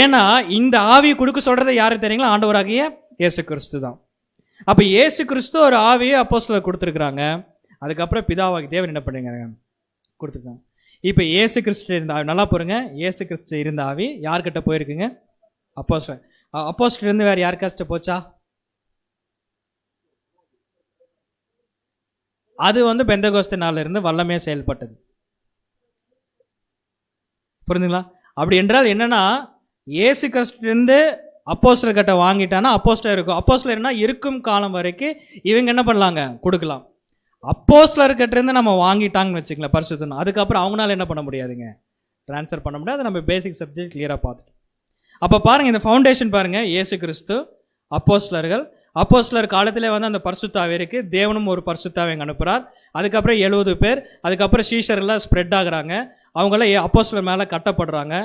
ஏன்னா இந்த ஆவியை கொடுக்க சொல்கிறத யாருக்கு தெரியுங்களா? ஆண்டவராகிய இயேசு கிறிஸ்து தான். அப்போ இயேசு கிறிஸ்து ஒரு ஆவியை அப்போஸ்தலருக்கு கொடுத்துருக்குறாங்க. அதுக்கப்புறம் பிதாவாகிய தேவன் என்ன பண்ணுங்க கொடுத்துருக்காங்க. இப்போ இயேசு கிறிஸ்து இருந்த ஆவி, நல்லா பாருங்க, இயேசு கிறிஸ்து இருந்த ஆவி யார்கிட்ட போயிருக்குங்க? அப்போஸ்தலர். அப்போஸ்தலர் இருந்து வேறு யாருக்காச்சும் போச்சா? அது வந்து பெந்தெகோஸ்தே நாளில் இருந்து வல்லமையாக செயல்பட்டது. புரிஞ்சுங்களா? அப்படி என்றால் என்னன்னா, இயேசு கிறிஸ்துலேருந்து அப்போஸ்தலர் கிட்ட வாங்கிட்டானா அப்போஸ்தலர் இருக்கும். அப்போஸ்தலர்னா இருக்கும் காலம் வரைக்கும் இவங்க என்ன பண்ணலாங்க? கொடுக்கலாம். அப்போஸ்தலர் கிட்ட இருந்து நம்ம வாங்கிட்டாங்கன்னு வச்சுக்கலாம் பரிசுத்தம், அதுக்கப்புறம் அவங்களால என்ன பண்ண முடியாதுங்க, ட்ரான்ஸ்ஃபர் பண்ண முடியாது. நம்ம பேசிக் சப்ஜெக்ட் கிளியராக பார்த்துட்டு அப்போ பாருங்க, இந்த ஃபவுண்டேஷன் பாருங்க, இயேசு கிறிஸ்து, அப்போஸ்தலர்கள். அப்போஸ்தலர் காலத்திலே வந்து அந்த பரிசுத்தாவி இருக்கு, தேவனும் ஒரு பரிசுத்தாவை அங்கே அனுப்புகிறார். அதுக்கப்புறம் 70 பேர், அதுக்கப்புறம் சீஷர்லாம் ஸ்ப்ரெட் ஆகுறாங்க, அவங்களாம் அப்போஸ்தலர் மேலே கட்டப்படுறாங்க.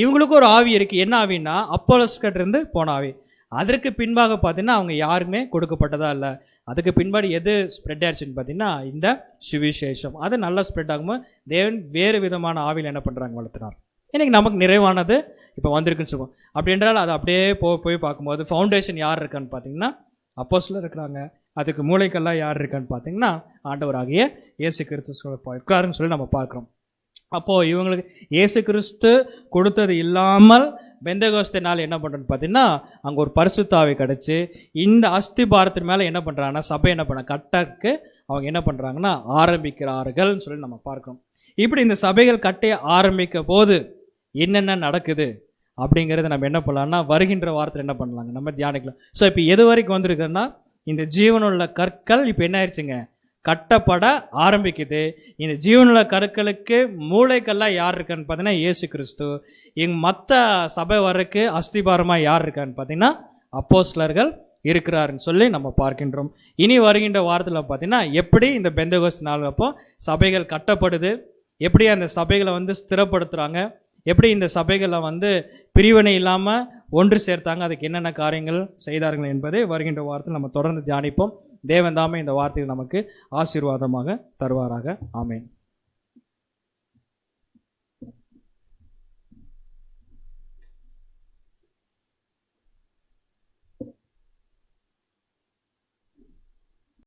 இவங்களுக்கும் ஒரு ஆவி இருக்கு. என்ன ஆவின்னா அப்போஸ்தலர்கிட்ட இருந்து போன ஆவி. அதற்கு பின்பாக பார்த்தீங்கன்னா அவங்க யாருமே கொடுக்கப்பட்டதா இல்லை. அதுக்கு பின்பாடு எது ஸ்ப்ரெட் ஆயிடுச்சுன்னு பார்த்தீங்கன்னா இந்த சுவிசேஷம். அது நல்லா ஸ்ப்ரெட் ஆகும்போது தேவன் வேறு விதமான ஆவியில் என்ன பண்ணுறாங்க? வளர்த்துறார். இன்னைக்கு நமக்கு நிறைவானது இப்போ வந்திருக்குன்னு சொல்லுவோம். அப்படி என்றால் அது அப்படியே போய் பார்க்கும்போது ஃபவுண்டேஷன் யார் இருக்கான்னு பார்த்தீங்கன்னா அப்போஸ்தலர் இருக்கிறாங்க. அதுக்கு மூளைக்கெல்லாம் யார் இருக்கான்னு பார்த்தீங்கன்னா ஆண்டவராகிய இயேசு கிறிஸ்து இருக்காருன்னு சொல்லி நம்ம பார்க்குறோம். அப்போது இவங்களுக்கு இயேசு கிறிஸ்து கொடுத்தது இல்லாமல் பெந்தெகோஸ்தே நாள் என்ன பண்ணுறோன்னு பார்த்தீங்கன்னா அங்கே ஒரு பரிசுத்தாவி கிடச்சி இந்த அஸ்திபாரத்தின் மேலே என்ன பண்ணுறாங்கன்னா சபை என்ன பண்ண கட்டக்கு அவங்க என்ன பண்ணுறாங்கன்னா ஆரம்பிக்கிறார்கள்னு சொல்லி நம்ம பார்க்குறோம். இப்படி இந்த சபைகள் கட்டி ஆரம்பிக்க போது என்னென்ன நடக்குது அப்படிங்கிறத நம்ம என்ன பண்ணலாம்னா வருகின்ற வாரத்தில் என்ன பண்ணலாங்க நம்ம தியானிக்கலாம். ஸோ இப்போ எது வரைக்கும் வந்திருக்குன்னா இந்த ஜீவனுள்ள கற்கள் இப்போ என்ன ஆயிடுச்சுங்க? கட்டப்பட ஆரம்பிக்குது. இந்த ஜீவனுள்ள கற்களுக்கு மூளைக்கெல்லாம் யார் இருக்கான்னு பார்த்தீங்கன்னா இயேசு கிறிஸ்து. இங்கே மற்ற சபை வரைக்கு அஸ்திபாரமாக யார் இருக்கான்னு பார்த்தீங்கன்னா அப்போஸ்தலர்கள் இருக்கிறாருன்னு சொல்லி நம்ம பார்க்கின்றோம். இனி வருகின்ற வாரத்தில் பார்த்தீங்கன்னா எப்படி இந்த பெந்தெகோஸ்தே நாள் அப்போ சபைகள் கட்டப்படுது, எப்படி அந்த சபைகளை வந்து ஸ்திரப்படுத்துகிறாங்க, எப்படி இந்த சபைகளை வந்து பிரிவினை இல்லாமல் ஒன்று சேர்த்தாங்க, அதுக்கு என்னென்ன காரியங்கள் செய்தார்கள் என்பதை வருகின்ற வாரத்தில் நம்ம தொடர்ந்து தியானிப்போம். தேவன் தாமே இந்த வார்த்தையை நமக்கு ஆசீர்வாதமாக தருவாராக. ஆமேன்.